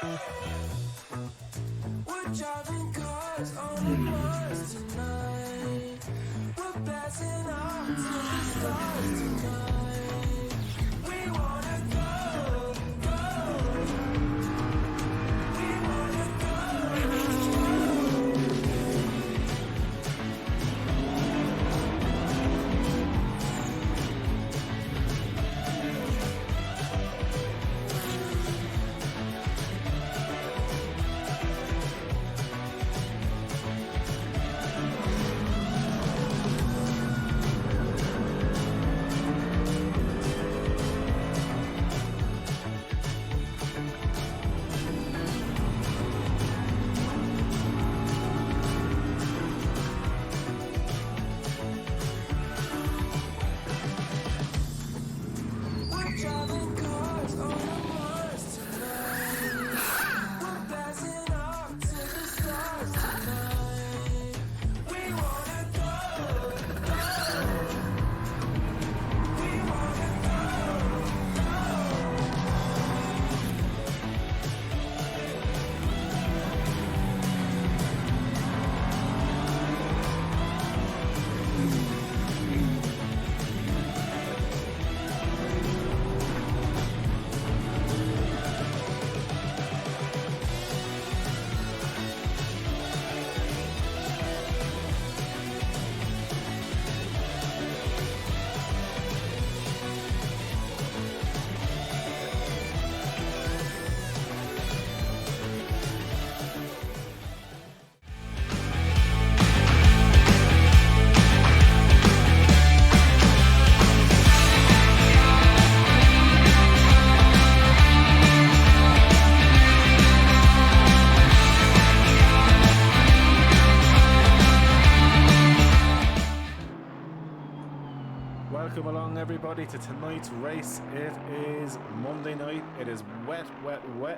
We're driving cars on the Mars tonight. We're blasting off to the stars tonight. We wanna go, go. We wanna Welcome along everybody to tonight's race. It is Monday night. It is wet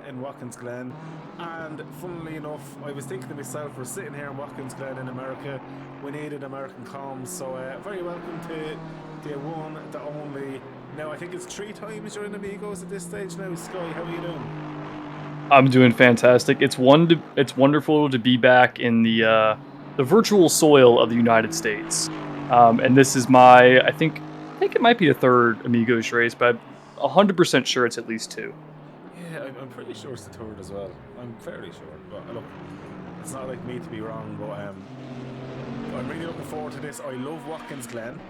in Watkins, Glen. And funnily enough, I was thinking to myself, we're sitting here in Watkins, Glen in America. We needed American comms. So very welcome to the one, the only. Now I think it's 3 times you're in Amigos at this stage now. Sky, how are you doing? I'm doing fantastic. It's wonderful to be back in the virtual soil of the United States. And this is my, I think it might be a 3rd Amigos race, but I'm 100% sure it's at least 2. Yeah, I'm pretty sure it's the 3rd as well. I'm fairly sure. But look, it's not like me to be wrong, but I'm really looking forward to this. I love Watkins Glen.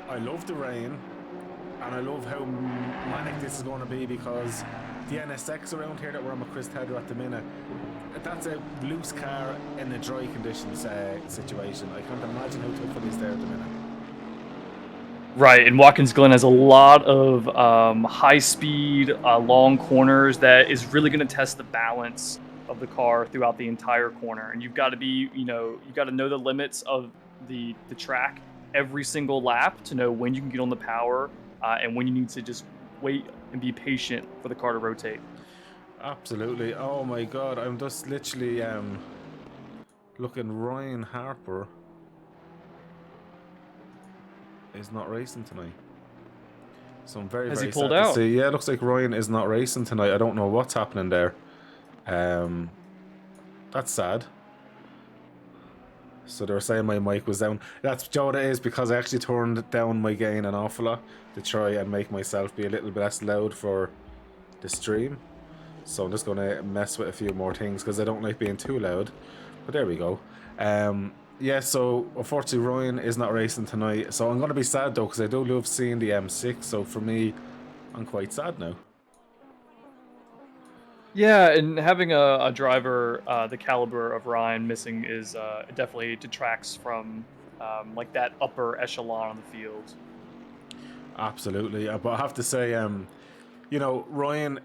I love the rain. And I love how manic this is going to be because the NSX around here that we're on with Chris Tedder at the minute, that's a loose car in a dry conditions situation. I can't imagine how tough it is there at the minute. Right, and Watkins Glen has a lot of high-speed, long corners that is really going to test the balance of the car throughout the entire corner. And you've got to be, you've got to know the limits of the track every single lap to know when you can get on the power and when you need to just wait and be patient for the car to rotate. Absolutely. Oh my God, I'm just literally looking. Ryan Harper is not racing tonight. So I'm very, Has very he pulled sad out? to see. Yeah, it looks like Ryan is not racing tonight. I don't know what's happening there. That's sad. So they were saying my mic was down. That's what it is, because I actually turned down my gain an awful lot to try and make myself be a little bit less loud for the stream. So I'm just going to mess with a few more things because I don't like being too loud. But there we go. Yeah, so unfortunately Ryan is not racing tonight. So I'm going to be sad though, because I do love seeing the M6. So for me, I'm quite sad now. Yeah, and having a driver the caliber of Ryan missing is definitely detracts from like that upper echelon on the field. Absolutely. But I have to say, Ryan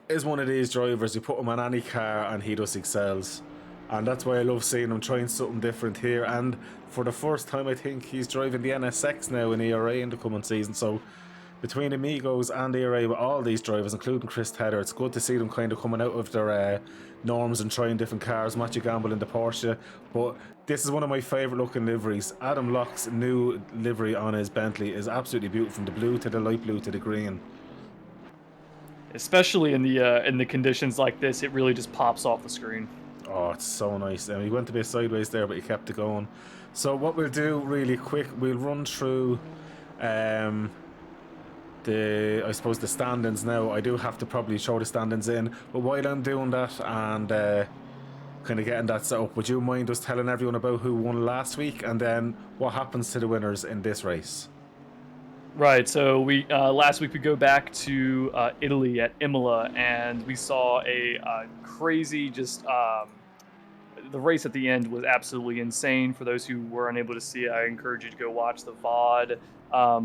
is one of these drivers, you put him on any car and he just excels. And that's why I love seeing him trying something different here. And for the first time, I think he's driving the NSX now in ERA in the coming season. So between Amigos and ERA with all these drivers, including Chris Tedder, it's good to see them kind of coming out of their norms and trying different cars. Matthew Gamble in the Porsche. But this is one of my favourite looking liveries. Adam Locke's new livery on his Bentley is absolutely beautiful, from the blue to the light blue to the green. Especially in the conditions like this, it really just pops off the screen. Oh, it's so nice. And he went a bit sideways there, but he kept it going. So what we'll do really quick, we'll run through I suppose the standings now. I do have to probably show the standings in, but while I'm doing that and kind of getting that set up, would you mind just telling everyone about who won last week and then what happens to the winners in this race? Right. So we last week we go back to Italy at Imola, and we saw a crazy the race at the end was absolutely insane. For those who were unable to see it, I encourage you to go watch the VOD.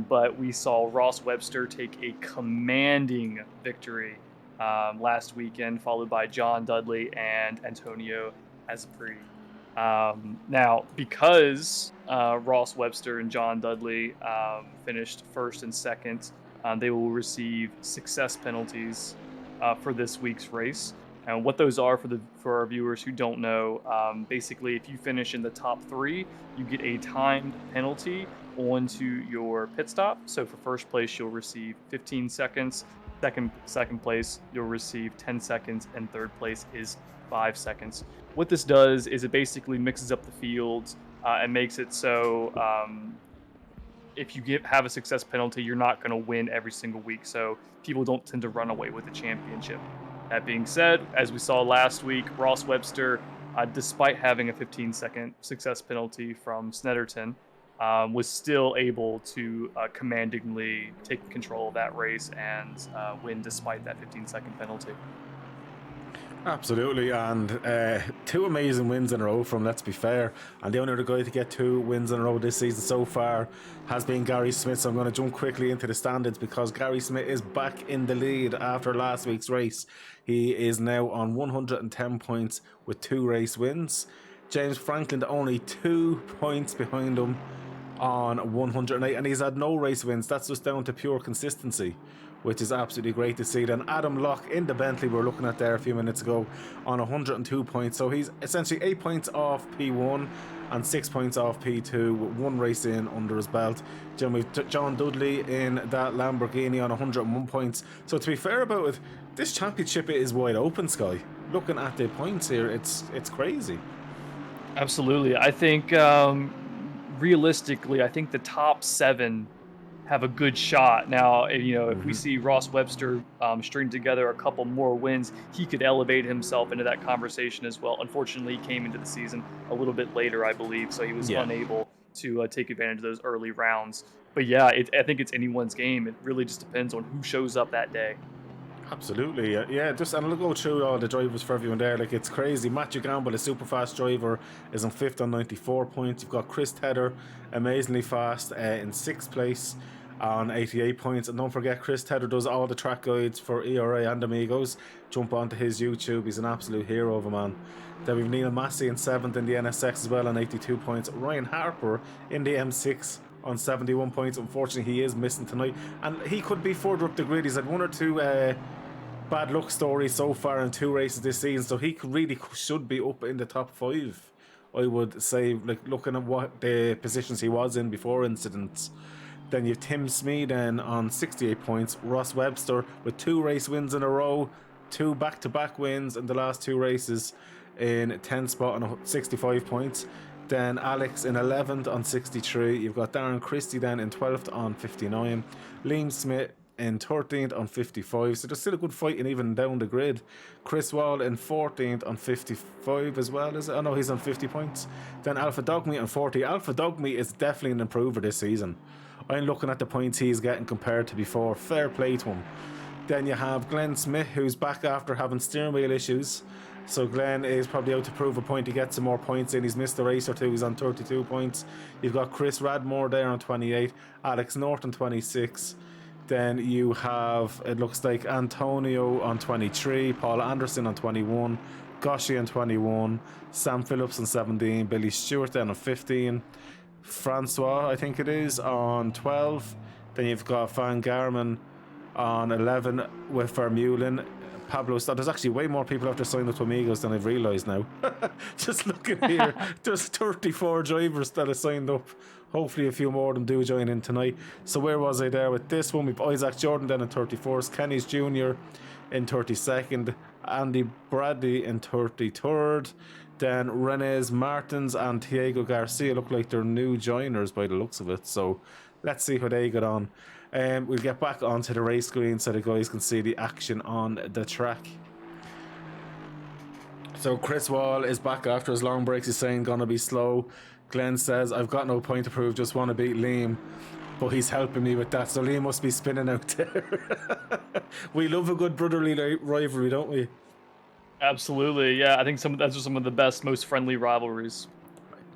But we saw Ross Webster take a commanding victory last weekend, followed by John Dudley and Antonio Asprey. Now, because Ross Webster and John Dudley finished first and second, they will receive success penalties for this week's race. And what those are for our viewers who don't know, basically, if you finish in the top 3, you get a timed penalty onto your pit stop. So for first place, you'll receive 15 seconds. Second place, you'll receive 10 seconds, and third place is 5 seconds. What this does is it basically mixes up the fields and makes it so if you have a success penalty, you're not going to win every single week. So people don't tend to run away with the championship. That being said, as we saw last week, Ross Webster, despite having a 15-second success penalty from Snetterton, was still able to commandingly take control of that race and win despite that 15-second penalty. Absolutely, and 2 amazing wins in a row from Let's Be Fair, and the only other guy to get 2 wins in a row this season so far has been Gary Smith. So I'm going to jump quickly into the standings because Gary Smith is back in the lead after last week's race. He is now on 110 points with 2 race wins. James Franklin only 2 points behind him on 108, and he's had no race wins. That's just down to pure consistency, which is absolutely great to see. Then Adam Locke in the Bentley we were looking at there a few minutes ago on 102 points. So he's essentially 8 points off P1 and 6 points off P2 with 1 race in under his belt. Then we've John Dudley in that Lamborghini on 101 points. So to be fair about it, this championship is wide open, Sky. Looking at the points here, it's crazy. Absolutely. I think realistically, I think the top 7 have a good shot. Now, if we see Ross Webster string together a couple more wins, he could elevate himself into that conversation as well. Unfortunately, he came into the season a little bit later, I believe, so he was unable to take advantage of those early rounds. But yeah, I think it's anyone's game. It really just depends on who shows up that day. Absolutely, yeah. And I'll go through all the drivers for everyone there. Like, it's crazy. Matthew Gamble, a super fast driver, is on 5th on 94 points. You've got Chris Tedder, amazingly fast, in 6th place on 88 points. And don't forget, Chris Tedder does all the track guides for ERA and Amigos. Jump onto his YouTube. He's an absolute hero of a man. Then we've Neil Massey in 7th in the NSX as well on 82 points. Ryan Harper in the M6 on 71 points. Unfortunately, he is missing tonight, and he could be further up the grid. He's had 1 or 2 bad luck stories so far in 2 races this season, so he should be up in the top 5, I would say, like looking at what the positions he was in before incidents. Then you have Tim Smead on 68 points, Ross Webster with 2 race wins in a row, 2 back-to-back wins in the last 2 races in 10th spot on 65 points. Then Alex in 11th on 63. You've got Darren Christie then in 12th on 59. Liam Smith in 13th on 55. So there's still a good fight and even down the grid. Chris Wall in 14th on 55 as well. Oh no, he's on 50 points. Then Alpha Dogmeat on 40. Alpha Dogmeat is definitely an improver this season. I'm looking at the points he's getting compared to before. Fair play to him. Then you have Glen Smith, who's back after having steering wheel issues. So Glen is probably out to prove a point to get some more points in. He's missed a race or 2. He's on 32 points. You've got Chris Radmore there on 28. Alex North on 26. Then you have, it looks like, Antonio on 23. Paul Anderson on 21. Goshi on 21. Sam Phillips on 17. Billy Stewart then on 15. Francois, I think it is, on 12. Then you've got Van Garman on 11 with Vermeulen. Pablo Stott. There's actually way more people after signing up to Amigos than I've realised now. Just looking here, there's 34 drivers that have signed up. Hopefully a few more of them do join in tonight. So where was I there with this one? We've Isaac Jordan then at 34th, Kenny's Jr. in 32nd, Andy Bradley in 33rd. Then Renes Martins and Diego Garcia look like they're new joiners by the looks of it. So let's see how they get on. We'll get back onto the race screen so the guys can see the action on the track. So Chris Wall is back after his long breaks. He's saying gonna be slow. Glen says, I've got no point to prove, just want to beat Liam. But he's helping me with that, so Liam must be spinning out there. We love a good brotherly rivalry, don't we? Absolutely, yeah. I think those are some of the best, most friendly rivalries.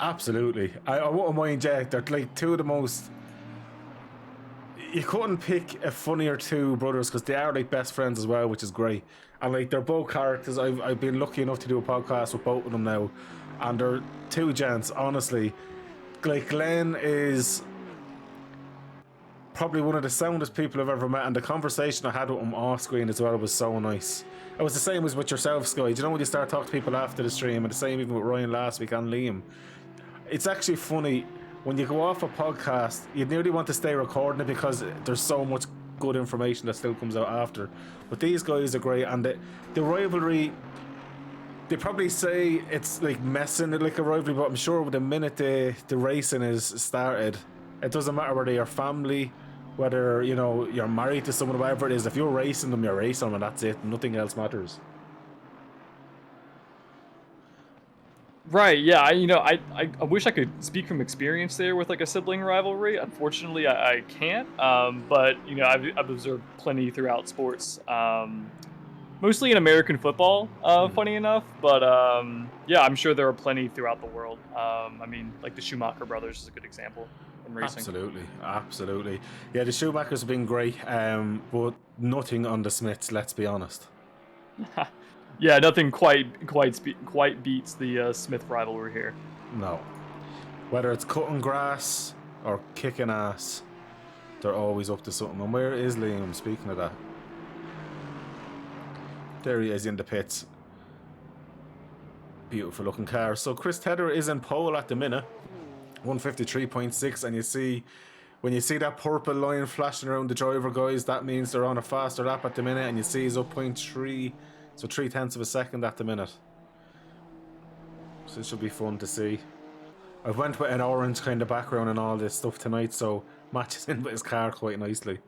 Absolutely. I wouldn't mind, Jack. They're like two of the most... You couldn't pick a funnier two brothers because they are like best friends as well, which is great. And like they're both characters. I've been lucky enough to do a podcast with both of them now, and they're two gents. Honestly, like Glen is probably one of the soundest people I've ever met, and the conversation I had with him off screen as well was so nice. It was the same as with yourself, Sky. Do you know when you start talking to people after the stream, and the same even with Ryan last week and Liam. It's actually funny. When you go off a podcast, you nearly want to stay recording it because there's so much good information that still comes out after. But these guys are great, and the rivalry, they probably say it's like messing it like a rivalry, but I'm sure the minute the racing is started, it doesn't matter whether you're family, whether you're married to someone, whatever it is. If you're racing them, you're racing them, and that's it. Nothing else matters. Right, yeah. I wish I could speak from experience there with like a sibling rivalry. Unfortunately, I can't. But I've observed plenty throughout sports, mostly in American football. Funny enough, but yeah, I'm sure there are plenty throughout the world. I mean, like the Schumacher brothers is a good example in racing. Absolutely. Yeah, the Schumachers have been great, but nothing on the Smiths. Let's be honest. Yeah, nothing quite beats the Smith rivalry here. No. Whether it's cutting grass or kicking ass, they're always up to something. And where is Liam, speaking of that? There he is in the pits. Beautiful looking car. So Chris Tedder is in pole at the minute. 153.6, and when you see that purple line flashing around the driver, guys, that means they're on a faster lap at the minute, and you see he's up 0.3. So 0.3 of a second at the minute. So it should be fun to see. I went with an orange kind of background and all this stuff tonight, so matches in with his car quite nicely.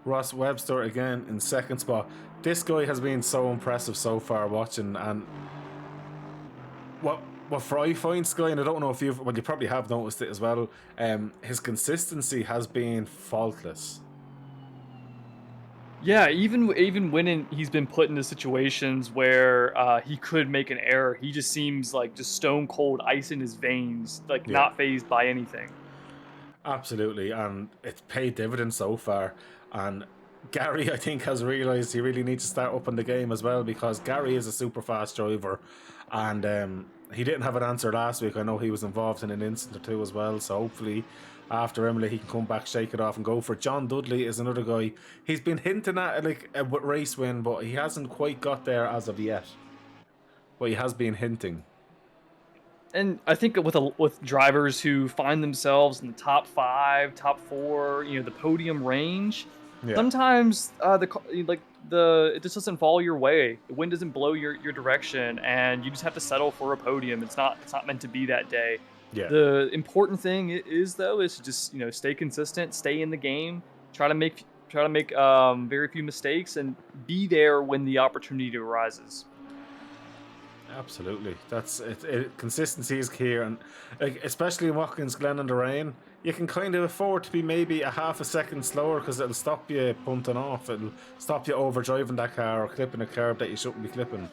Ross Webster again in second spot. This guy has been so impressive so far watching, and what I find, Sky, and I don't know if you probably have noticed it as well, his consistency has been faultless. Yeah, even when he's been put into situations where he could make an error, he just seems like just stone cold, ice in his veins, like not fazed by anything. Absolutely, and it's paid dividends so far. And Gary, I think, has realised he really needs to start up in the game as well, because Gary is a super fast driver, and he didn't have an answer last week. I know he was involved in an incident or two as well, so hopefully after Emily he can come back, shake it off and go for it. John Dudley is another guy. He's been hinting at like a race win, but he hasn't quite got there as of yet. But he has been hinting. And I think with drivers who find themselves in the top 5, top 4, the podium range, sometimes it just doesn't fall your way. The wind doesn't blow your direction, and you just have to settle for a podium. It's not meant to be that day. Yeah. The important thing is to just stay consistent, stay in the game, try to make very few mistakes, and be there when the opportunity arises. Absolutely, that's it. Consistency is key, and like especially in Watkins, Glen, and the rain, you can kind of afford to be maybe a half a second slower, because it'll stop you punting off. It'll stop you overdriving that car or clipping a curb that you shouldn't be clipping.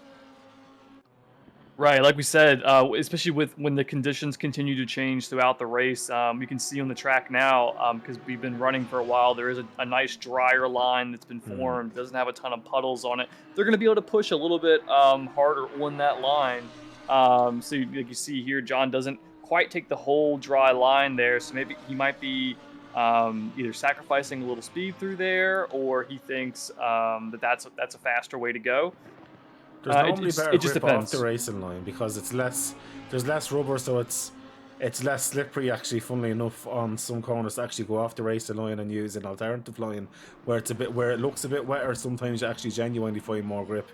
Right, like we said, especially when the conditions continue to change throughout the race, we can see on the track now, because we've been running for a while, there is a nice drier line that's been formed. Doesn't have a ton of puddles on it. They're going to be able to push a little bit harder on that line. So like you see here, John doesn't quite take the whole dry line there, so maybe he might be either sacrificing a little speed through there, or he thinks that's a faster way to go. There's normally better grip off the racing line because there's less rubber, so it's It's less slippery, actually, funnily enough, on some corners to actually go off the racing line and use an alternative line where it looks a bit wetter. Sometimes you actually genuinely find more grip.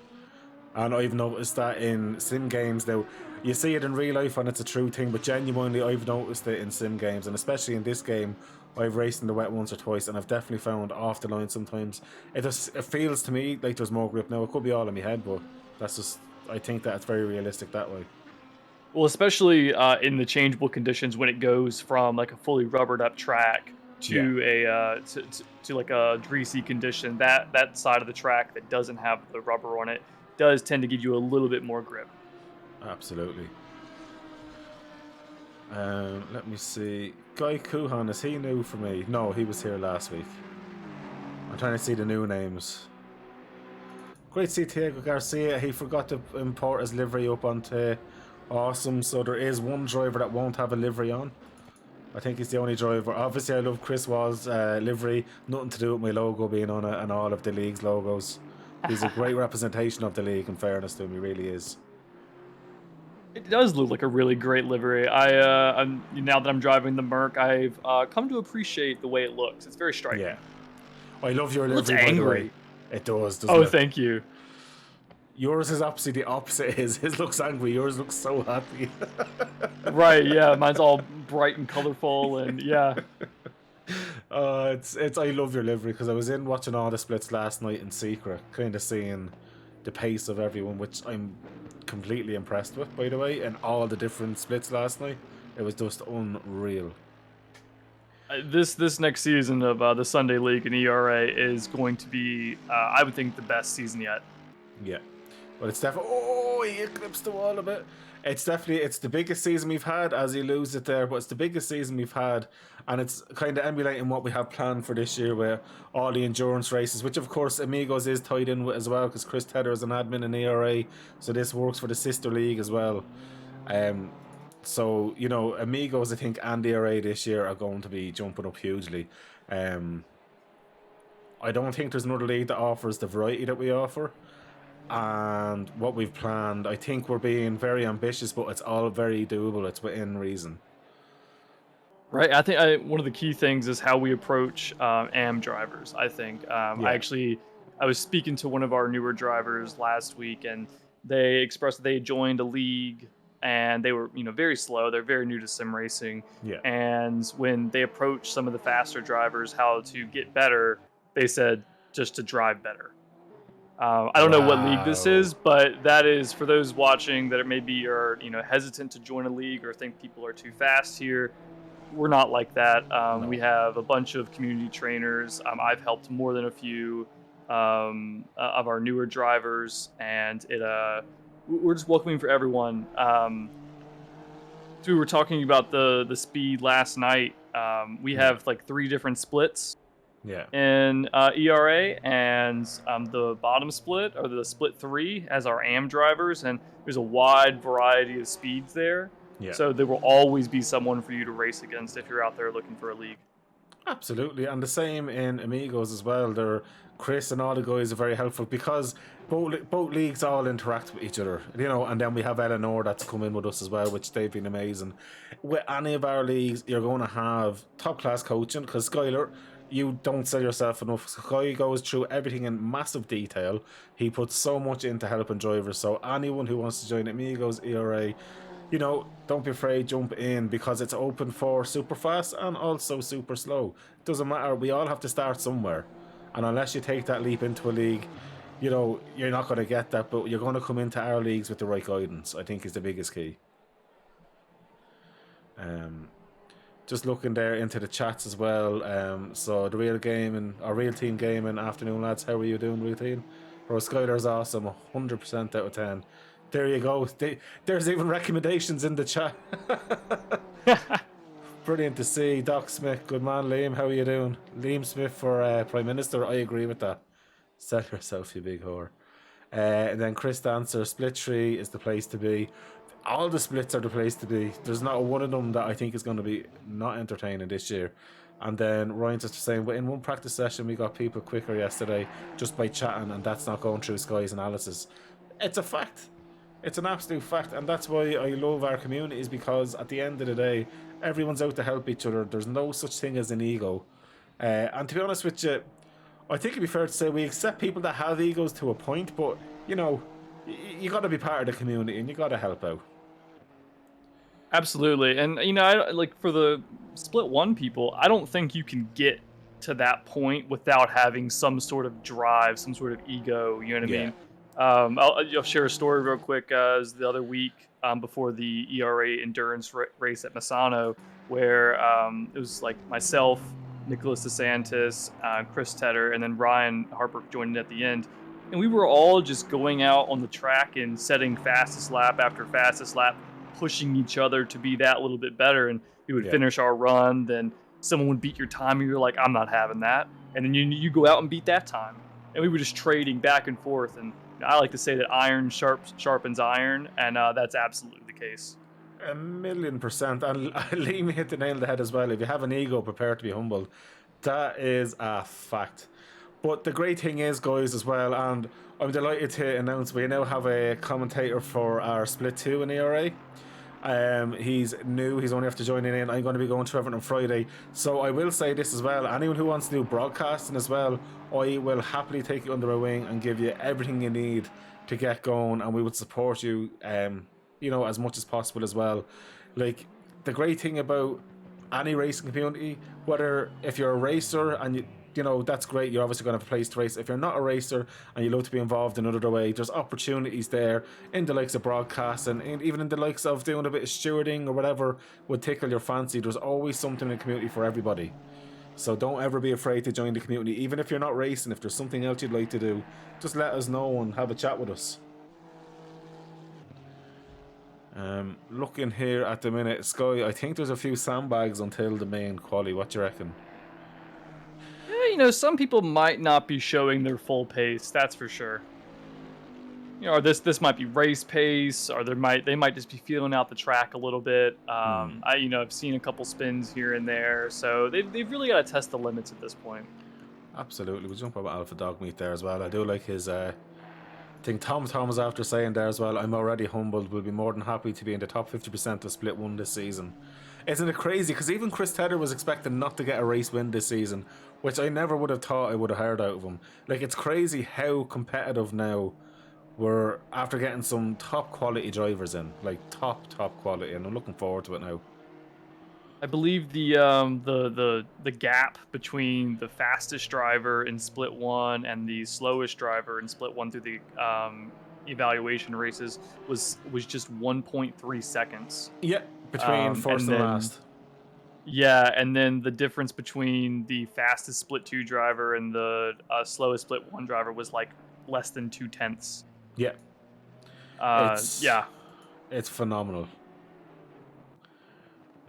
And I've noticed that in sim games now. You see it in real life and it's a true thing, but genuinely I've noticed it in sim games, and especially in this game. I've raced in the wet once or twice, and I've definitely found off the line sometimes it feels to me like there's more grip. Now it could be all in my head, but that's just, I think that it's very realistic that way. Well, especially in the changeable conditions when it goes from like a fully rubbered up track Yeah, to to like a greasy condition. That side of the track that doesn't have the rubber on it does tend to give you a little bit more grip. absolutely. Let me see. Guy Kuhan, is he new for me? No, he was here last week. I'm trying to see the new names. Great to see Diego Garcia. He forgot to import his livery up onto Awesome, so there is one driver that won't have a livery on. I think he's the only driver. Obviously, I love Chris Wall's livery. Nothing to do with my logo being on it and all of the league's logos. He's a great representation of the league, in fairness to him, he really is. It does look like a really great livery. Now that I'm driving the Merc, I've come to appreciate the way it looks. It's very striking. Yeah. I love your It looks livery, by the way. angry. It does, doesn't Oh, it? thank you. Yours is absolutely the opposite. His looks angry. Yours looks so happy. Right, yeah, mine's all bright and colorful, and yeah. It's. I love your livery because I was in watching all the splits last night in secret, kind of seeing the pace of everyone, which I'm completely impressed with, by the way, and all the different splits last night. It was just unreal. This next season of the Sunday League and ERA is going to be, I would think, the best season yet. Yeah. But it's definitely... Oh, he eclipsed the wall a bit. It's the biggest season we've had, as he loses it there, but it's the biggest season we've had, and it's kind of emulating what we have planned for this year with all the endurance races, which of course Amigos is tied in with as well, because Chris Tedder is an admin in ERA, so this works for the sister league as well. So, you know, Amigos, I think, and ERA this year are going to be jumping up hugely. I don't think there's another league that offers the variety that we offer. And what we've planned, I think we're being very ambitious, but it's all very doable. It's within reason. Right. I think one of the key things is how we approach AM drivers. I think I was speaking to one of our newer drivers last week, and they expressed that they joined a league and they were, very slow. They're very new to sim racing. Yeah. And when they approached some of the faster drivers how to get better, they said just to drive better. I don't know what league this is, but that is for those watching that maybe are hesitant to join a league or think people are too fast here. We're not like that. No. We have a bunch of community trainers. I've helped more than a few of our newer drivers, and we're just welcoming for everyone. So we were talking about the speed last night. We have like 3 different splits. Yeah. In ERA, and the bottom split, or the split 3, as our AM drivers, and there's a wide variety of speeds there. Yeah. So there will always be someone for you to race against if you're out there looking for a league. Absolutely, and the same in Amigos as well. Chris and all the guys are very helpful because both leagues all interact with each other, and then we have Eleanor that's come in with us as well, which they've been amazing. With any of our leagues, you're going to have top class coaching because Skylar, you don't sell yourself enough. Sky goes through everything in massive detail. He puts so much into helping drivers. So anyone who wants to join Amigos, ERA, don't be afraid, jump in, because it's open for super fast and also super slow. It doesn't matter. We all have to start somewhere. And unless you take that leap into a league, you're not going to get that, but you're going to come into our leagues with the right guidance, I think, is the biggest key. Just looking there into the chats as well. So the Real Team Gaming afternoon, lads. How are you doing, Real Team? Bro, Skylar's awesome. 100% out of 10. There you go. There's even recommendations in the chat. Brilliant to see. Doc Smith, good man. Liam, how are you doing? Liam Smith for Prime Minister. I agree with that. Sell yourself, you big whore. And then Chris Dancer, Split 3 is the place to be. All the splits are the place to be. There's not one of them that I think is going to be not entertaining this year. And then Ryan's just saying, but in one practice session we got people quicker yesterday just by chatting, and that's not going through Sky's analysis. It's a fact. It's an absolute fact, and that's why I love our communities, because at the end of the day, everyone's out to help each other. There's no such thing as an ego. And to be honest with you, I think it'd be fair to say we accept people that have egos to a point, but, you know, you got to be part of the community and you got to help out. Absolutely. And, you know, like for the split one people, I don't think you can get to that point without having some sort of drive, some sort of ego. You know what I Yeah. mean? I'll share a story real quick. It was the other week before the ERA endurance race at Misano, where it was like myself, Nicholas DeSantis, Chris Tedder, and then Ryan Harper joined at the end. And we were all just going out on the track and setting fastest lap after fastest lap, pushing each other to be that little bit better. And we would Yeah. finish our run, then someone would beat your time, and you're like, I'm not having that. And then you go out and beat that time. And we were just trading back and forth. And I like to say that iron sharpens iron, and that's absolutely the case. 1,000,000%. And Liam hit the nail on the head as well. If you have an ego, prepare to be humbled. That is a fact. But the great thing is, guys, as well, and I'm delighted to announce we now have a commentator for our Split 2 in ERA. He's new, he's only after joining in. I'm going to be going to everything on Friday. So I will say this as well, anyone who wants to do broadcasting as well, I will happily take you under my wing and give you everything you need to get going, and we would support you, you know, as much as possible as well. Like, the great thing about any racing community, whether if you're a racer and you know, that's great, you're obviously going to have a place to race. If you're not a racer and you love to be involved in another way, there's opportunities there in the likes of broadcasting, and even in the likes of doing a bit of stewarding or whatever would tickle your fancy. There's always something in the community for everybody. So don't ever be afraid to join the community. Even if you're not racing, if there's something else you'd like to do, just let us know and have a chat with us. Looking here at the minute, Sky, I think there's a few sandbags until the main quali. What do you reckon? You know, some people might not be showing their full pace, that's for sure. You know, or this might be race pace, or they might just be feeling out the track a little bit. I've seen a couple spins here and there, so they've really got to test the limits at this point. Absolutely. We'll jump over Alpha Dog Meat there as well. I do like his I think Tom was after saying there as well, I'm already humbled. We'll be more than happy to be in the top 50% of Split 1 this season. Isn't it crazy? Because even Chris Tedder was expecting not to get a race win this season, which I never would have thought I would have heard out of him. Like, it's crazy how competitive now we're after getting some top quality drivers in. Like, top quality, and I'm looking forward to it now. I believe the gap between the fastest driver in Split 1 and the slowest driver in Split 1 through the evaluation races was just 1.3 seconds. Yeah, between first and last. Yeah, and then the difference between the fastest Split 2 driver and the slowest Split 1 driver was like less than 2/10. Yeah. It's phenomenal.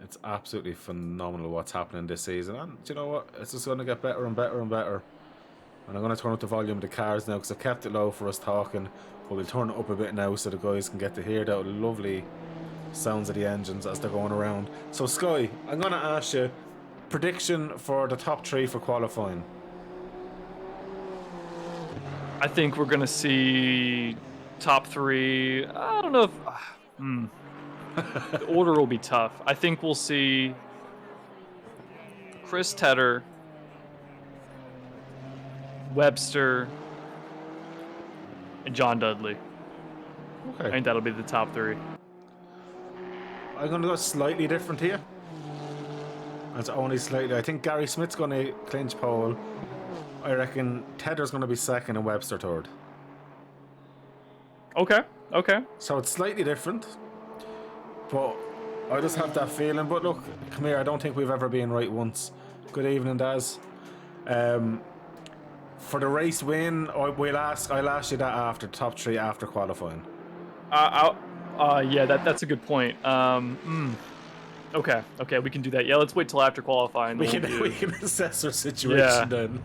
It's absolutely phenomenal what's happening this season. And do you know what? It's just going to get better and better and better. And I'm going to turn up the volume of the cars now because I've kept it low for us talking. But we'll turn it up a bit now so the guys can get to hear that lovely sounds of the engines as they're going around. So Sky, I'm going to ask you, prediction for the top 3 for qualifying. I think we're going to see top 3. I don't know if... The order will be tough. I think we'll see Chris Tedder, Webster, and John Dudley. Okay. I think that'll be the top 3. I'm going to go slightly different here. That's only slightly. I think Gary Smith's going to clinch pole. I reckon Tedder's going to be second and Webster third. Okay. So it's slightly different. But I just have that feeling. But look, come here, I don't think we've ever been right once. Good evening, Daz. For the race win, I'll ask you that after top 3 after qualifying. Yeah, that's a good point. Okay, we can do that. Yeah, let's wait till after qualifying. We can assess our situation then.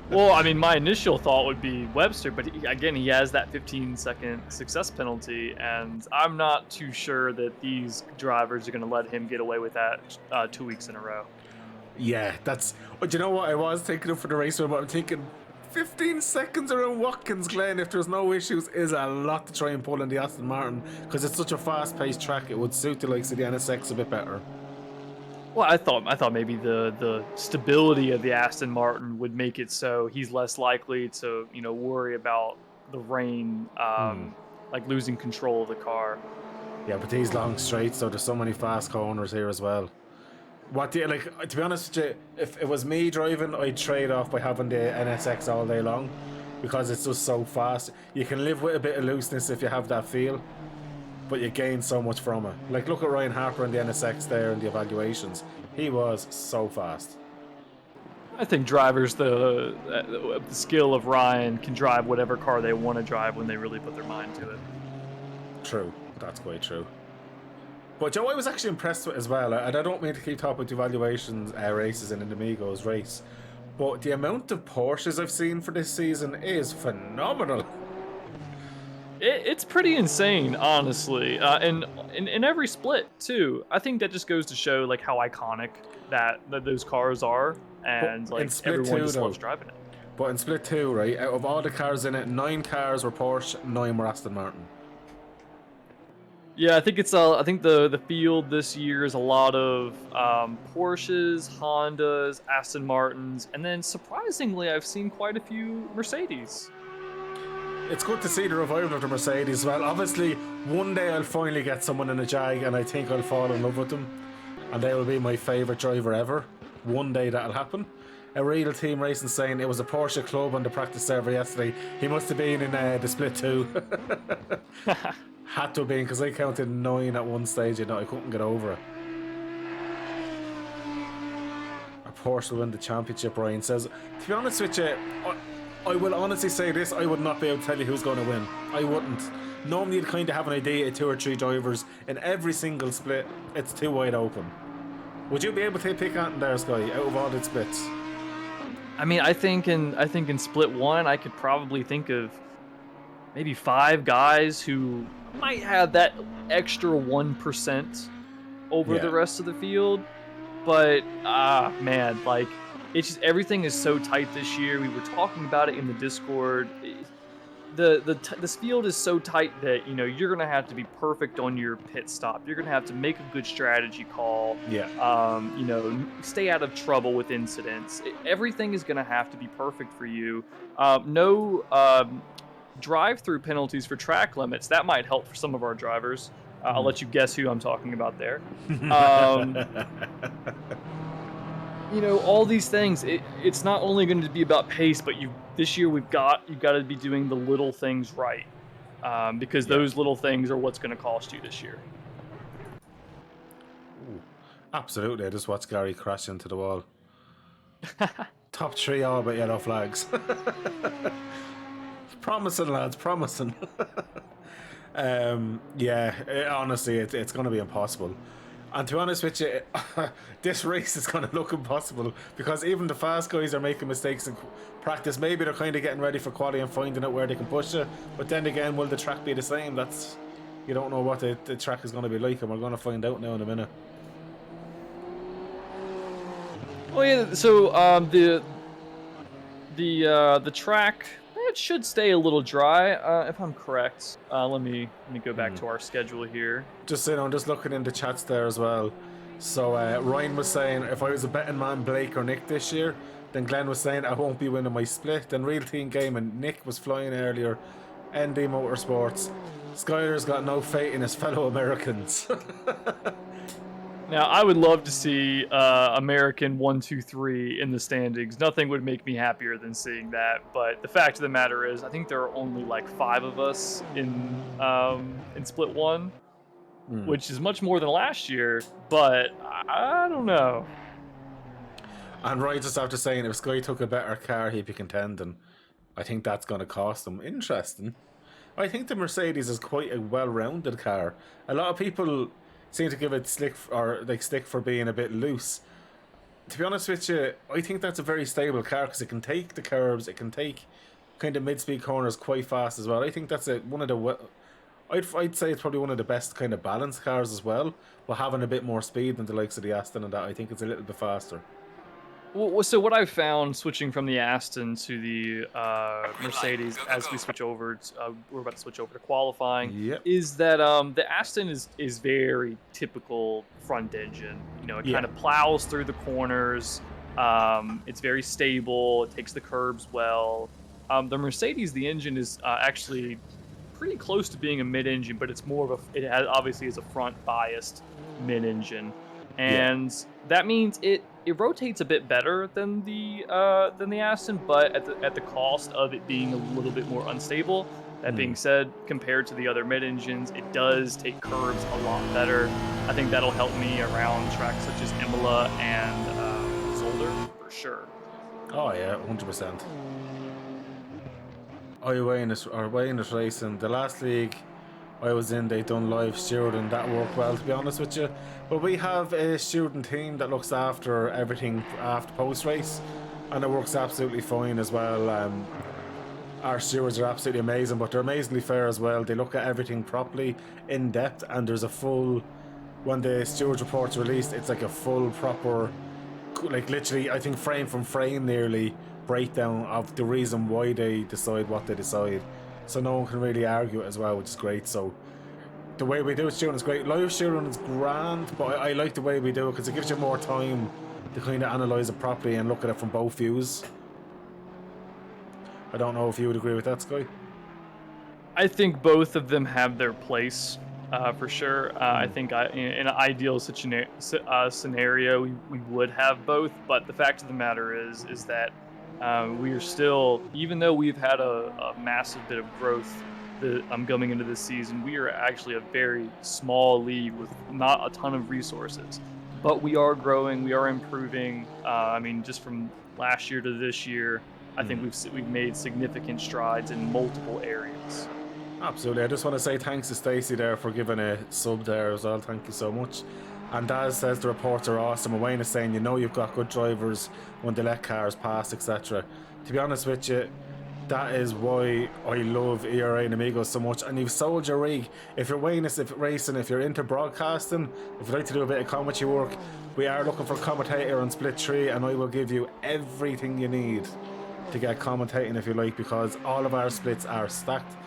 Well, I mean, my initial thought would be Webster, but he has that 15-second success penalty, and I'm not too sure that these drivers are going to let him get away with that 2 weeks in a row. Yeah, that's... Do you know what I was thinking of for the race win? But I'm thinking 15 seconds around Watkins, Glen, if there's no issues, is a lot to try and pull in the Aston Martin, because it's such a fast-paced track. It would suit the likes of the NSX a bit better. Well, I thought maybe the stability of the Aston Martin would make it so he's less likely to worry about the rain, like losing control of the car. Yeah, but these long straights, so there's so many fast corners here as well. What do you like? To be honest with you, if it was me driving, I'd trade off by having the NSX all day long, because it's just so fast. You can live with a bit of looseness if you have that feel, but you gain so much from it. Like, look at Ryan Harper and the NSX there in the evaluations. He was so fast. I think drivers, the skill of Ryan, can drive whatever car they want to drive when they really put their mind to it. True, that's quite true. But Joe, I was actually impressed with as well, and I don't mean to keep talking about the evaluations races in an Amigos race, but the amount of Porsches I've seen for this season is phenomenal. It's pretty insane, honestly, and in every split too. I think that just goes to show like how iconic that those cars are, and like everyone just loves driving it. But in split 2, right, out of all the cars in it, 9 cars were Porsche, 9 were Aston Martin. Yeah, I think it's I think the field this year is a lot of Porsches, Hondas, Aston Martins, and then surprisingly, I've seen quite a few Mercedes. It's good to see the revival of the Mercedes. Well, obviously, one day I'll finally get someone in a Jag, and I think I'll fall in love with them, and they will be my favourite driver ever. One day that'll happen. A real team racing saying it was a Porsche club on the practice server yesterday. He must have been in the split 2. Had to have been, because I counted 9 at one stage and I couldn't get over it. A Porsche will win the championship, Ryan says. To be honest with you, I will honestly say this, I would not be able to tell you who's going to win. I wouldn't. Normally you'd kind of have an idea of 2 or 3 drivers. In every single split, it's too wide open. Would you be able to pick Anton there, Sky, out of all the splits? I mean, I think in split 1, I could probably think of maybe 5 guys who might have that extra 1% over the rest of the field. But man, like, it's just everything is so tight this year. We were talking about it in the Discord. This field is so tight that you're gonna have to be perfect on your pit stop. You're gonna have to make a good strategy call. Stay out of trouble with incidents. Everything is gonna have to be perfect for you. No drive-through penalties for track limits. That might help for some of our drivers. I'll let you guess who I'm talking about there. All these things. It's not only going to be about pace, but this year you've got to be doing the little things right, because those little things are what's going to cost you this year. Ooh, absolutely. I just watched Gary crash into the wall. Top 3 all but yellow flags. Promising, lads, promising. Honestly, it's going to be impossible. And to be honest with you, this race is going to look impossible, because even the fast guys are making mistakes in practice. Maybe they're kind of getting ready for quali and finding out where they can push it. But then again, will the track be the same? You don't know what the track is going to be like, and we're going to find out now in a minute. Well, yeah. So the track, it should stay a little dry, if I'm correct. Let me go back to our schedule here. I'm just looking in the chats there as well. So Ryan was saying, if I was a betting man, Blake or Nick this year. Then Glen was saying, I won't be winning my split. Then Real Team Game and Nick was flying earlier. ND Motorsports. Skyler's got no faith in his fellow Americans. Now, I would love to see American 1, 2, 3 in the standings. Nothing would make me happier than seeing that. But the fact of the matter is, I think there are only like 5 of us in split 1, which is much more than last year. But I don't know. And Ryan just after saying, if Sky took a better car, he'd be contending. I think that's going to cost him. Interesting. I think the Mercedes is quite a well-rounded car. A lot of people seem to give it stick for being a bit loose. To be honest with you, I think that's a very stable car, because it can take the curves, it can take kind of mid-speed corners quite fast as well. I think that's one of the... I'd say it's probably one of the best kind of balanced cars as well, but having a bit more speed than the likes of the Aston and that. I think it's a little bit faster. Well, so what I've found switching from the Aston to the Mercedes as we switch over, we're about to switch over to qualifying, Yep. is that the Aston is very typical front engine. You know, it Yeah. kind of plows through the corners. It's very stable. It takes the curbs well. The Mercedes, the engine is actually pretty close to being a mid-engine, but it's more of it has obviously is a front-biased mid-engine, Yeah. and that means it rotates a bit better than the Aston, but at the cost of it being a little bit more unstable. That being said, compared to the other mid-engines, it does take curbs a lot better. I think that'll help me around tracks such as Imola and Zolder for sure. Oh yeah, 100%. Wayne is racing. The last league I was in, they done live stewarding. That worked well, to be honest with you. But we have a stewarding team that looks after everything after post race, and it works absolutely fine as well. Our stewards are absolutely amazing, but they're amazingly fair as well. They look at everything properly, in depth, and there's a full. When the stewards report's released, it's like a full proper, like literally, I think frame from frame nearly breakdown of the reason why they decide what they decide. So no one can really argue it as well, which is great. So the way we do it, shooting is great. Live shooting is grand, but I like the way we do it because it gives you more time to kind of analyse it properly and look at it from both views. I don't know if you would agree with that, Sky. I think both of them have their place, for sure. I think in an ideal scenario, we would have both. But the fact of the matter is that we are still, even though we've had a massive bit of growth coming into this season, we are actually a very small league with not a ton of resources. But we are growing, we are improving. I mean, just from last year to this year, I think we've made significant strides in multiple areas. Absolutely. I just want to say thanks to Stacey there for giving a sub there as well. Thank you so much. And Daz says the reports are awesome. And Wayne is saying, you know, you've got good drivers when they let cars pass, etc. To be honest with you, that is why I love ERA and Amigos so much. And you've sold your rig. If you're Wayne, if racing, if you're into broadcasting, if you'd like to do a bit of commentary work, we are looking for a commentator on Split 3, and I will give you everything you need to get commentating if you like, because all of our splits are stacked.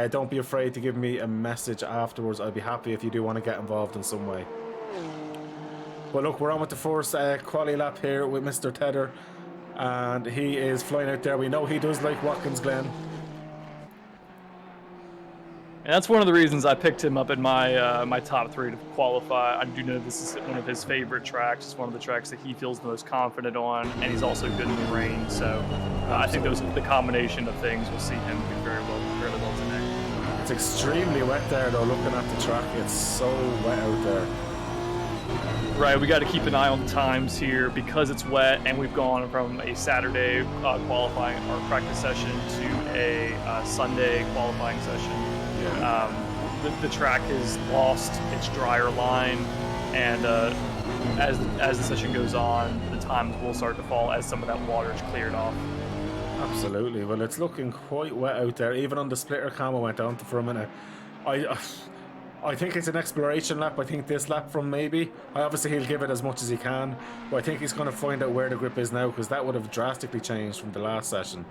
Don't be afraid to give me a message afterwards. I'd be happy if you do want to get involved in some way. But look, we're on with the first quali lap here with Mr. Tedder, and he is flying out there. We know he does like Watkins, Glen. And that's one of the reasons I picked him up in my my top 3 to qualify. I do know this is one of his favorite tracks. It's one of the tracks that he feels the most confident on, and he's also good in the rain. So I think the combination of things will see him do fairly well today. It's extremely wet there, though. Looking at the track, it's so wet out there. Right, we got to keep an eye on the times here because it's wet, and we've gone from a Saturday qualifying or practice session to a Sunday qualifying session. Yeah. The track has lost its drier line, and as the session goes on, the times will start to fall as some of that water is cleared off. Absolutely. Well, it's looking quite wet out there. Even on the splitter cam I went on to for a minute. I think it's an exploration lap. I think this lap from maybe. Obviously he'll give it as much as he can, but I think he's going to find out where the grip is now, because that would have drastically changed from the last session.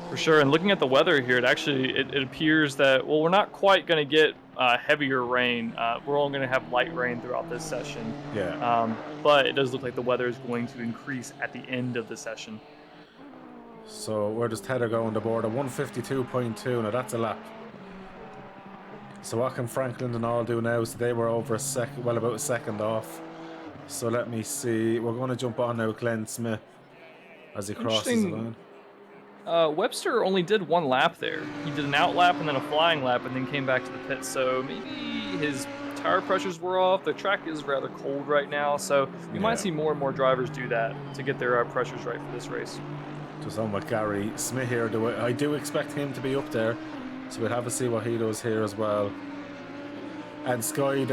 For sure, and looking at the weather here, it appears that, well, we're not quite going to get heavier rain. We're only going to have light rain throughout this session. Yeah. But it does look like the weather is going to increase at the end of the session. So where does Tedder go on the board? At 152.2. Now that's a lap. So what can Franklin and all do now? So they were over about a second off. So let me see. We're going to jump on now with Glen Smith as he crosses the line. Webster only did one lap there. He did an out lap and then a flying lap and then came back to the pit. So maybe his tire pressures were off. The track is rather cold right now. So we might see more and more drivers do that to get their pressures right for this race. Just on with Gary Smith here. I do expect him to be up there. So we'll have to see what he does here as well. And Sky,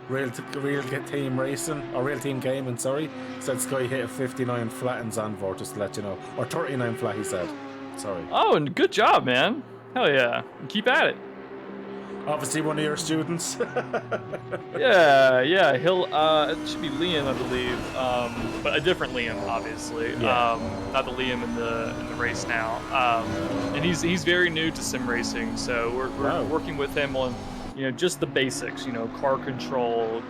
real team racing, or real team gaming, sorry, said Sky hit a 59 flat in Zandvoort, just to let you know. Or 39 flat, he said. Sorry. Oh, and good job, man. Hell yeah. Keep at it. Obviously one of your students. Yeah, he'll, it should be Liam, I believe, but a different Liam, obviously. Yeah. Not the Liam in the race now. And he's very new to sim racing, so we're working with him on, just the basics, car control,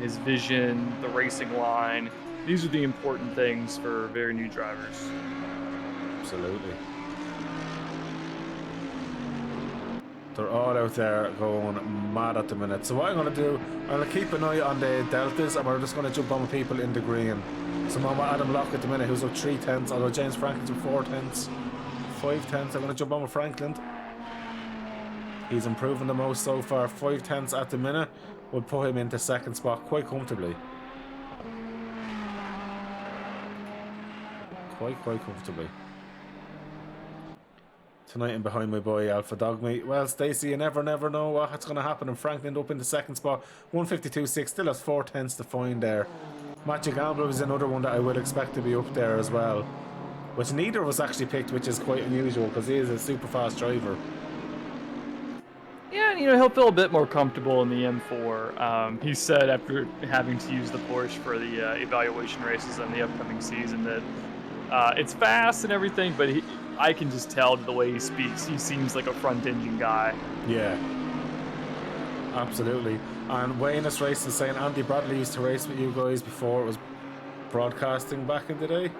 his vision, the racing line. These are the important things for very new drivers. Absolutely. They're all out there going mad at the minute. So what I'm going to do, I'm going to keep an eye on the deltas, and we're just going to jump on with people in the green. So I'm on with Adam Locke at the minute, who's up 3 tenths, although James Franklin's up 4 tenths. 5 tenths, I'm going to jump on with Franklin. He's improving the most so far. 5 tenths at the minute would put him into second spot quite comfortably. Quite comfortably. Tonight and behind my boy Alpha Dog Meat. Well, Stacey, you never know what's going to happen. And Franklin up in the second spot, 152.6, still has 4 tenths to find there. Magic Gamble is another one that I would expect to be up there as well, which neither of us actually picked, which is quite unusual because he is a super fast driver. Yeah, and he'll feel a bit more comfortable in the M4. He said after having to use the Porsche for the evaluation races in the upcoming season that it's fast and everything, but I can just tell the way he speaks. He seems like a front-engine guy. Yeah, absolutely. And Wayne is racing, saying Andy Bradley used to race with you guys before it was broadcasting back in the day.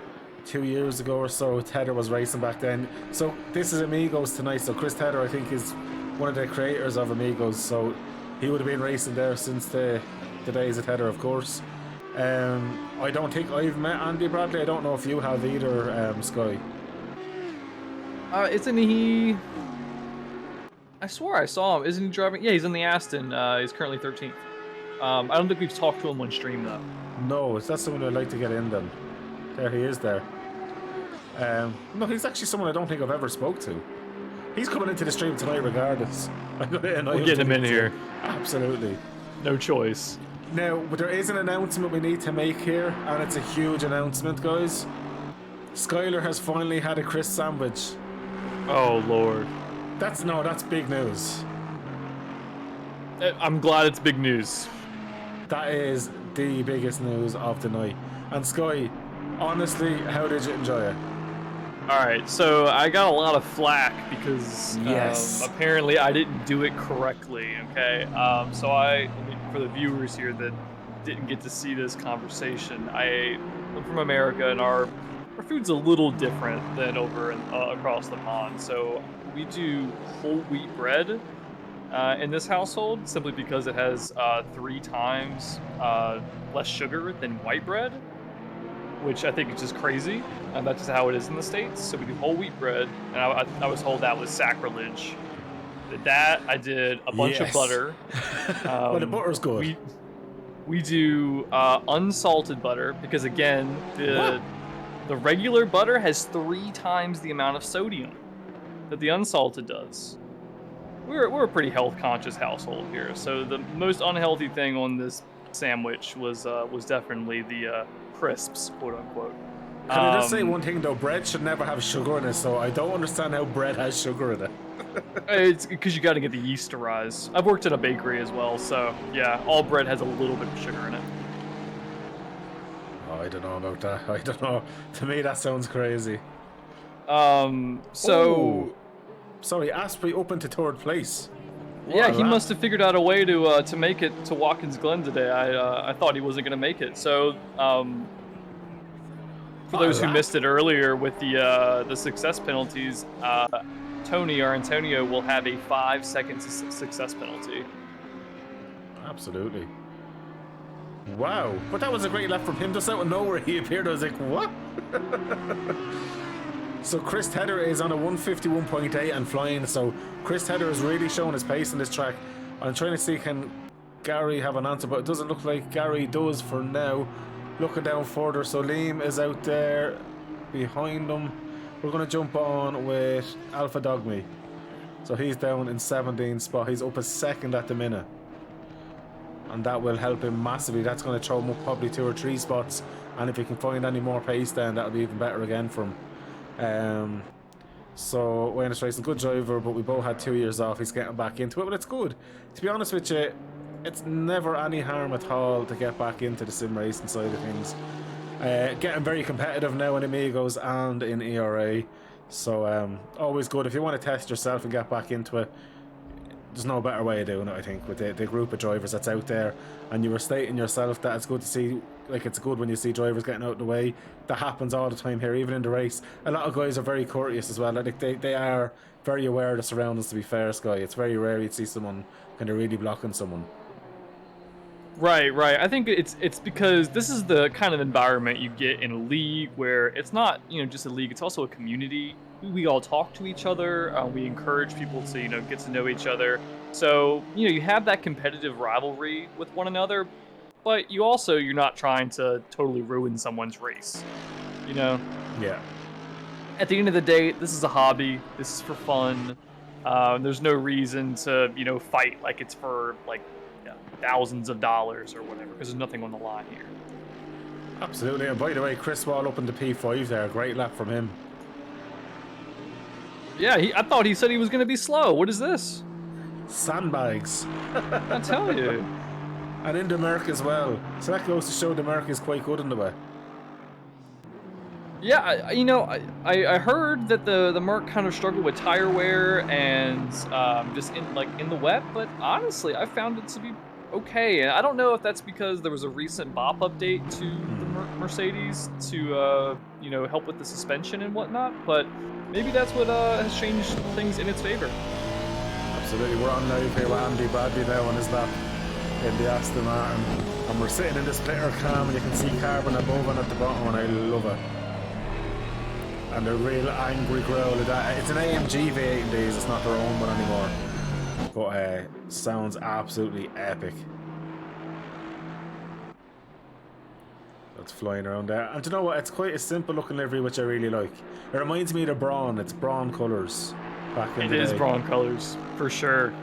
2 years ago or so, Tedder was racing back then. So this is Amigos tonight. So Chris Tedder, I think, is one of the creators of Amigos. So he would have been racing there since the days of Tedder, of course. I don't think I've met Andy Bradley. I don't know if you have either, Sky. Isn't he? I swore I saw him. Isn't he driving? Yeah, he's in the Aston. He's currently 13th. I don't think we've talked to him on stream though. No, that's someone I'd like to get in then. There he is there. No, he's actually someone I don't think I've ever spoke to. He's coming into the stream tonight regardless. We'll get him in here. Absolutely. No choice. Now, but there is an announcement we need to make here, and it's a huge announcement, guys. Skylar has finally had a Chris sandwich. Oh, Lord. That's big news. I'm glad it's big news. That is the biggest news of the night. And Sky, honestly, how did you enjoy it? Alright, so I got a lot of flack because Yes. apparently I didn't do it correctly, okay? So for the viewers here that didn't get to see this conversation, I'm from America and our food's a little different than over across the pond. So we do whole wheat bread in this household simply because it has 3 times less sugar than white bread, which I think is just crazy. That's just how it is in the States. So we do whole wheat bread, and I was told that was sacrilege. Did that. I did a bunch of butter. Well, the butter's good. We do unsalted butter because, again, the regular butter has 3 times the amount of sodium that the unsalted does. We're a pretty health-conscious household here, so the most unhealthy thing on this sandwich was definitely the crisps, quote-unquote. Can I just say one thing though? Bread should never have sugar in it, so I don't understand how bread has sugar in it. It's because you got to get the yeast to rise. I've worked in a bakery as well, so yeah, all bread has a little bit of sugar in it. Oh, I don't know about that. I don't know. To me, that sounds crazy. So... Sorry, Asprey up into 3rd place. Yeah, he must have figured out a way to make it to Watkins Glen today. I thought he wasn't going to make it. So, for those who missed it earlier with the success penalties, Tony or Antonio will have a 5-second success penalty. Absolutely. Wow, but that was a great lap from him. Just out of nowhere, he appeared. I was like, what? So Chris Tedder is on a 151.8 and flying. So Chris Tedder is really showing his pace in this track. I'm trying to see, can Gary have an answer, but it doesn't look like Gary does for now. Looking down further, so Liam is out there behind them. We're going to jump on with Alpha Dogme. So he's down in 17th spot. He's up a 2nd at the minute. And that will help him massively. That's going to throw him up probably 2 or 3 spots. And if he can find any more pace, then that'll be even better again for him. So Wayne's racing, good driver, but we both had 2 years off. He's getting back into it, but it's good. To be honest with you, it's never any harm at all to get back into the sim racing side of things. Getting very competitive now in Amigos and in ERA. So always good. If you want to test yourself and get back into it, there's no better way of doing it, I think, with the group of drivers that's out there. And you were stating yourself that it's good to see, like, it's good when you see drivers getting out of the way. That happens all the time here, even in the race. A lot of guys are very courteous as well. Like, they are very aware of the surroundings, to be fair, Sky. It's very rare you'd see someone kind of really blocking someone. Right. I think it's because this is the kind of environment you get in a league where it's not, just a league, it's also a community. We all talk to each other. We encourage people to, get to know each other. So, you have that competitive rivalry with one another, but you're not trying to totally ruin someone's race, Yeah. At the end of the day, this is a hobby. This is for fun. There's no reason to, fight like it's for, thousands of dollars or whatever, because there's nothing on the line here. Absolutely. And by the way, Chris Wall up in the P5 there. Great lap from him. Yeah, I thought he said he was going to be slow. What is this? Sandbags. I tell you. And in the Merc as well. So that goes to show the Merc is quite good in the way. Yeah, I heard that the Merc kind of struggled with tire wear and just in the wet, but honestly, I found it to be okay. And I don't know if that's because there was a recent BOP update to the Mercedes to help with the suspension and whatnot, but maybe that's what has changed things in its favor. Absolutely. We're on live here with Andy Bradley now on his lap in the Aston Martin, and we're sitting in the splitter cam, and you can see carbon above and at the bottom, and I love it. And a real angry growl of that. It's an AMG V8 in these, it's not their own one anymore. But sounds absolutely epic. That's flying around there. And do you know what? It's quite a simple looking livery, which I really like. It reminds me of the Brawn. It's Brawn colours. Back in the day. It is Brawn colours, for sure.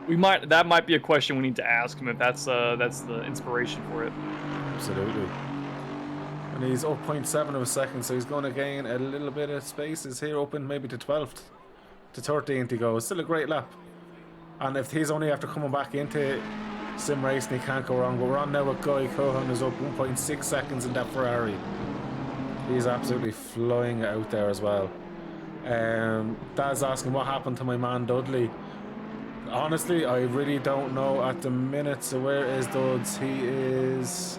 That might be a question we need to ask him if that's the inspiration for it. Absolutely. And he's up 0.7 of a second, so he's going to gain a little bit of space. Is here open maybe to 12th, to 13th he goes. Still a great lap. And if he's only after coming back into sim racing, he can't go wrong. But we're on now with Guy Cohen, who's up 1.6 seconds in that Ferrari. He's absolutely flying out there as well. Dad's asking what happened to my man Dudley. Honestly, I really don't know at the minute. So where is Duds? He is...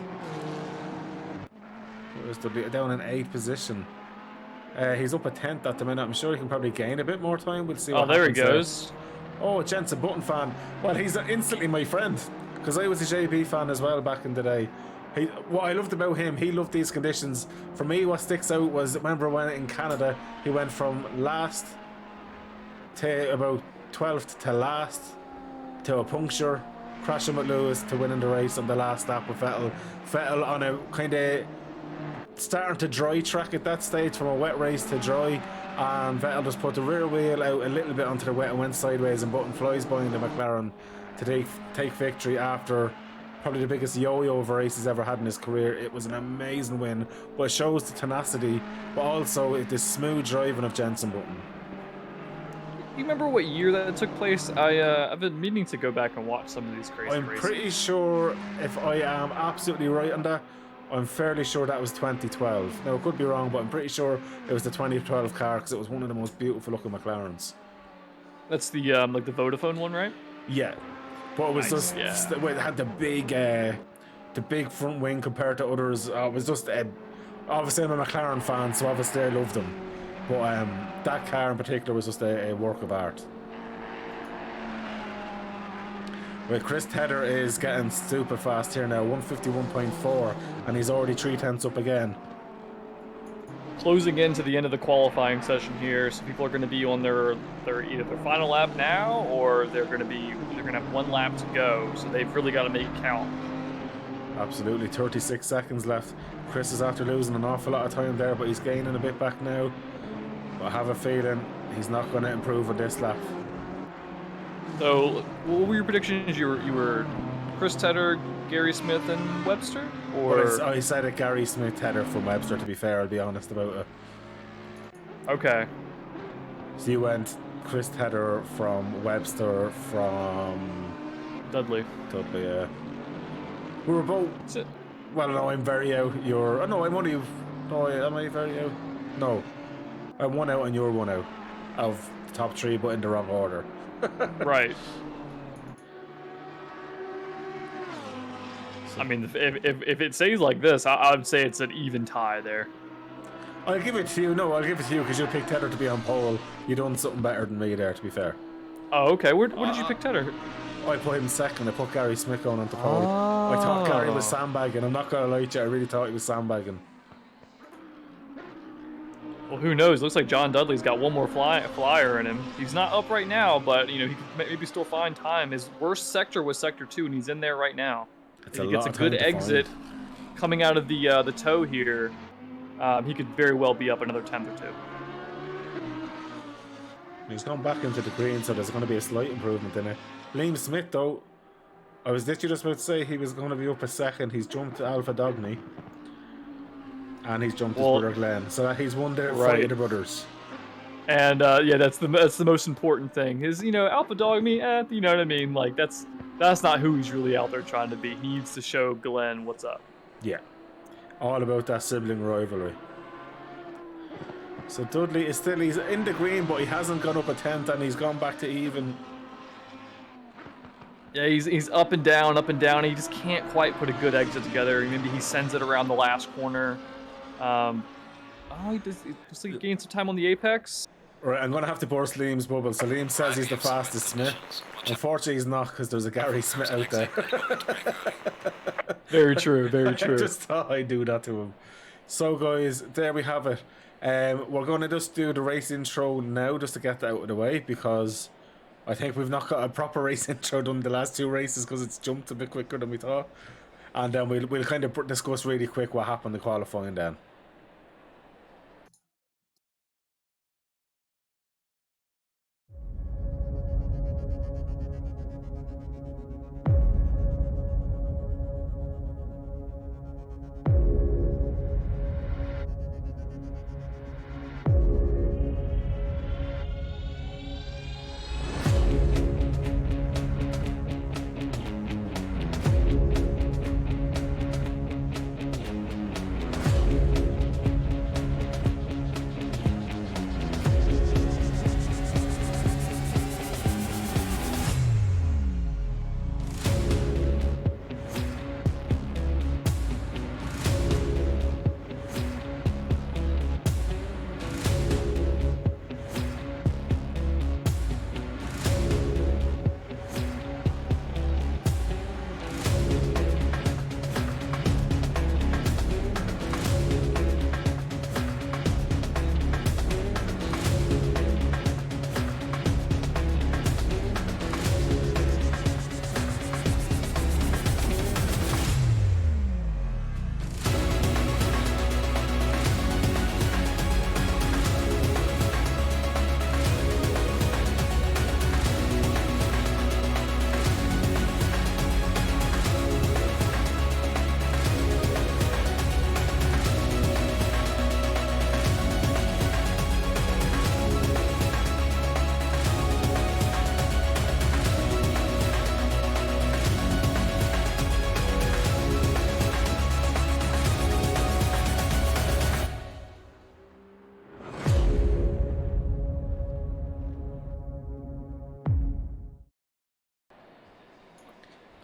down in 8th position. He's up at 10th at the minute. I'm sure he can probably gain a bit more time. We'll see what happens. Oh, there he goes. Oh, Jensen Button fan. Well, he's instantly my friend, because I was a JB fan as well back in the day. What I loved about him, he loved these conditions. For me, what sticks out was, remember when in Canada, he went from last to about 12th to last to a puncture, crashing with Lewis to winning the race on the last lap with Vettel. Vettel on a kind of starting to dry track at that stage, from a wet race to dry, and Vettel just put the rear wheel out a little bit onto the wet and went sideways, and Button flies behind the McLaren to take victory after probably the biggest yo-yo of a race he's ever had in his career. It was an amazing win, but it shows the tenacity, but also the smooth driving of Jensen Button. You remember what year that took place? I've been meaning to go back and watch some of these crazy races. I'm pretty sure, if I am absolutely right on that, I'm fairly sure that was 2012. Now, I could be wrong, but I'm pretty sure it was the 2012 car, because it was one of the most beautiful looking McLarens. That's the like the Vodafone one, right? Yeah, but it was Nice, just it had the big front wing compared to others. It was just obviously I'm a McLaren fan, so obviously I loved them. But that car in particular was just a work of art. Well, Chris Tedder is getting super fast here now, 151.4, and he's already 0.3 up again. Closing into the end of the qualifying session here, so people are going to be on their either their final lap now, or they're going to have one lap to go. So they've really got to make it count. Absolutely, 36 seconds left. Chris is after losing an awful lot of time there, but he's gaining a bit back now. But I have a feeling he's not going to improve on this lap. So, what were your predictions? You were Chris Tedder, Gary Smith, and Webster? Or well, I said it, Gary Smith, Tedder from Webster, to be fair, I'll be honest about it. Okay. So you went Chris Tedder from Webster from Dudley. Dudley. We were both. So, Well, no, I'm very out. You're. Oh, no, I'm only. No, am I very out? No. I'm one out and you're one out of the top three, but in the wrong order. right. I mean, if it stays like this, I would say it's an even tie there. I'll give it to you. No, I'll give it to you because you picked Tedder to be on pole. You done something better than me there, to be fair. Oh, okay. Where did you pick Tedder? I put him second. I put Gary Smith going onto pole. I thought Gary was sandbagging. I'm not going to lie to you. I really thought he was sandbagging. Well, who knows? Looks like John Dudley's got one more flyer in him. He's not up right now, but you know he could maybe still find time. His worst sector was sector 2, and he's in there right now. If he gets a good exit coming out of the toe here, he could very well be up another 10th or 2. He's gone back into the green, so there's going to be a slight improvement in it. Liam Smith, though, I was literally just about to say he was going to be up a second. He's jumped Alpha Dogny. And he's jumped his brother Glen. So he's won the fight of the brothers. And yeah, that's the most important thing. Is, you know, Alpha Dogny, you know what I mean? Like that's not who he's really out there trying to be. He needs to show Glen what's up. Yeah. All about that sibling rivalry. So Dudley is still, he's in the green, but he hasn't gone up a 10th and he's gone back to even. Yeah, he's up and down, and he just can't quite put a good exit together. Maybe he sends it around the last corner. He gains some time on the apex. Right, I'm going to have to burst Liam's bubble. So Liam says he's the fastest Smith. Unfortunately, he's not because there's a Gary Smith out there. Very true, very true. I just thought I'd do that to him. So, guys, there we have it. We're going to just do the race intro now just to get that out of the way because I think we've not got a proper race intro done the last 2 races because it's jumped a bit quicker than we thought. And then we'll kind of discuss really quick what happened in qualifying then.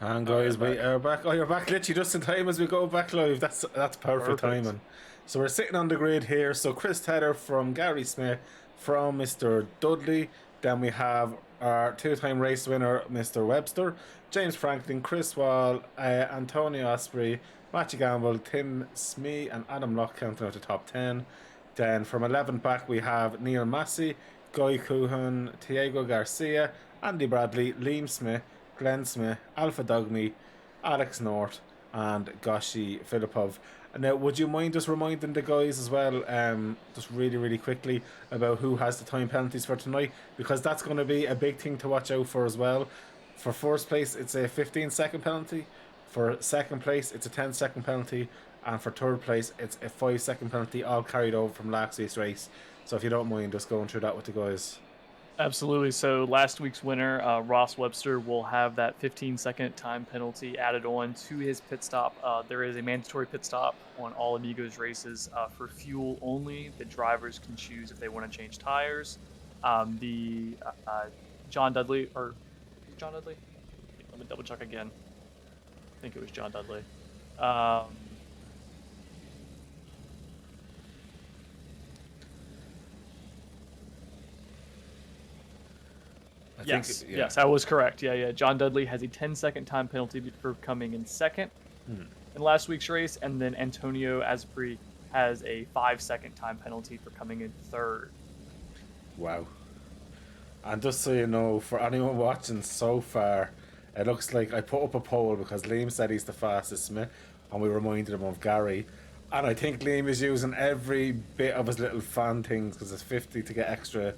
And guys, we are back. Oh, you're back literally just in time as we go back live. That's perfect timing. So we're sitting on the grid here. So Chris Tedder from Gary Smith, from Mr. Dudley. Then we have our 2-time race winner, Mr. Webster, James Franklin, Chris Wall, Antonio Osprey, Matthew Gamble, Tim Smee, and Adam Locke counting out the top 10. Then from 11 back we have Neil Massey, Guy Coohan, Diego Garcia, Andy Bradley, Liam Smith, Glen Smith, Alpha Dogme, Alex North, and Goshi Filipov. Now, would you mind just reminding the guys as well, just really quickly, about who has the time penalties for tonight? Because that's going to be a big thing to watch out for as well. For first place, it's a 15-second penalty. For second place, it's a 10-second penalty. And for third place, it's a 5-second penalty, all carried over from last week's race. So if you don't mind just going through that with the guys. Absolutely. So last week's winner, Ross Webster, will have that 15-second time penalty added on to his pit stop. There is a mandatory pit stop on all Amigos races for fuel only. The drivers can choose if they want to change tires. John Dudley, or John Dudley? Let me double check again. I think it was John Dudley. Yes, I was correct. Yeah. John Dudley has a 10-second time penalty for coming in second in last week's race, and then Antonio Asprey has a 5-second time penalty for coming in third. Wow. And just so you know, for anyone watching so far, it looks like I put up a poll because Liam said he's the fastest Smith, and we reminded him of Gary. And I think Liam is using every bit of his little fan things because it's 50 to get extra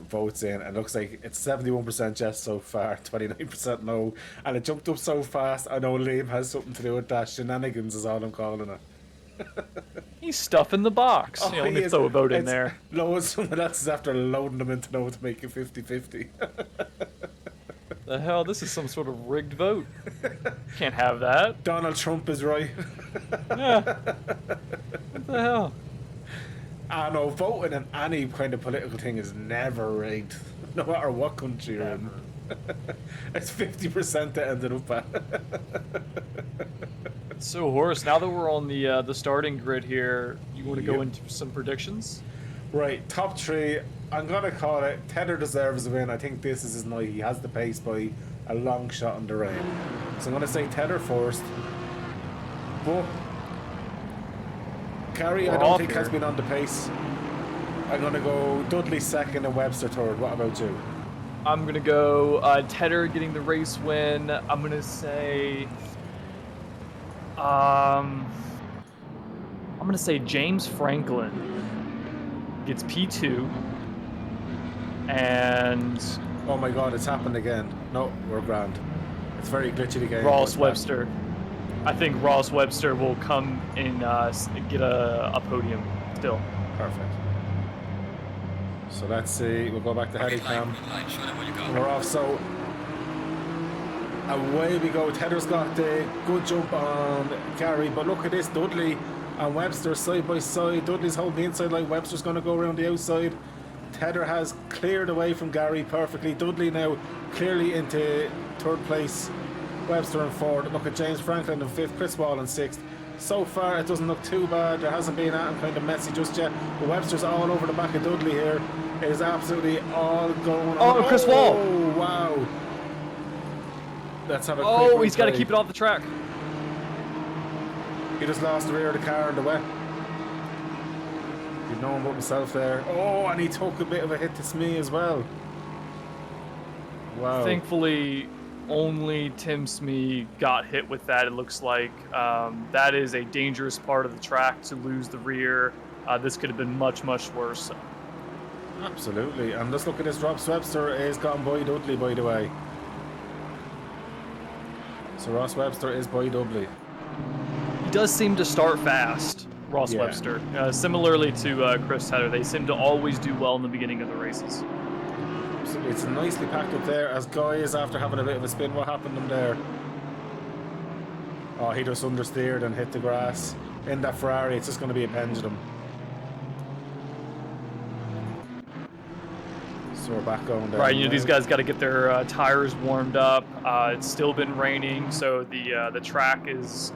votes in, and it looks like it's 71% yes so far, 29% no, and it jumped up so fast. I know Liam has something to do with that. Shenanigans is all I'm calling it. He's stuffing the box. Oh, let me throw a vote in there. Loads someone else is after loading them into know to make it 50-50. The hell, this is some sort of rigged vote. Can't have that. Donald Trump is right. Yeah. What the hell? I know, voting in any kind of political thing is never rigged, no matter what country you're in. It's 50% that ended up at. So, Horace, now that we're on the starting grid here, you want to go into some predictions? Right, top three. I'm gonna call it. Tedder deserves a win. I think this is his night. He has the pace by a long shot in the rain. So I'm gonna say Tedder first. But Carrie, I don't think has been on the pace. I'm gonna go Dudley second and Webster third. What about you? I'm gonna go Tedder getting the race win. I'm gonna say James Franklin gets P2, and oh my God, it's happened again. No, we're grand. It's very glitchy again. Ross Webster. I think Ross Webster will come and get a podium still. Perfect. So let's see. We'll go back to Headicam. We're off. So away we go. Tedder's got the good jump on Gary, but look at this. Dudley and Webster side by side. Dudley's holding the inside line. Webster's going to go around the outside. Tedder has cleared away from Gary perfectly. Dudley now clearly into third place. Webster in fourth. Look at James Franklin in fifth. Chris Wall in sixth. So far it doesn't look too bad. There hasn't been anything kind of messy just yet. But Webster's all over the back of Dudley here. It is absolutely all going on. Oh, Chris Wall! Oh, wow. Let's have a quick Oh, he's got to replay. keep it off the track. He just lost the rear of the car in the wet. He'd known about himself there. Oh, and he took a bit of a hit to Smee as well. Wow. Thankfully, only Tim Smee got hit with that, it looks like. That is a dangerous part of the track to lose the rear. This could have been much, much worse. Absolutely. And let's look at this. Ross Webster is gone by Dudley, by the way. So Ross Webster is by Dudley. He does seem to start fast, Ross Webster. Similarly to Chris Tedder, they seem to always do well in the beginning of the races. It's nicely packed up there as guys after having a bit of a spin. What happened to him there? Oh, he just understeered and hit the grass. In that Ferrari, it's just going to be a pendulum. So we're back going down. Right, these guys got to get their tires warmed up. It's still been raining, so the track is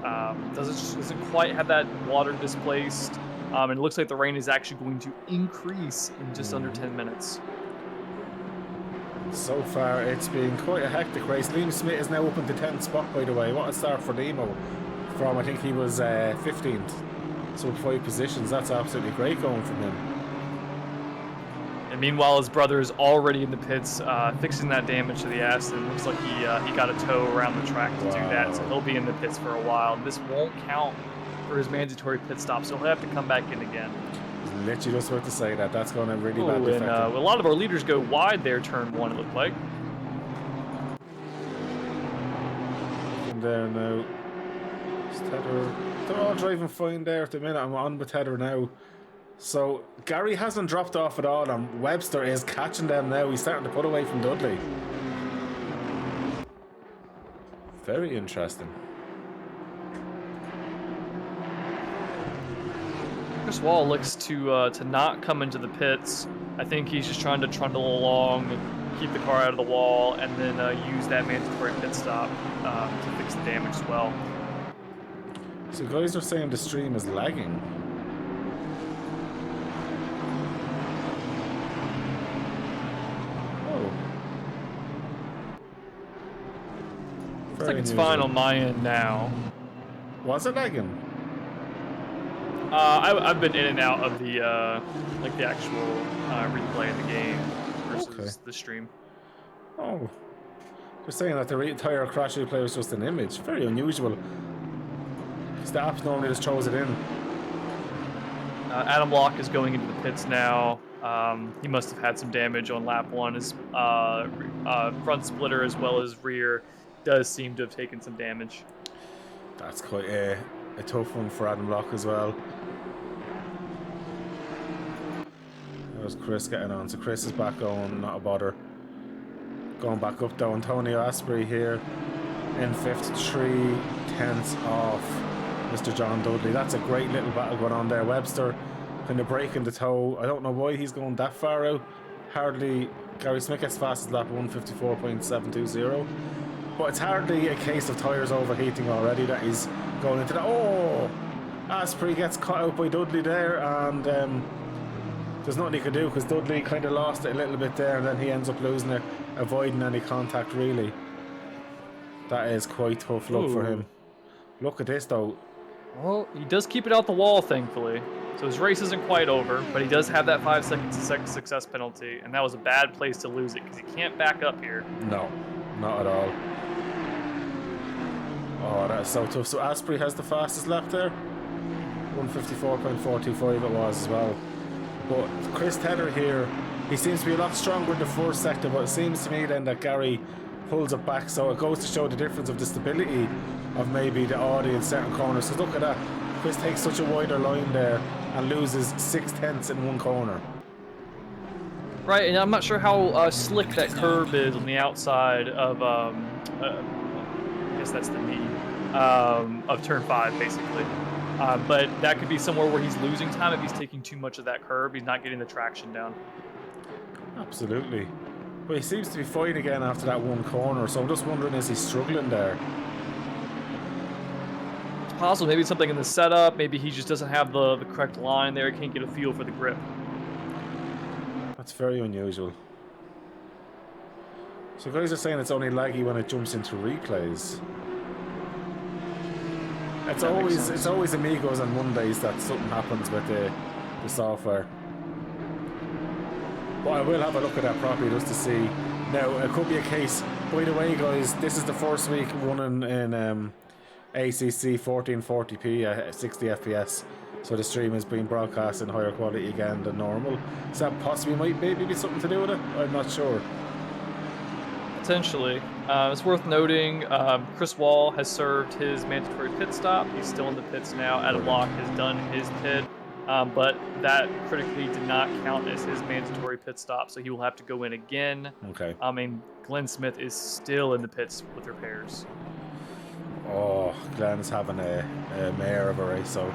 doesn't quite have that water displaced. And it looks like the rain is actually going to increase in just under 10 minutes. So far, it's been quite a hectic race. Liam Smith is now up in the 10th spot, by the way. What a start for Liam from, I think he was 15th. So 5 positions. That's absolutely great going from him. And meanwhile, his brother is already in the pits fixing that damage to the Aston. Looks like he got a tow around the track to do that, so he'll be in the pits for a while. This won't count for his mandatory pit stop, so he'll have to come back in again. Literally just about to say that. That's going to really badly affect him. A lot of our leaders go wide there, turn 1, it looked like. In there now. It's Tedder. They're all driving fine there at the minute. I'm on with Tedder now. So Gary hasn't dropped off at all, and Webster is catching them now. He's starting to put away from Dudley. Very interesting. Chris Wall looks to not come into the pits. I think he's just trying to trundle along, keep the car out of the wall, and then use that mandatory pit stop to fix the damage as well. So guys are saying the stream is lagging. Oh. Looks like it's fine on my end now. Was it lagging? I've been in and out of the like the actual replay of the game versus the stream. Oh. They're saying that the entire crash replay was just an image. Very unusual. Because the app normally just throws it in. Adam Locke is going into the pits now. He must have had some damage on lap 1. His front splitter as well as rear does seem to have taken some damage. That's quite a tough one for Adam Locke as well. There's Chris getting on. So Chris is back on, not a bother. Going back up though. Antonio Asprey here in 5th, 3/10 off Mr. John Dudley. That's a great little battle going on there. Webster kind of breaking the toe. I don't know why he's going that far out. Hardly. Gary Smith gets fastest lap 154.720. But it's hardly a case of tyres overheating already that he's going into the... Oh! Asprey gets caught out by Dudley there, and there's nothing he could do because Dudley kind of lost it a little bit there, and then he ends up losing it, avoiding any contact really. That is quite tough luck for him. Look at this though. Well, he does keep it out the wall, thankfully. So his race isn't quite over, but he does have that 5 second success penalty, and that was a bad place to lose it because he can't back up here. No, not at all. Oh, that's so tough. So Asprey has the fastest lap there. 154.425 it was as well. But Chris Tedder here, he seems to be a lot stronger in the first sector, but it seems to me then that Gary pulls it back, so it goes to show the difference of the stability of maybe the Audi in certain corners. So look at that. Chris takes such a wider line there and loses 6/10 in one corner. Right, and I'm not sure how slick that curb is on the outside of, I guess that's the knee, of turn 5, basically. But that could be somewhere where he's losing time if he's taking too much of that curb. He's not getting the traction down. Absolutely. But he seems to be fine again after that one corner, so I'm just wondering, is he struggling there? It's possible. Maybe it's something in the setup. Maybe he just doesn't have the correct line there. He can't get a feel for the grip. That's very unusual. So guys are saying it's only laggy when it jumps into replays. It's always Amigos on Mondays that something happens with the software. But I will have a look at that properly just to see. Now it could be a case. By the way, guys, this is the first week running in ACC 1440p at 60 FPS. So the stream is being broadcast in higher quality again than normal. So that possibly might maybe be something to do with it. I'm not sure. Potentially. It's worth noting, Chris Wall has served his mandatory pit stop. He's still in the pits now. Adam Locke has done his pit, but that critically did not count as his mandatory pit stop, so he will have to go in again. Okay. I mean, Glen Smith is still in the pits with repairs. Oh, Glen's having a mare of a race, so...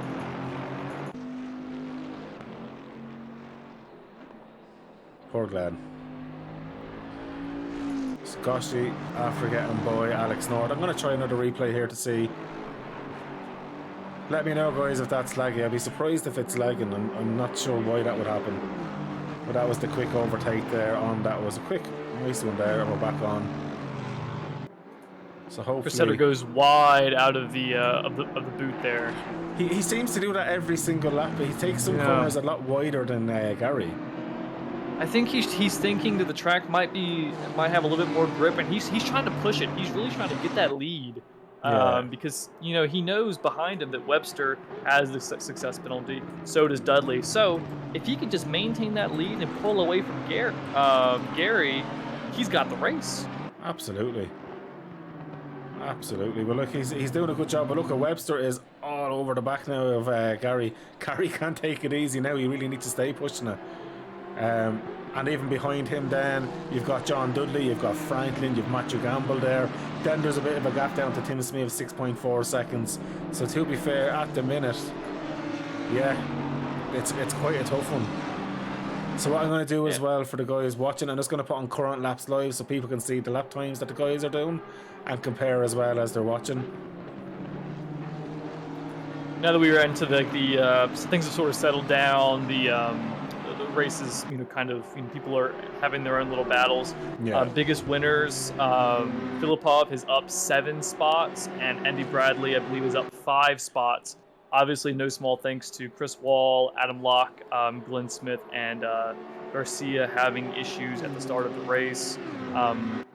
Poor Glen. Scotchy after getting by Alex Nord. I'm going to try another replay here to see. Let me know, guys, if that's laggy. I'd be surprised if it's lagging. I'm not sure why that would happen. But that was the quick overtake there on. That was a quick, nice one there, and we're back on. So hopefully... Chris Tedder goes wide out of the boot there. He seems to do that every single lap, but he takes some corners a lot wider than Gary. I think he's thinking that the track might have a little bit more grip, and he's trying to push it. He's really trying to get that lead, because he knows behind him that Webster has the success penalty. So does Dudley. So if he can just maintain that lead and pull away from Gary, he's got the race. Absolutely. Absolutely. Well, look, he's doing a good job. But look, Webster is all over the back now of Gary. Gary can't take it easy now. You really need to stay pushing it. And even behind him then, you've got John Dudley, you've got Franklin, you've Matthew Gamble there. Then there's a bit of a gap down to Tim Smith, 6.4 seconds. So to be fair, at the minute, yeah, it's quite a tough one. So what I'm going to do as well for the guys watching, I'm just going to put on current laps live so people can see the lap times that the guys are doing and compare as well as they're watching. Now that we are into the things have sort of settled down, the races, kind of, people are having their own little battles. Yeah. Biggest winners, Filipov is up 7 spots, and Andy Bradley, I believe, is up 5 spots. Obviously, no small thanks to Chris Wall, Adam Locke, Glenn Smith, and Garcia having issues at the start of the race.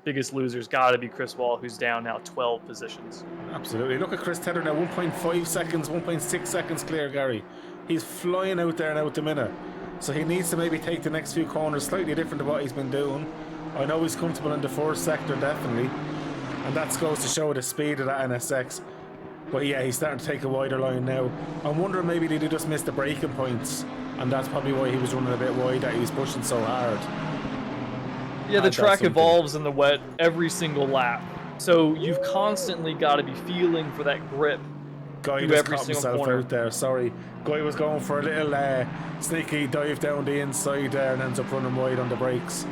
Biggest loser's got to be Chris Wall, who's down now 12 positions. Absolutely. Look at Chris Tedder now, 1.5 seconds, 1.6 seconds clear, Gary. He's flying out there now at the minute. So he needs to maybe take the next few corners slightly different to what he's been doing. I know he's comfortable in the first sector, definitely. And that goes to show the speed of that NSX. But yeah, he's starting to take a wider line now. I'm wondering maybe did he just miss the braking points, and that's probably why he was running a bit wide, that he was pushing so hard. Yeah, the track evolves in the wet every single lap. So you've constantly got to be feeling for that grip. Guy just caught himself out there, sorry. Guy was going for a little sneaky dive down the inside there and ends up running wide on the brakes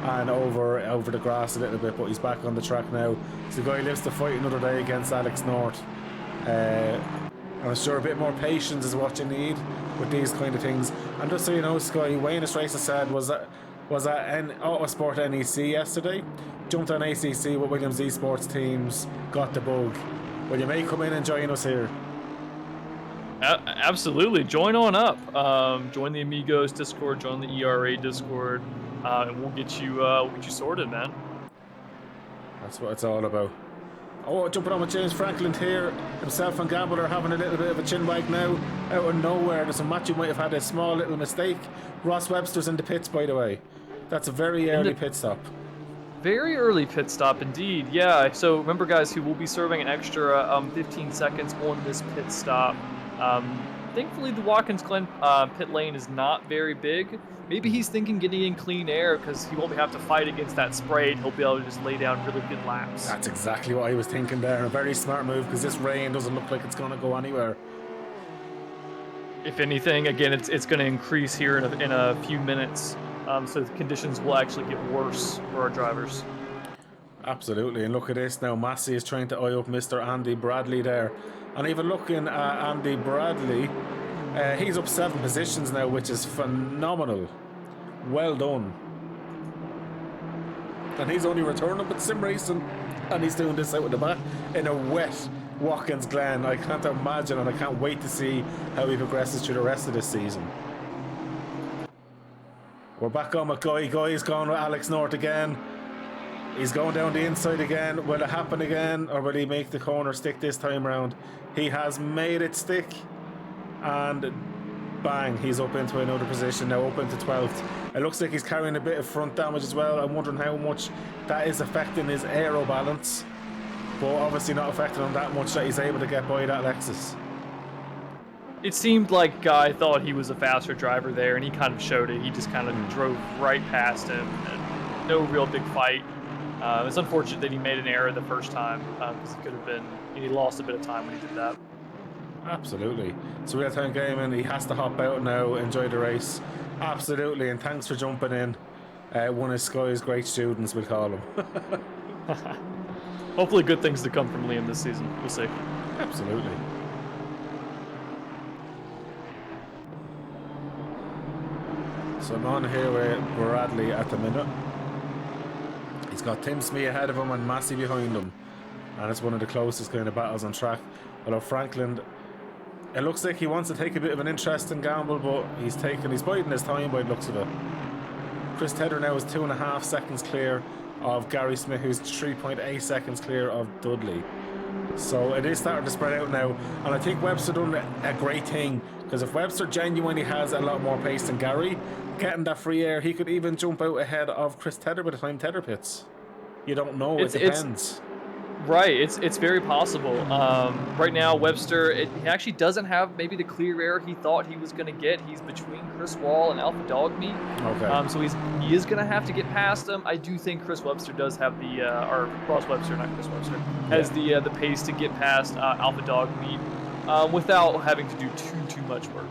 and over the grass a little bit, but he's back on the track now. So the guy lives to fight another day against Alex North. I'm sure a bit more patience is what you need with these kind of things. And just so you know, Sky, Wayne Racer said was at Autosport NEC yesterday. Jumped on ACC with Williams Esports teams, got the bug. Well, you may come in and join us here. Absolutely, join on up. Join the Amigos Discord, join the ERA Discord, and we'll get you sorted, man. That's what it's all about. Oh, jumping on with James Franklin here. Himself and Gamble are having a little bit of a chin wag now. Out of nowhere, there's a Matthew might have had a small little mistake. Ross Webster's in the pits, by the way. That's a very early pit stop. Very early pit stop indeed, yeah. So remember, guys, he will be serving an extra 15 seconds on this pit stop. Thankfully, the Watkins Glen pit lane is not very big. Maybe he's thinking getting in clean air because he won't have to fight against that spray and he'll be able to just lay down really good laps. That's exactly what I was thinking there. A very smart move because this rain doesn't look like it's going to go anywhere. If anything, again, it's going to increase here in a few minutes. So the conditions will actually get worse for our drivers. Absolutely, and look at this now. Massey is trying to eye up Mr. Andy Bradley there. And even looking at Andy Bradley, he's up 7 positions now, which is phenomenal. Well done. And he's only returning with sim racing, and he's doing this out with the back in a wet Watkins Glen. I can't imagine, and I can't wait to see how he progresses through the rest of this season. We're back on with Guy. Guy's going with Alex North again. He's going down the inside again. Will it happen again, or will he make the corner stick this time around? He has made it stick, and bang, he's up into another position now, up into 12th. It looks like he's carrying a bit of front damage as well. I'm wondering how much that is affecting his aero balance, but obviously not affecting him that much that he's able to get by that Lexus. It seemed like Guy thought he was a faster driver there, and he kind of showed it. He just kind of drove right past him, and no real big fight. It's unfortunate that he made an error the first time, because it could have been, he lost a bit of time when he did that. Absolutely. So real time gaming, he has to hop out now, enjoy the race. Absolutely, and thanks for jumping in. One of Sky's great students, we'll call him. Hopefully good things to come from Liam this season. We'll see. Absolutely. So I'm on here with Bradley at the minute. He's got Tim Smee ahead of him and Massey behind him. And it's one of the closest kind of battles on track. Although Franklin, it looks like he wants to take a bit of an interest in Gamble, but he's biding his time by the looks of it. Chris Tedder now is 2.5 seconds clear of Gary Smith, who's 3.8 seconds clear of Dudley. So it is starting to spread out now, and I think Webster done a great thing, because if Webster genuinely has a lot more pace than Gary, getting that free air, he could even jump out ahead of Chris Tedder by the time Tedder pits. You don't know, it depends. Right, it's very possible. Right now, Webster, he actually doesn't have maybe the clear air he thought he was going to get. He's between Chris Wall and Alpha Dog Meat, Okay. so he is going to have to get past him. I do think Chris Webster does have the, or Ross Webster, not Chris Webster, has the pace to get past Alpha Dog Meat without having to do too much work.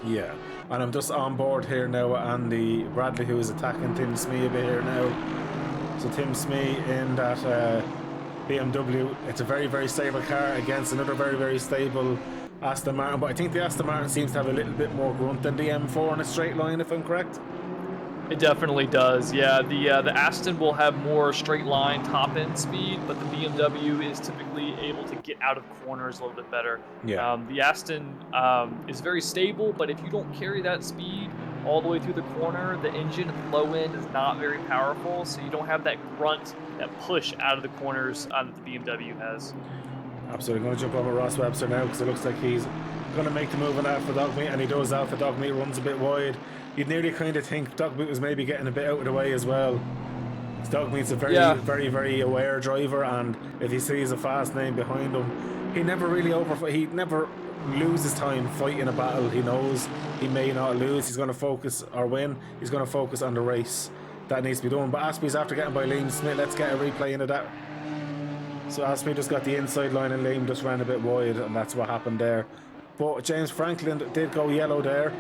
Yeah, and I'm just on board here now, Andy Bradley, who is attacking Tim Smee a bit here now. So Tim Smee in that BMW. It's a very stable car against another very stable Aston Martin, but I think the Aston Martin seems to have a little bit more grunt than the M4 in a straight line, if I'm correct. It definitely does. Yeah, the Aston will have more straight line top end speed, but the BMW is typically able to get out of corners a little bit better. Yeah. The Aston is very stable, but if you don't carry that speed all the way through the corner, the engine at the low end is not very powerful, so you don't have that grunt, that push out of the corners that the BMW has. Absolutely. I'm going to jump over Ross Webster now because it looks like he's going to make the move on Alpha Dog Meat, and he does. Alpha Dog Meat runs a bit wide. You'd nearly kind of think Dog Meat was maybe getting a bit out of the way as well. Dog Meat's a very aware driver, and if he sees a fast name behind him, he never loses time fighting a battle. He knows he may not lose. He's going to focus or win. He's going to focus on the race that needs to be done. But Aspie's after getting by Liam Smith. Let's get a replay into that. So Aspie just got the inside line and Liam just ran a bit wide, and that's what happened there. But James Franklin did go yellow there.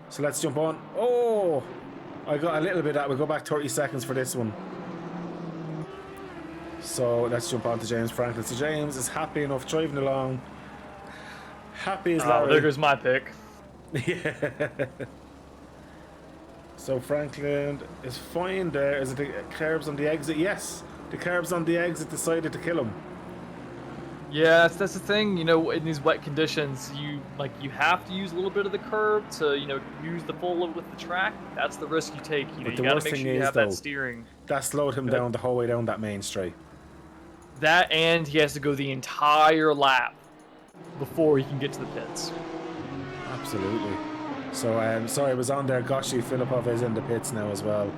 So let's jump on. Oh, I got a little bit of that. We'll go back 30 seconds for this one. So let's jump on to James Franklin. So James is happy enough driving along. Happy as Larry. Oh, there goes my pick. Yeah. So Franklin is fine there. Is it the curbs on the exit? Yes. The curbs on the exit decided to kill him. Yeah, that's the thing. You know, in these wet conditions, you have to use a little bit of the curb to use the full load with the track. That's the risk you take. You got to make sure you have that steering. That slowed him down the whole way down that main straight. That, and he has to go the entire lap before he can get to the pits. Absolutely. So sorry, I was on there. Goshi Filipov is in the pits now as well.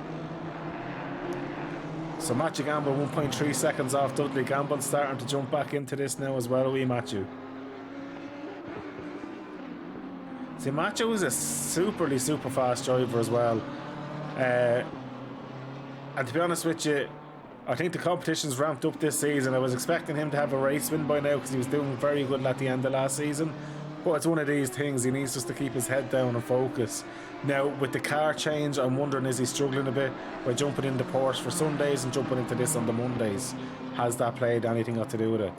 So Matthew Gamble 1.3 seconds off Dudley. Gamble starting to jump back into this now as well. We Matthew. See, Matthew is a super fast driver as well. And to be honest with you, I think the competition's ramped up this season. I was expecting him to have a race win by now because he was doing very good at the end of last season. But it's one of these things, he needs just to keep his head down and focus. Now, with the car change, I'm wondering, is he struggling a bit by jumping into Porsche for Sundays and jumping into this on the Mondays? Has that played anything got to do with it?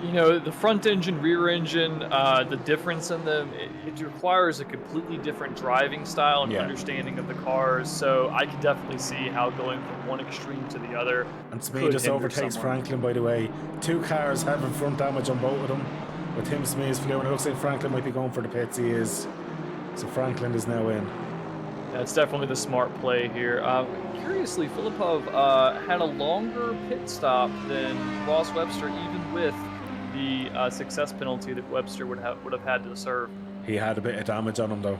You know, the front engine, rear engine, the difference in them, it requires a completely different driving style and understanding of the cars. So I can definitely see how going from one extreme to the other. And Smee just overtakes Franklin, by the way. Two cars having front damage on both of them. With him, Smee is flew, and it looks like Franklin might be going for the pits. He is. So Franklin is now in. That's definitely the smart play here. Curiously, Filipov had a longer pit stop than Ross Webster, even with the success penalty that Webster would have had to serve. He had a bit of damage on him though.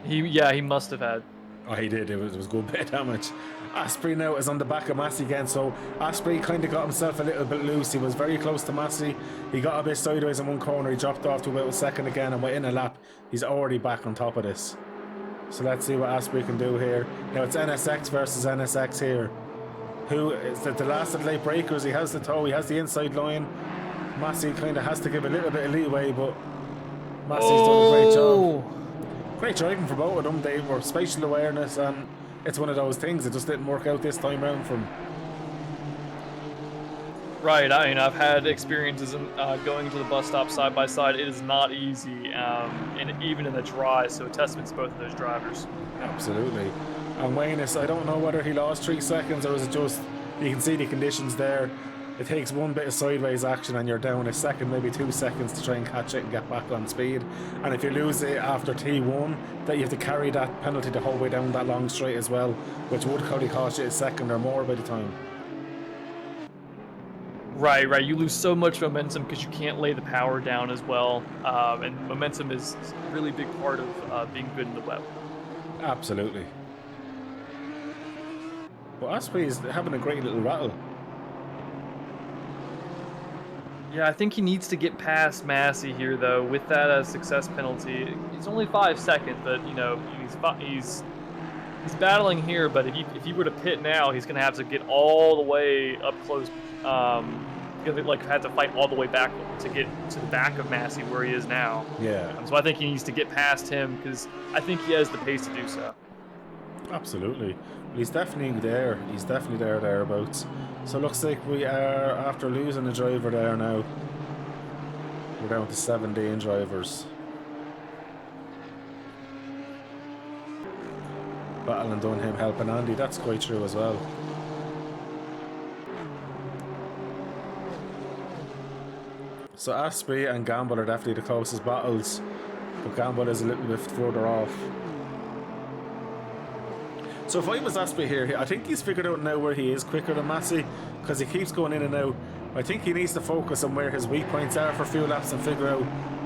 He must have had. Oh, he did. It was good bit of damage. Asprey now is on the back of Massey again, so Asprey kind of got himself a little bit loose. He was very close to Massey. He got a bit sideways in one corner. He dropped off to about a second again, and within a lap, he's already back on top of this. So let's see what Asprey can do here. Now it's NSX versus NSX here. Who is the last of the late breakers? He has the toe. He has the inside line. Massey kind of has to give a little bit of leeway, but Massey's done a great job. Great driving for both of them. They were spatial awareness, and it's one of those things. It just didn't work out this time round for him. Right. I mean, I've had experiences in, going to the bus stop side by side. It is not easy, and even in the dry. So a testament to both of those drivers. Absolutely. And Waynes, I don't know whether he lost 3 seconds or is it just you can see the conditions there. It takes one bit of sideways action and you're down a second, maybe 2 seconds to try and catch it and get back on speed. And if you lose it after T1, that you have to carry that penalty the whole way down that long straight as well, which would probably cost you a second or more by the time. Right. You lose so much momentum because you can't lay the power down as well. And momentum is a really big part of being good in the web. Absolutely. But Asprey is having a great little rattle. Yeah, I think he needs to get past Massey here, though, with that success penalty. It's only 5 seconds, but you know he's battling here. But if he were to pit now, he's gonna have to get all the way up close. Gonna like have to fight all the way back to get to the back of Massey where he is now. Yeah. So I think he needs to get past him because I think he has the pace to do so. Absolutely. Well, he's definitely there. He's definitely thereabouts. So it looks like we are, after losing a driver there now, we're down to 17 drivers. Battle and done him helping Andy. That's quite true as well. So Asprey and Gamble are definitely the closest battles, but Gamble is a little bit further off. So if I was Asprey here, I think he's figured out now where he is quicker than Massey, because he keeps going in and out. I think he needs to focus on where his weak points are for a few laps and figure out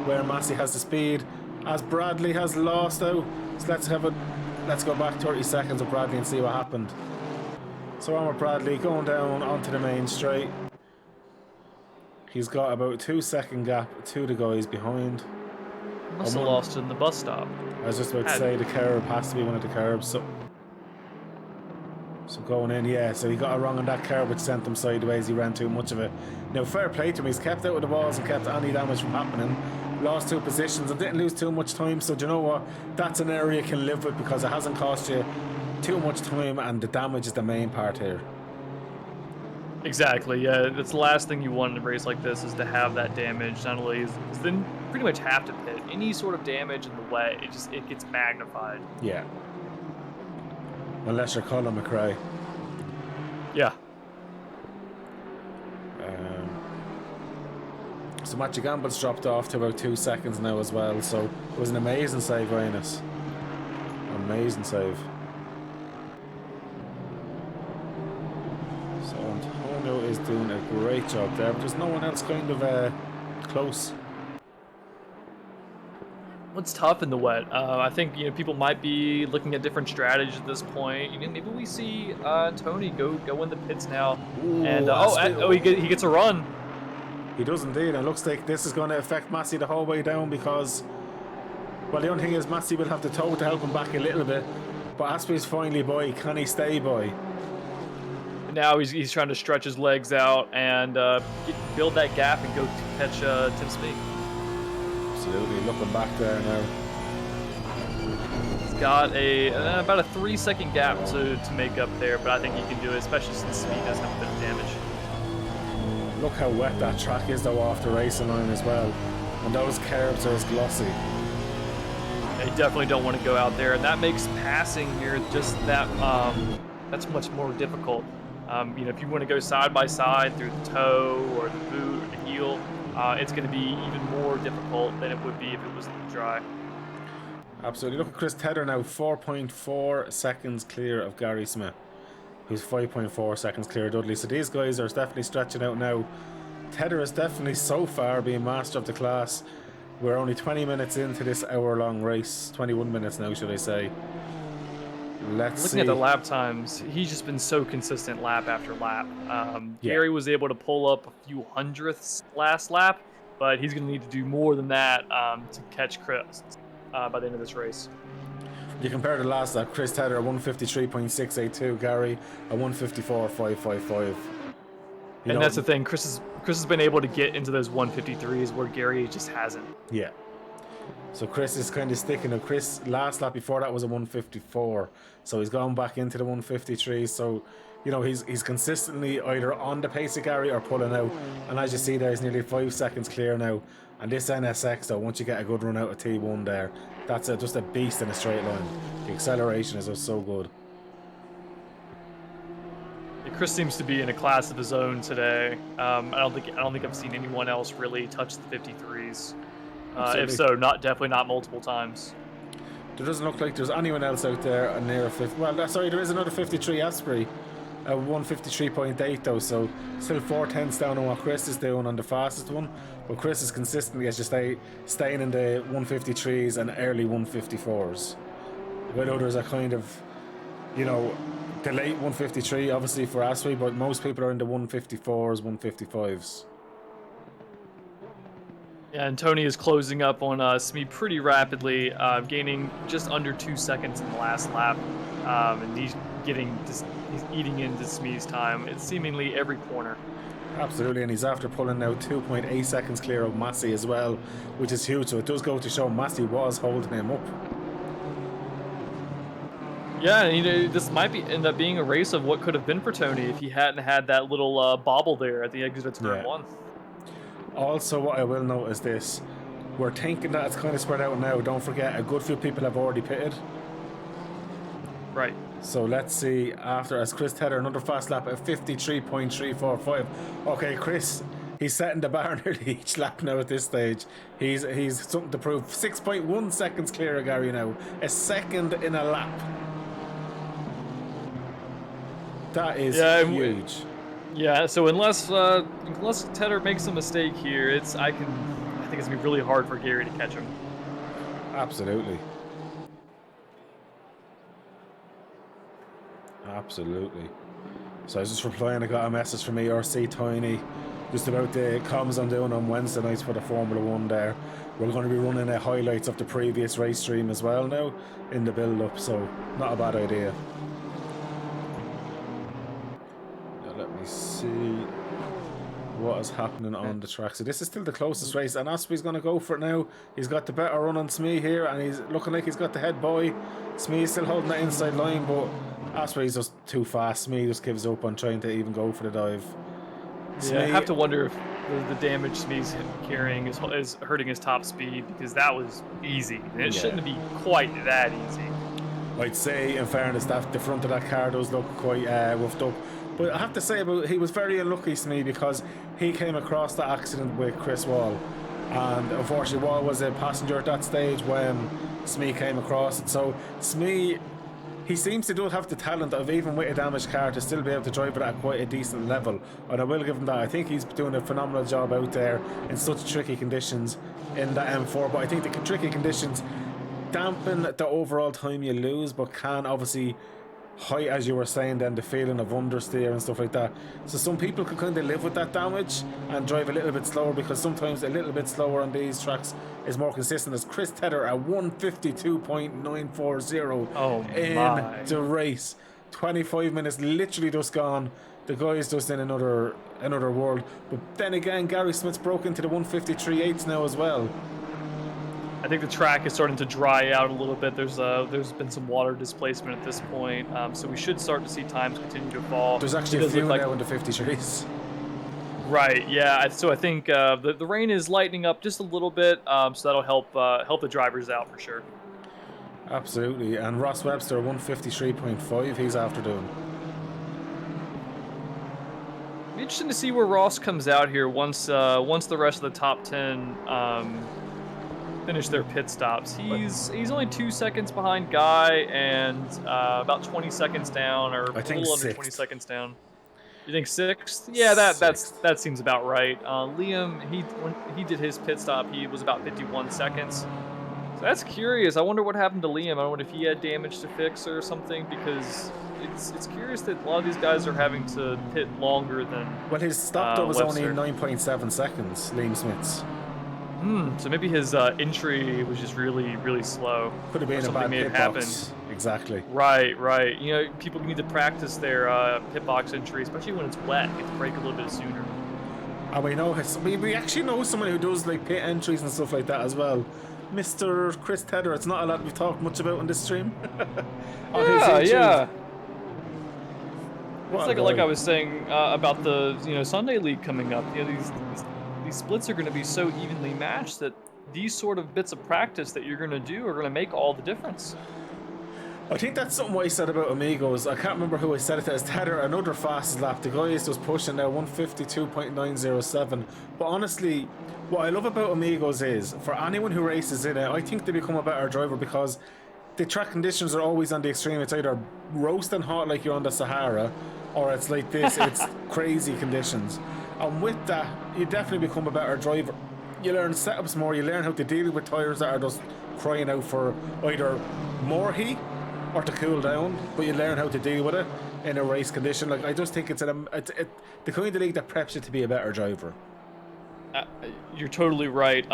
where Massey has the speed, as Bradley has lost out. So let's go back 30 seconds of Bradley and see what happened. So on with Bradley going down onto the main straight. He's got about a 2 second gap to the guys behind. Must have lost in the bus stop. I was just about to say the curb has to be one of the curbs. So going in, yeah, so he got it wrong on that curb, which sent him sideways. He ran too much of it. Now, fair play to him. He's kept out of the walls and kept any damage from happening. Lost 2 positions and didn't lose too much time. So do you know what? That's an area you can live with because it hasn't cost you too much time, and the damage is the main part here. Exactly, yeah. That's the last thing you want in a race like this, is to have that damage. Not only is then pretty much have to pit. Any sort of damage in the wet, it gets magnified. Yeah. Unless you're Colin McRae. Yeah. So Matthew Gamble's dropped off to about 2 seconds now as well. So it was an amazing save, Rhinus. Amazing save. So Antonio is doing a great job there, but there's no one else kind of close. What's tough in the wet? I think people might be looking at different strategies at this point. Maybe we see Tony go in the pits now, Ooh, and he gets a run. He does indeed, and it looks like this is going to affect Massey the whole way down because, well, the only thing is Massey will have to tow to help him back a little bit, but Asprey's finally by. Can he stay by? Now he's trying to stretch his legs out and build that gap and go catch Tim Speak. Absolutely, looking back there now. He's got about a 3 second gap to make up there, but I think he can do it, especially since Speed does have a bit of damage. Look how wet that track is though off the racing line as well. And those curbs are as glossy. They definitely don't want to go out there, and that makes passing here just that that's much more difficult. If you want to go side by side through the toe or the boot or the heel, it's going to be even more difficult than it would be if it was dry. Absolutely. Look at Chris Tedder now, 4.4 seconds clear of Gary Smith, who's 5.4 seconds clear of Dudley. So these guys are definitely stretching out now. Tedder is definitely so far being master of the class. We're only 20 minutes into this hour-long race. 21 minutes now, should I say. Let's see. Looking at the lap times, he's just been so consistent lap after lap. Gary was able to pull up a few hundredths last lap, but he's going to need to do more than that to catch Chris by the end of this race. You compare the last lap, Chris Tedder 153.682, Gary a 154.555. And that's the thing, Chris has been able to get into those 153s where Gary just hasn't. Yeah. So Chris is kind of sticking to Chris. Last lap before that was a 154, so he's gone back into the 153. So, he's consistently either on the pace of Gary or pulling out. And as you see there, he's nearly 5 seconds clear now. And this NSX, though, once you get a good run out of T1 there, that's just a beast in a straight line. The acceleration is just so good. Chris seems to be in a class of his own today. I don't think I've seen anyone else really touch the 53s. If so, definitely not multiple times. There doesn't look like there's anyone else out there near a 50. Well, sorry, there is another 53 Asprey, 153.8 though. So still 4 tenths down on what Chris is doing on the fastest one. But Chris is consistently, as you say, staying in the 153s and early 154s. While others are kind of, the late 153 obviously for Asprey, but most people are in the 154s, 155s. Yeah, and Tony is closing up on Smee pretty rapidly, gaining just under 2 seconds in the last lap, and he's eating into Smee's time. It's seemingly every corner. Absolutely, and he's after pulling now 2.8 seconds clear of Massey as well, which is huge. So it does go to show Massey was holding him up. Yeah, and, this might end up being a race of what could have been for Tony if he hadn't had that little bobble there at the exit of turn 1. Also, what I will note is this. We're thinking that it's kind of spread out now. Don't forget, a good few people have already pitted. Right. So let's see, after, as Chris Tedder, another fast lap at 53.345. Okay, Chris, he's setting the bar nearly each lap now at this stage. He's something to prove. 6.1 seconds clear of Gary now. A second in a lap. That is huge. Yeah, so unless Tedder makes a mistake here, I think it's gonna be really hard for Gary to catch him. Absolutely. Absolutely. So I was just replying, I got a message from ERC Tiny just about the comms I'm doing on Wednesday nights for the Formula 1 there. We're going to be running highlights of the previous race stream as well now in the build-up, so not a bad idea. Let me see what is happening on the track. So this is still the closest race, and Osprey's going to go for it now. He's got the better run on Smee here, and he's looking like he's got the head boy. Smee's still holding that inside line, but Osprey's just too fast. Smee just gives up on trying to even go for the dive. Yeah, I have to wonder if the damage Smee's carrying is hurting his top speed, because that was easy. And it shouldn't be quite that easy. I'd say, in fairness, that the front of that car does look quite roughed up. But I have to say, he was very unlucky, Smee, because he came across that accident with Chris Wall. And unfortunately, Wall was a passenger at that stage when Smee came across it. So Smee, he seems to do have the talent of, even with a damaged car, to still be able to drive it at quite a decent level. And I will give him that. I think he's doing a phenomenal job out there in such tricky conditions in that M4. But I think the tricky conditions dampen the overall time you lose, but can obviously height, as you were saying, then the feeling of understeer and stuff like that. So some people can kind of live with that damage and drive a little bit slower, because sometimes a little bit slower on these tracks is more consistent. As Chris Tedder at 152.940 in the race. 25 minutes literally just gone. The guy's just in another world. But then again, Gary Smith's broke into the 153.8s now as well. I think the track is starting to dry out a little bit. There's been some water displacement at this point, so we should start to see times continue to fall. There's actually a few now in the 53s. Right, yeah. So I think the rain is lightening up just a little bit, so that'll help the drivers out for sure. Absolutely, and Ross Webster 153.5. He's after doing. Be interesting to see where Ross comes out here once the rest of the top 10. Finish their pit stops. He's only 2 seconds behind Guy and about 20 seconds down, or a little under 20 seconds down. You think sixth? Yeah, that seems about right. Liam, when he did his pit stop, he was about 51 seconds. So that's curious. I wonder what happened to Liam. I wonder if he had damage to fix or something, because it's curious that a lot of these guys are having to pit longer than. Well, his stop though was only 9.7 seconds. Liam Smith's. So maybe his entry was just really, really slow. Could have been a bad pit box. Exactly. Right. You know, people need to practice their pit box entry, especially when it's wet. You have to brake a little bit sooner. And we actually know someone who does like pit entries and stuff like that as well. Mr. Chris Tedder. It's not a lot we've talked much about in this stream. Yeah. It's like I was saying about the Sunday League coming up. These splits are going to be so evenly matched that these sort of bits of practice that you're going to do are going to make all the difference. I think that's something what I said about Amigos. I can't remember who I said it to. As Tedder, another fastest lap. The guy is just pushing now 152.907. But honestly, what I love about Amigos is, for anyone who races in it, I think they become a better driver, because the track conditions are always on the extreme. It's either roasting hot like you're on the Sahara, or it's like this. It's crazy conditions. And with that, you definitely become a better driver. You learn setups more, you learn how to deal with tyres that are just crying out for either more heat or to cool down, but you learn how to deal with it in a race condition. Like, I just think it's the kind of league that preps you to be a better driver. You're totally right.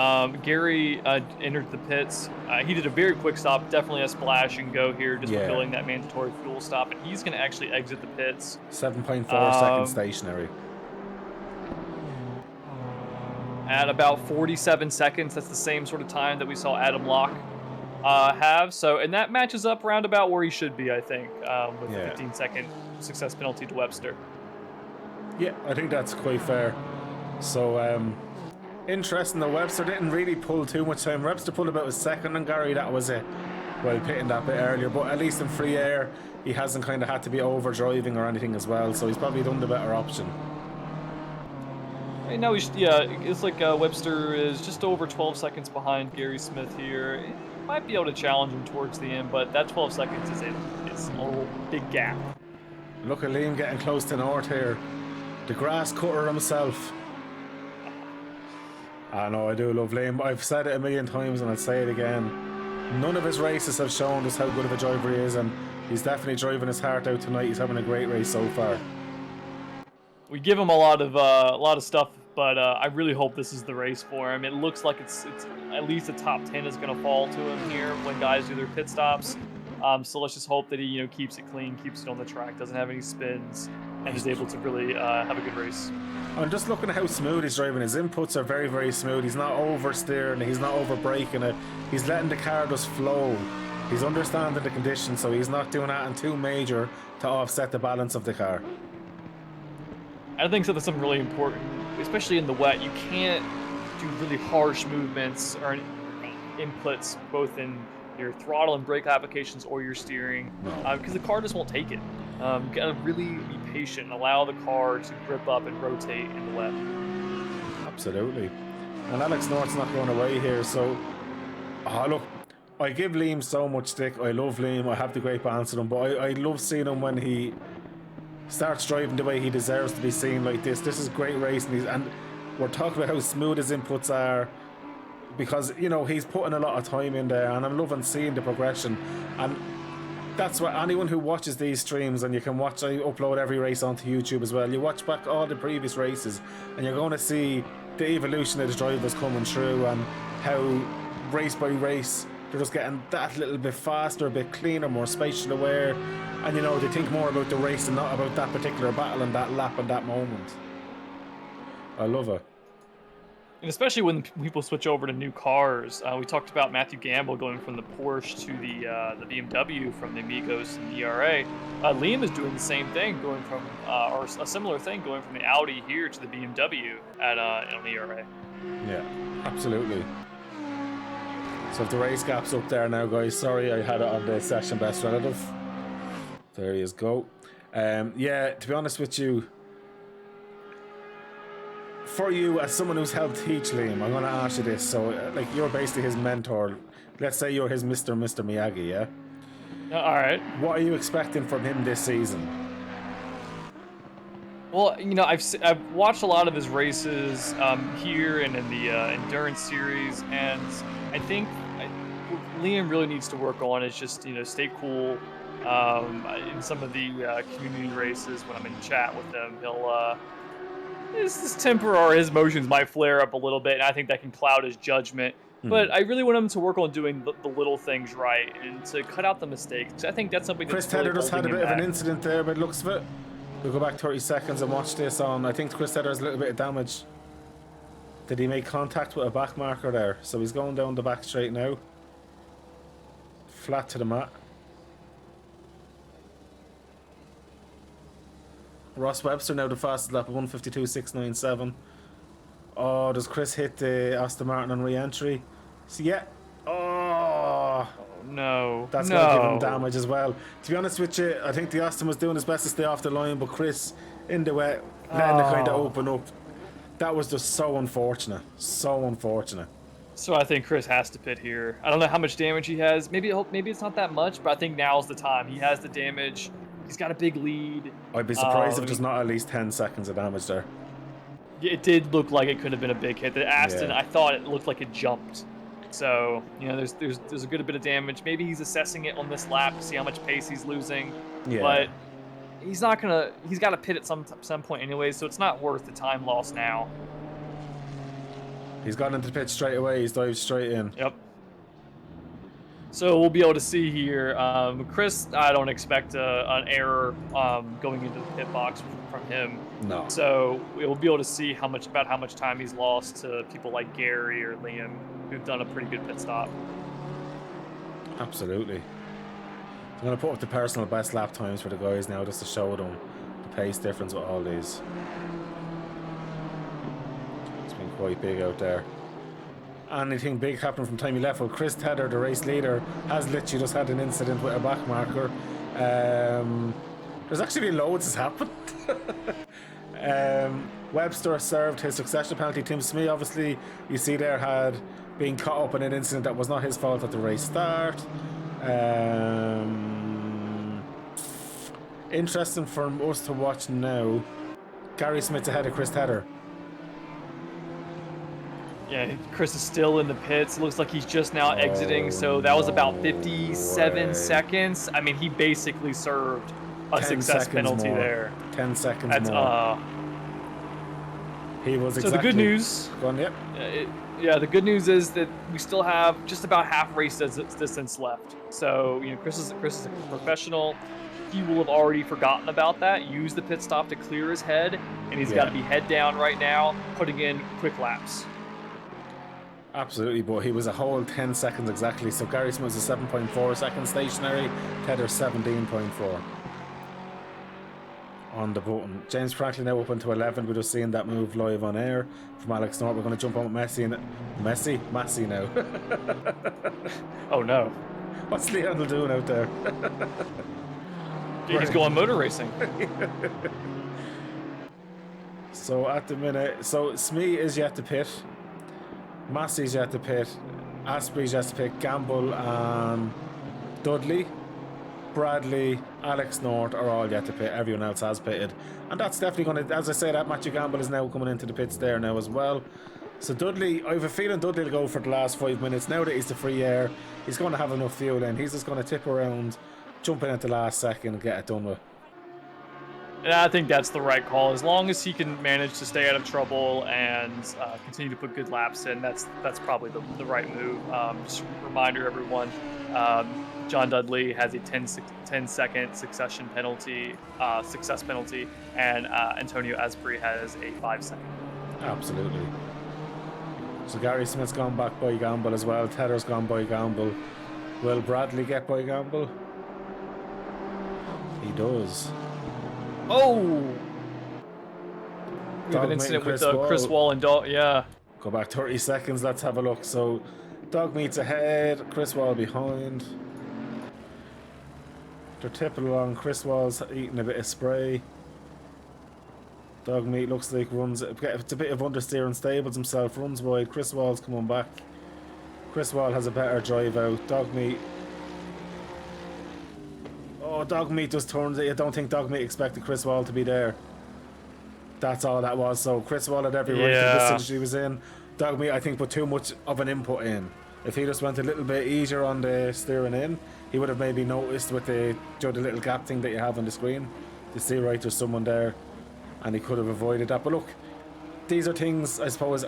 Gary entered the pits. He did a very quick stop, definitely a splash and go here, just Yeah. fulfilling that mandatory fuel stop, and he's going to actually exit the pits. 7.4 seconds stationary. At about 47 seconds. That's the same sort of time that we saw Adam Locke have. So, and that matches up around about where he should be, I think, with the 15-second success penalty to Webster. Yeah, I think that's quite fair. So, interesting though, Webster didn't really pull too much time. Webster pulled about a second on Gary, that was it. Well, pitting that bit earlier, but at least in free air, he hasn't kind of had to be over driving or anything as well, so he's probably done the better option. Right now, it's like Webster is just over 12 seconds behind Gary Smith here. He might be able to challenge him towards the end, but that 12 seconds is a little big gap. Look at Liam getting close to North here. The grass cutter himself. I know, I do love Liam. I've said it a million times and I'll say it again. None of his races have shown us how good of a driver he is, and he's definitely driving his heart out tonight. He's having a great race so far. We give him a lot of stuff, but I really hope this is the race for him. It looks like it's at least a top 10 is going to fall to him here when guys do their pit stops. So let's just hope that he keeps it clean, keeps it on the track, doesn't have any spins, and is able to really have a good race. I'm just looking at how smooth he's driving. His inputs are very, very smooth. He's not oversteering, he's not over braking it. He's letting the car just flow. He's understanding the conditions, so he's not doing anything too major to offset the balance of the car. I think so. That's something really important, especially in the wet. You can't do really harsh movements or inputs, both in your throttle and brake applications or your steering, because the car just won't take it. You gotta really be patient and allow the car to grip up and rotate in the wet. Absolutely. And Alex North's not going away here, so look, I give Liam so much stick. I love Liam, I have the great balance on him, but I love seeing him when he starts driving the way he deserves to be seen like this. This is great racing, and we're talking about how smooth his inputs are, because he's putting a lot of time in there, and I'm loving seeing the progression. And that's what anyone who watches these streams, and you can watch, I upload every race onto YouTube as well, you watch back all the previous races and you're going to see the evolution of the drivers coming through, and how race by race they're just getting that little bit faster, a bit cleaner, more spatial aware, and they think more about the race and not about that particular battle and that lap and that moment. I love it. And especially when people switch over to new cars. We talked about Matthew Gamble going from the Porsche to the BMW from the Amigos and the ERA. Liam is doing the same thing, going from or a similar thing, going from the Audi here to the BMW on the ERA. Yeah, absolutely. So if the race gap's up there now, guys, sorry I had it on the session best relative. There he is, go. Yeah, to be honest with you, for you, as someone who's helped teach Liam, I'm going to ask you this. So, you're basically his mentor. Let's say you're his Mr. Miyagi, yeah? All right. What are you expecting from him this season? Well, I've watched a lot of his races here and in the endurance series, and I think what Liam really needs to work on is just stay cool. In some of the community races, when I'm in chat with him, he'll his temper or his emotions might flare up a little bit, and I think that can cloud his judgment. But I really want him to work on doing the little things right and to cut out the mistakes. I think that's something that's Chris really Tedder just had a holding bit him of an back. incident there by the looks of it. We'll go back 30 seconds and watch this on. I think Chris Tedder has a little bit of damage. Did he make contact with a back marker there? So he's going down the back straight now. Flat to the mat. Ross Webster now the fastest lap of 1:52.697. Oh, does Chris hit the Aston Martin on re-entry? So yeah. Oh, No. that's going to give him damage as well. To be honest with you, I think the Aston was doing his best to stay off the line, but Chris in the wet, letting it kind of open up. That was just so unfortunate. So unfortunate. So I think Chris has to pit here. I don't know how much damage he has. Maybe it's not that much, but I think now's the time. He has the damage. He's got a big lead. I'd be surprised if there's not at least 10 seconds of damage there. It did look like it could have been a big hit. The Aston, Yeah. I thought it looked like it jumped. So, there's a good bit of damage. Maybe he's assessing it on this lap to see how much pace he's losing. Yeah. But he's got to pit at some point anyway, so it's not worth the time loss now. He's gone into the pit straight away. He's dived straight in. Yep. So we'll be able to see here. Chris, I don't expect an error going into the pit box from him. No. So we'll be able to see how much time he's lost to people like Gary or Liam, who've done a pretty good pit stop. Absolutely. I'm going to put up the personal best lap times for the guys now, just to show them the pace difference with all these. It's been quite big out there. Anything big happened from time he left? Well, Chris Tedder, the race leader, has literally just had an incident with a back marker. There's actually been loads has happened. Webster served his succession penalty. Tim Smee, obviously, you see there, had been caught up in an incident that was not his fault at the race start. Interesting for us to watch now. Gary Smith's ahead of Chris Tedder. Yeah, Chris is still in the pits. It looks like he's just now exiting. So that was about 57 seconds. I mean, he basically served a success penalty more. there. 10 seconds That's more. He was exactly. So the good news. Go on, yep. Yeah, the good news is that we still have just about half race distance left. So Chris is a professional. He will have already forgotten about that. Use the pit stop to clear his head, and he's got to be head down right now, putting in quick laps. Absolutely, but he was a whole 10 seconds exactly. So Gary Smith was a 7.4 second stationary, Tedder 17.4 on the button. James Franklin now up into 11. We're just seeing that move live on air from Alex North. We're going to jump on with Messi now. Oh no! What's Leandro doing out there? He's going motor racing. So at the minute, so Smee is yet to pit. Massey's yet to pit, Asprey's yet to pit, Gamble and Dudley, Bradley, Alex North are all yet to pit. Everyone else has pitted. And that's definitely going to, as I say, that Matthew Gamble is now coming into the pits there now as well. So Dudley, I have a feeling Dudley will go for the last 5 minutes. Now that he's the free air, he's going to have enough fuel in. He's just going to tip around, jump in at the last second and get it done with. And I think that's the right call. As long as he can manage to stay out of trouble and continue to put good laps in, that's probably the right move. Just a reminder, everyone, John Dudley has a 10-second success penalty, and Antonio Asprey has a 5-second. Absolutely. So Gary Smith's gone back by Gamble as well. Tedder's gone by Gamble. Will Bradley get by Gamble? He does. Oh! We have an incident with Chris Wall and Dog. Yeah. Go back 30 seconds. Let's have a look. So Dog Meat's ahead. Chris Wall behind. They're tipping along. Chris Wall's eating a bit of spray. Dog Meat looks like runs. It's a bit of understeer and stables himself. Runs wide. Chris Wall's coming back. Chris Wall has a better drive out. Dog Meat. Oh, Dog Meat just turns it. I don't think Dog Meat expected Chris Wall to be there. That's all that was. So Chris Wall had every right to the position he was in. Dog Meat, I think, put too much of an input in. If he just went a little bit easier on the steering in, he would have maybe noticed with the little gap thing that you have on the screen to see right there's someone there, and he could have avoided that. But look, these are things, I suppose,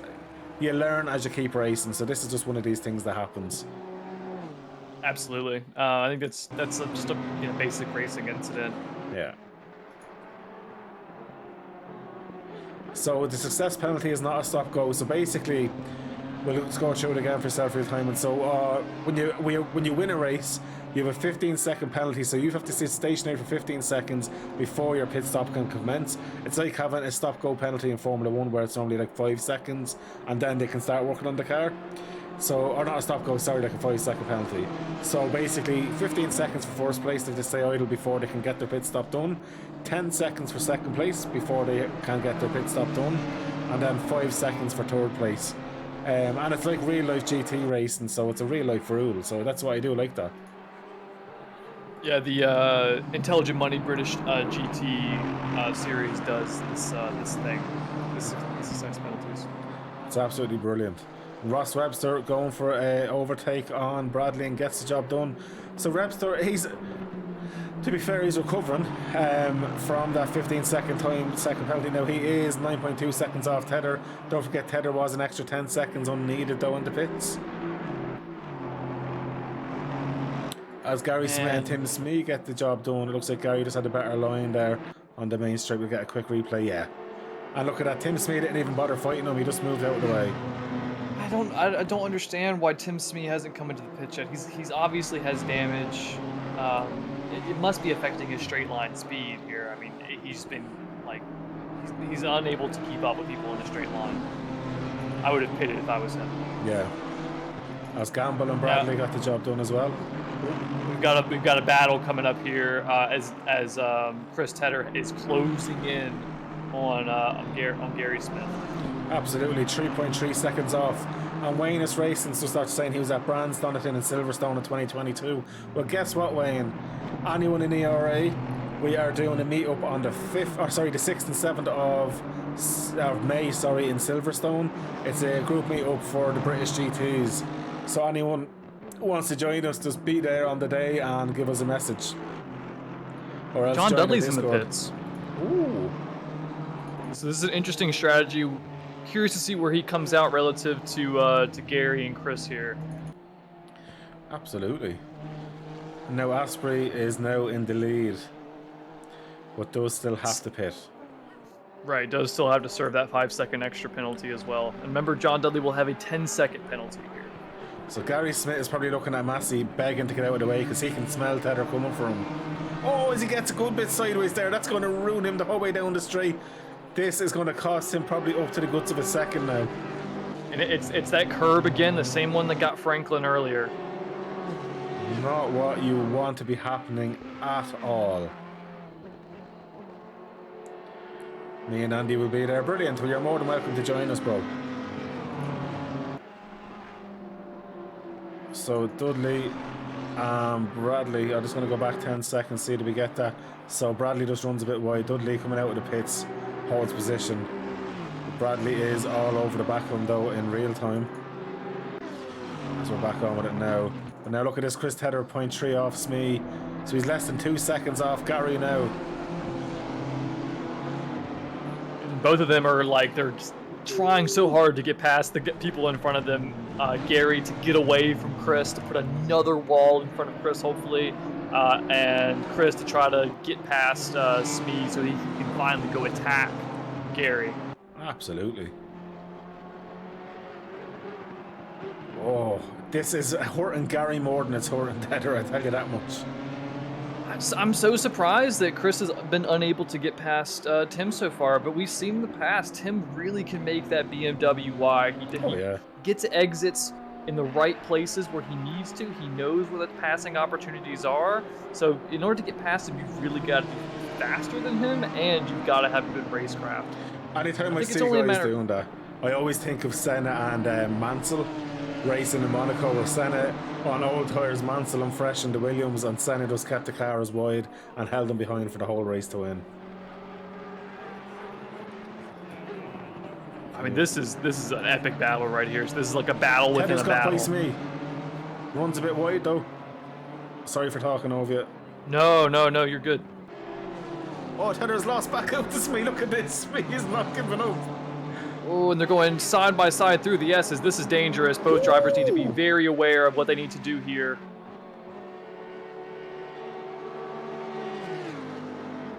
you learn as you keep racing. So this is just one of these things that happens. Absolutely. I think that's just a basic racing incident. Yeah. So the success penalty is not a stop-go. So basically, we'll just go through it again for self-real time. And so when you win a race, you have a 15-second penalty. So you have to sit stationary for 15 seconds before your pit stop can commence. It's like having a stop-go penalty in Formula 1 where it's only like 5 seconds and then they can start working on the car. So, or not a stop-go, sorry, like a 5-second penalty. So basically, 15 seconds for first place, they just stay idle before they can get their pit stop done. 10 seconds for second place before they can get their pit stop done. And then 5 seconds for third place. And it's like real-life GT racing, so it's a real-life rule. So that's why I do like that. Yeah, the Intelligent Money British GT series does this thing. This success penalties. It's absolutely brilliant. Ross Webster going for an overtake on Bradley and gets the job done. So Webster, To be fair, he's recovering from that 15-second second penalty. Now, he is 9.2 seconds off Tether. Don't forget, Tether was an extra 10 seconds unneeded, though, in the pits. As Gary Smith and Tim Smee get the job done, it looks like Gary just had a better line there on the main straight. We'll get a quick replay, yeah. And look at that, Tim Smee didn't even bother fighting him. He just moved out of the way. I don't understand why Tim Smee hasn't come into the pit yet. He's obviously has damage. It must be affecting his straight line speed here. I mean, he's been like he's unable to keep up with people in a straight line. I would have pitted if I was him. Yeah. As Gamble and Bradley got the job done as well. We've got a battle coming up here as Chris Tedder is closing in on Gary Smith. Absolutely, 3.3 seconds off. And Wayne is racing, so starts saying he was at Brands, Donington and Silverstone in 2022. Well, guess what, Wayne? Anyone in ERA, we are doing a meet-up on the 6th and 7th of May, in Silverstone. It's a group meet-up for the British GTs. So anyone who wants to join us, just be there on the day and give us a message. Or else John join Dudley's in the Discord. pits. Ooh. So this is an interesting strategy. Curious to see where he comes out relative to Gary and Chris here. Absolutely. Now Asprey is now in the lead, but does still have to pit. Right, does still have to serve that 5-second extra penalty as well. And remember, John Dudley will have a 10-second penalty here. So Gary Smith is probably looking at Massey begging to get out of the way because he can smell Tether coming for him. Oh, as he gets a good bit sideways there, that's going to ruin him the whole way down the straight. This is going to cost him probably up to the guts of a second now. And it's that curb again, the same one that got Franklin earlier. Not what you want to be happening at all. Me and Andy will be there. Brilliant. Well, you're more than welcome to join us, bro. So Dudley and Bradley, I'm just going to go back 10 seconds, see did we get that. So Bradley just runs a bit wide. Dudley coming out of the pits, holds position. Bradley is all over the back of him though in real time. As we're back on with it now. But now look at this, Chris Tedder 0.3 off Smee. So he's less than 2 seconds off Gary now. Both of them are like, they're just trying so hard to get past the people in front of them. Gary to get away from Chris, to put another wall in front of Chris, hopefully. And Chris to try to get past Smee so he can finally go attack Gary. Absolutely. Oh, this is hurting Gary more than it's hurting Tedder, I tell you that much. I'm so surprised that Chris has been unable to get past Tim so far, but we've seen in the past, Tim really can make that BMW wide. He gets exits in the right places where he needs to. He knows where the passing opportunities are. So in order to get past him, you've really got to be faster than him, and you've got to have good racecraft. Anytime I see guys doing that, I always think of Senna and Mansell racing in Monaco, where Senna on old tyres, Mansell and fresh in the Williams, and Senna just kept the cars wide and held them behind for the whole race to win. I mean, this is an epic battle right here. So this is like a battle within a battle. Tedder's got by Smee. Runs a bit wide though. Sorry for talking over you. No, you're good. Oh, Tedder's lost back out to Smee. Look at this. Smee is not giving up. Oh, and they're going side by side through the S's. This is dangerous. Both drivers need to be very aware of what they need to do here.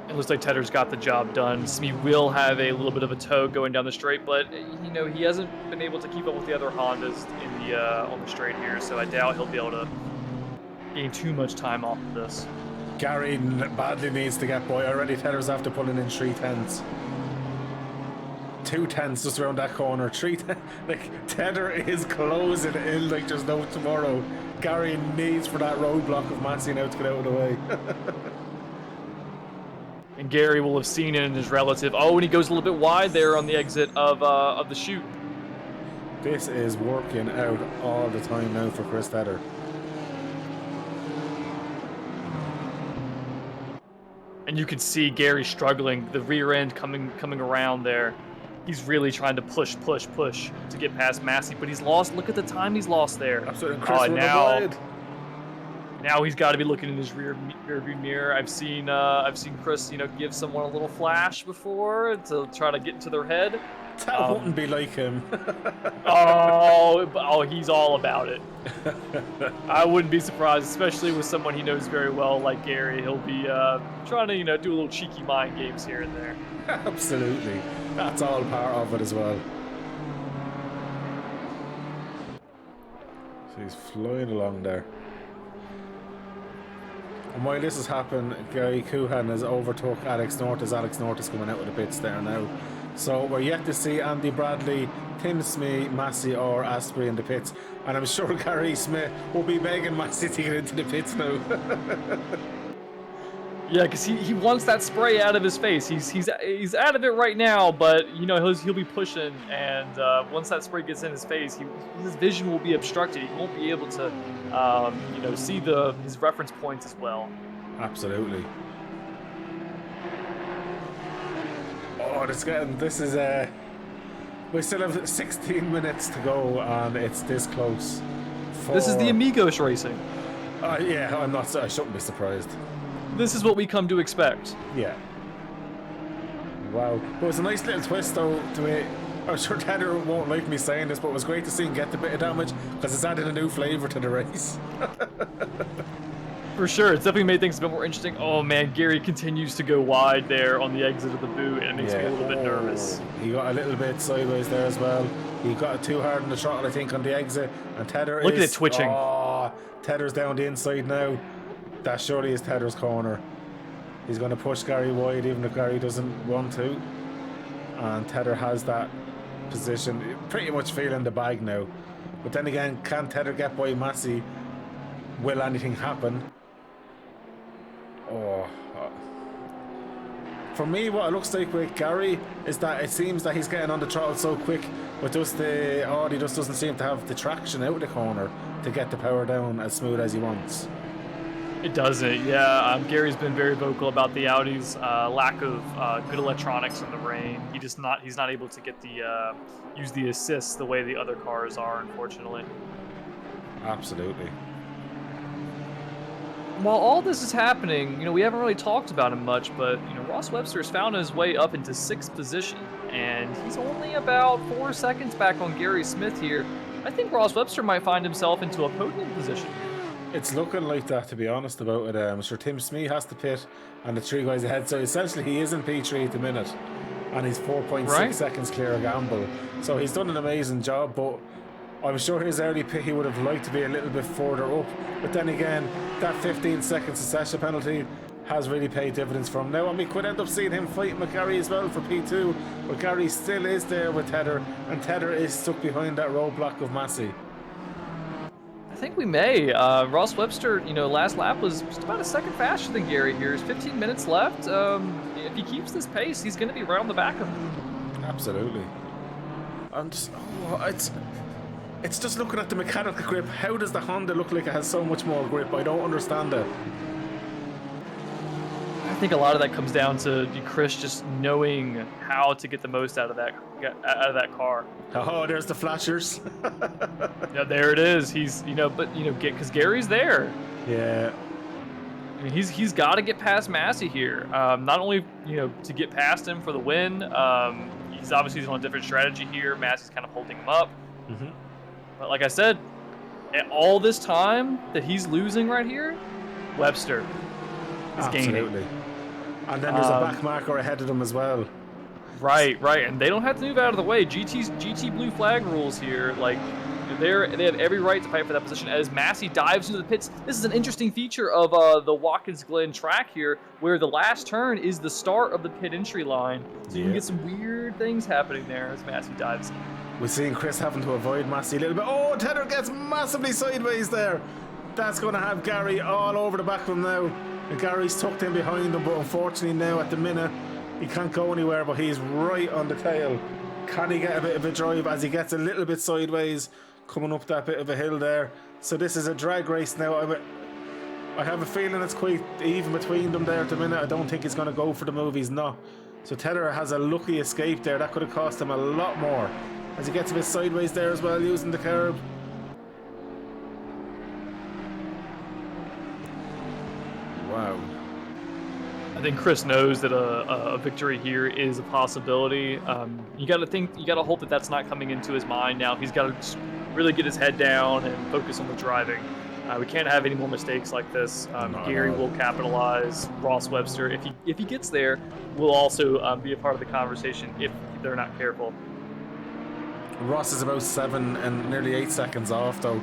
It looks like Tedder's got the job done. Smee will have a little bit of a tow going down the straight, but you know he hasn't been able to keep up with the other Hondas in the on the straight here, so I doubt he'll be able to gain too much time off of this. Gary badly needs to get by. Already Tedder's after pulling in 3 tenths. 2 tenths just around that corner. 3 tenths. Like, Tedder is closing in like there's no tomorrow. Gary needs for that roadblock of Massey now to get out of the way. And Gary will have seen it in his relative. Oh, and he goes a little bit wide there on the exit of the chute. This is working out all the time now for Chris Tedder. And you can see Gary struggling, the rear end coming around there. He's really trying to push to get past Massey, but he's lost. Look at the time he's lost there. Absolutely. Chris Now he's got to be looking in his rearview mirror. I've seen Chris, give someone a little flash before to try to get into their head. That wouldn't be like him. He's all about it. I wouldn't be surprised, especially with someone he knows very well like Gary. He'll be trying to, do a little cheeky mind games here and there. Absolutely. That's all part of it as well. So he's flying along there. And while this has happened, Gary Coohan has overtook Alex North as Alex North is coming out of the pits there now. So we're yet to see Andy Bradley, Tim Smee, Massey or Asprey in the pits. And I'm sure Gary Smith will be begging Massey to get into the pits now. Yeah, because he wants that spray out of his face. He's out of it right now, but he'll be pushing, and once that spray gets in his face, his vision will be obstructed. He won't be able to see his reference points as well. Absolutely. Oh, this is we still have 16 minutes to go, and it's this close. This is the Amigos racing. Yeah, I shouldn't be surprised. This is what we come to expect. Yeah. Wow. It was a nice little twist, though, to it. I'm sure Tedder won't like me saying this, but it was great to see him get the bit of damage, because it's added a new flavour to the race. For sure, it's definitely made things a bit more interesting. Oh man, Gary continues to go wide there on the exit of the boot, and it makes me a little bit nervous. He got a little bit sideways there as well. He got it too hard in the throttle, I think, on the exit, and Tedder Look at it twitching. Oh, Tedder's down the inside now. That surely is Tedder's corner. He's going to push Gary wide, even if Gary doesn't want to. And Tedder has that position, pretty much feeling the bag now. But then again, can Tedder get by Massey? Will anything happen? For me, what it looks like with Gary is that it seems that he's getting on the throttle so quick, but he just doesn't seem to have the traction out of the corner to get the power down as smooth as he wants. It doesn't, yeah. Gary's been very vocal about the Audi's lack of good electronics in the rain. He's not able to get use the assists the way the other cars are, unfortunately. Absolutely. While all this is happening, we haven't really talked about him much, but Ross Webster's found his way up into 6th position, and he's only about 4 seconds back on Gary Smith here. I think Ross Webster might find himself into a podium position. It's looking like that, to be honest about it. I'm sure Tim Smee has to pit, and the 3 guys ahead. So essentially, he is in P3 at the minute, and he's 4.6 seconds clear of Gamble. So he's done an amazing job, but I'm sure his early pit he would have liked to be a little bit further up. But then again, that 15-second succession penalty has really paid dividends for him now, and we could end up seeing him fighting with Gary as well for P2. But Gary still is there with Tedder, and Tedder is stuck behind that roadblock of Massey. I think we may. Ross Webster, last lap was just about a second faster than Gary here. There's 15 minutes left. If he keeps this pace, he's going to be right on the back of him. Absolutely. It's just looking at the mechanical grip. How does the Honda look like it has so much more grip? I don't understand it. I think a lot of that comes down to Chris just knowing how to get the most out of that car. Oh, there's the flashers. Yeah, there it is. Because Gary's there. Yeah. I mean, he's got to get past Massey here. Not only to get past him for the win. He's obviously on a different strategy here. Massey's kind of holding him up. Mm-hmm. But like I said, at all this time that he's losing right here, Webster is gaining. And then there's a back marker ahead of them as well. Right, and they don't have to move out of the way. GT blue flag rules here. Like they have every right to fight for that position as Massey dives into the pits. This is an interesting feature of the Watkins Glen track here, where the last turn is the start of the pit entry line. So you can get some weird things happening there as Massey dives in. We're seeing Chris having to avoid Massey a little bit. Oh, Tedder gets massively sideways there. That's going to have Gary all over the back of him now. And Gary's tucked in behind him, but unfortunately now at the minute he can't go anywhere, but he's right on the tail. Can he get a bit of a drive as he gets a little bit sideways coming up that bit of a hill there? So this is a drag race now. I have a feeling it's quite even between them there at the minute. I don't think he's going to go for the move. He's not. So Tedder has a lucky escape there. That could have cost him a lot more as he gets a bit sideways there as well, using the curb. Wow. I think Chris knows that a victory here is a possibility. You got to hope that that's not coming into his mind now. He's got to really get his head down and focus on the driving. We can't have any more mistakes like this. Gary will capitalize. Ross Webster, if he gets there, will also be a part of the conversation if they're not careful. Ross is about 7 and nearly 8 seconds off though.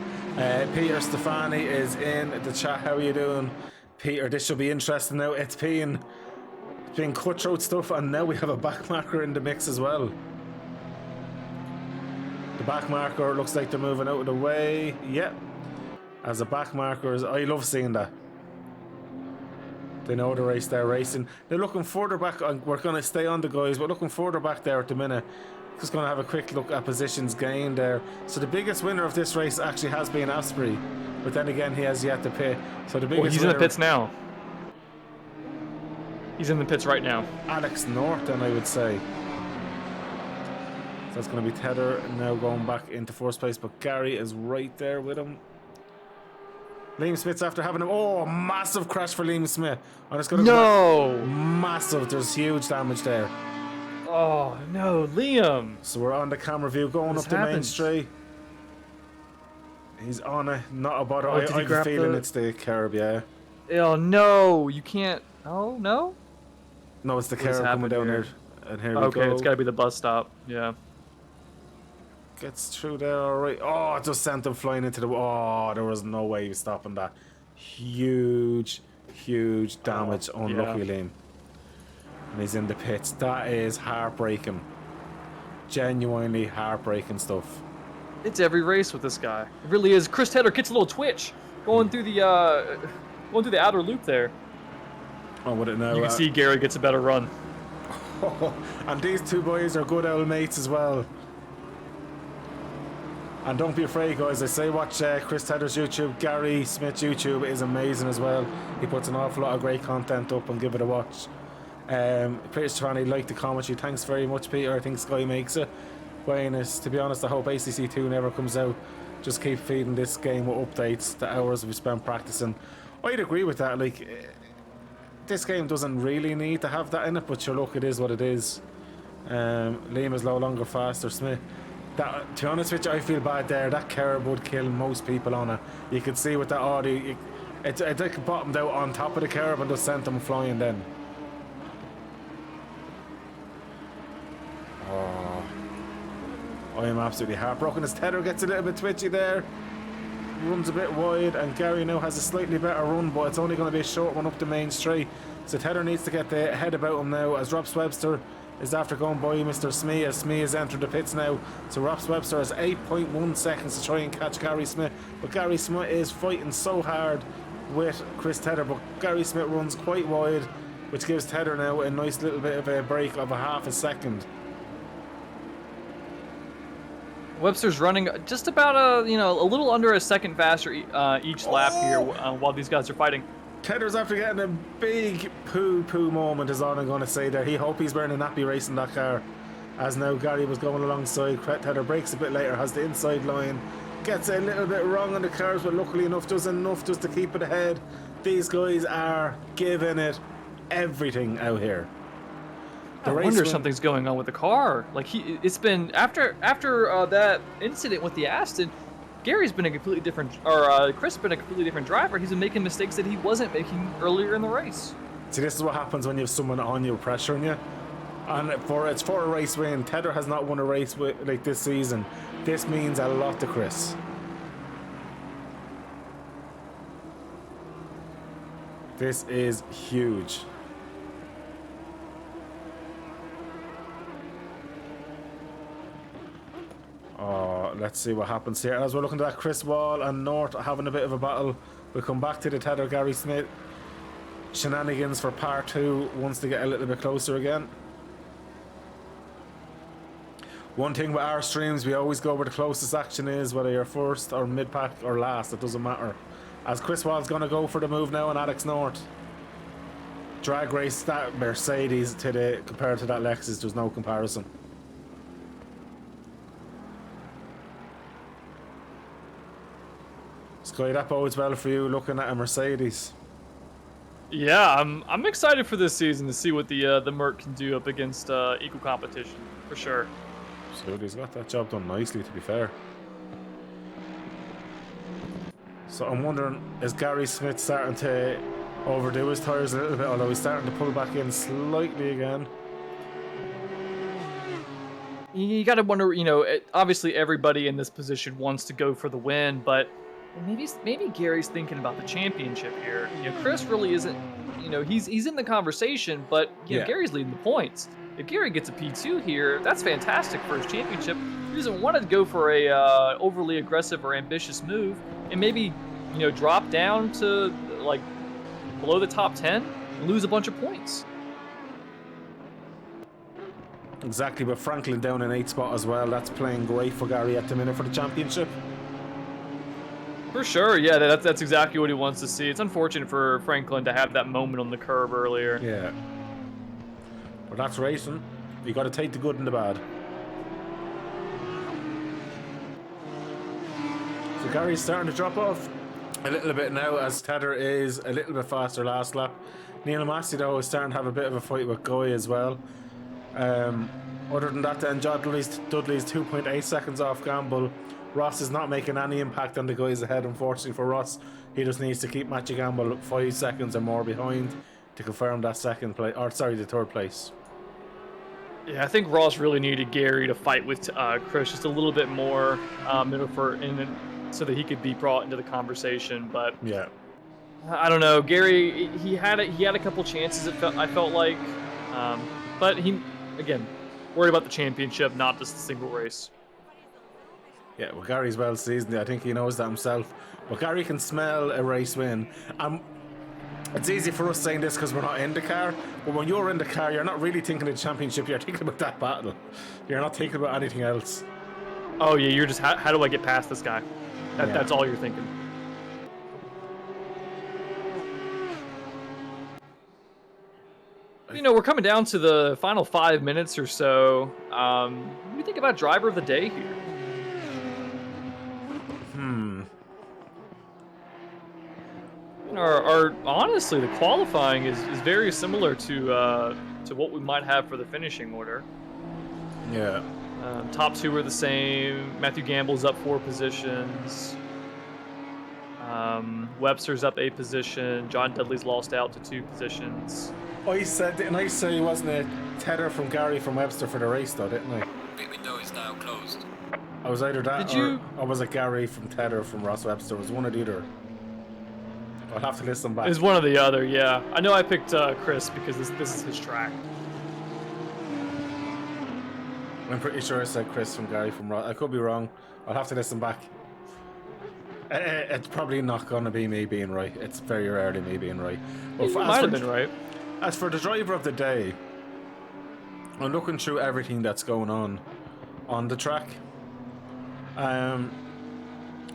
Peter Stefani is in the chat. How are you doing, Peter? This should be interesting now. It's been cutthroat stuff, and now we have a back marker in the mix as well. The back marker looks like they're moving out of the way. Yep. As a back markers, I love seeing that. They know the race they're racing. They're looking further back. We're going to stay on the guys, but looking further back there at the minute. Just going to have a quick look at positions gained there. So the biggest winner of this race actually has been Asprey, but then again he has yet to pit. So the biggest he's in the pits now. He's in the pits right now. Alex North, then I would say. So that's going to be Tether now going back into first place, but Gary is right there with him. Liam Smith's after having him. Oh, massive crash for Liam Smith. I'm just going to No! Massive. There's huge damage there. Oh, no, Liam. So we're on the camera view going up the main straight. He's on it. Not a bother. Oh, I have a feeling it's the curb, yeah. Oh, no. You can't. Oh, no? No, it's the curb coming down here. And here we go. Okay, it's got to be the bus stop. Yeah. Gets through there, alright. Oh, it just sent him flying into the... Oh, there was no way he was stopping that. Huge, huge damage. Unlucky Liam. And he's in the pits. That is heartbreaking. Genuinely heartbreaking stuff. It's every race with this guy. It really is. Chris Tedder gets a little twitch going through the outer loop there. Oh, what it now? You can see Gary gets a better run. And these two boys are good old mates as well. And don't be afraid, guys. I say watch Chris Tedder's YouTube. Gary Smith's YouTube is amazing as well. He puts an awful lot of great content up, and give it a watch. Peter Stefani liked the commentary. Thanks very much, Peter. I think Sky makes it. Wayne is, to be honest, I hope ACC2 never comes out. Just keep feeding this game with updates, the hours we spent practicing. I'd agree with that. Like, this game doesn't really need to have that in it, but sure, look, it is what it is. Liam is no longer faster. Smith. That, to be honest with you, I feel bad there. That curb would kill most people on it. You could see with that audio, it like bottomed out on top of the curb and just sent them flying then. Oh, I am absolutely heartbroken as Tether gets a little bit twitchy there. Runs a bit wide, and Gary now has a slightly better run, but it's only going to be a short one up the main straight. So Tether needs to get the head about him now, as Ross Webster is after going by Mr. Smee, as Smee has entered the pits now. So Ross Webster has 8.1 seconds to try and catch Gary Smith, but Gary Smith is fighting so hard with Chris Tether, but Gary Smith runs quite wide, which gives Tether now a nice little bit of a break of a half a second. Webster's running just about a little under a second faster each lap here while these guys are fighting. Tether's after getting a big poo moment is all I'm going to say there. He hope he's wearing a nappy racing that car. As now Gary was going alongside. Tether breaks a bit later, has the inside line. Gets a little bit wrong on the cars, but luckily enough does enough just to keep it ahead. These guys are giving it everything out here. I wonder if something's going on with the car. Like it's been after that incident with the Aston, Gary's been a completely different, or Chris been a completely different driver. He's been making mistakes that he wasn't making earlier in the race. See, this is what happens when you have someone on you pressuring you, and it's for a race win. Tether has not won a race like this season. This means a lot to Chris. This is huge. Oh, let's see what happens here. As we're looking at that, Chris Wall and North having a bit of a battle. We'll come back to the Tether Gary Smith shenanigans for part 2 once they get a little bit closer again. One thing with our streams, we always go where the closest action is, whether you're first or mid-pack or last, it doesn't matter. As Chris Wall's going to go for the move now on Alex North. Drag race, that Mercedes compared to that Lexus, there's no comparison. Sky, that bodes well for you looking at a Mercedes. Yeah, I'm excited for this season to see what the Merc can do up against equal competition for sure. Absolutely, he's got that job done nicely, to be fair. So I'm wondering, is Gary Smith starting to overdo his tyres a little bit, although he's starting to pull back in slightly again? You got to wonder, obviously everybody in this position wants to go for the win, but maybe Gary's thinking about the championship here. Chris really isn't. He's in the conversation, but Yeah. Gary's leading the points. If Gary gets a P2 here, that's fantastic for his championship. He doesn't want to go for a overly aggressive or ambitious move, and maybe drop down to like below the top 10 and lose a bunch of points. Exactly, but Franklin down in 8th spot as well. That's playing great for Gary at the minute for the championship. For sure, yeah, that's exactly what he wants to see. It's unfortunate for Franklin to have that moment on the curb earlier. Yeah. But that's racing. You got to take the good and the bad. So Gary's starting to drop off a little bit now as Tedder is a little bit faster last lap. Neil Massey though is starting to have a bit of a fight with Guy as well. Other than that then, Dudley's 2.8 seconds off Gamble. Ross is not making any impact on the guys ahead, unfortunately for Ross. He just needs to keep Matthew Gamble 5 seconds or more behind to confirm that the third place. Yeah, I think Ross really needed Gary to fight with Chris just a little bit more so that he could be brought into the conversation. But yeah, I don't know. Gary, he had a couple chances. I felt like, but he again worried about the championship, not just the single race. Yeah, well, Gary's well seasoned. I think he knows that himself. But Gary can smell a race win. It's easy for us saying this because we're not in the car. But when you're in the car, you're not really thinking of the championship. You're thinking about that battle. You're not thinking about anything else. Oh yeah, you're just how do I get past this guy? That's all you're thinking. We're coming down to the final 5 minutes or so. What do you think about driver of the day here? Honestly, the qualifying is very similar to what we might have for the finishing order. Yeah. Top 2 are the same. Matthew Gamble's up 4 positions. Webster's up 8 position. John Dudley's lost out to 2 positions. Didn't I say he wasn't a Tedder from Gary from Webster for the race though, didn't I? Pit window is now closed. I was either that or was it Gary from Tedder from Ross Webster? It was one or the other. I'll have to listen back. It's one or the other, yeah. I know I picked Chris because this is his track. I'm pretty sure I said Chris from Gary from Ross. I could be wrong. I'll have to listen back. It's probably not going to be me being right. It's very rarely me being right. But you might have been right. As for the driver of the day, I'm looking through everything that's going on the track.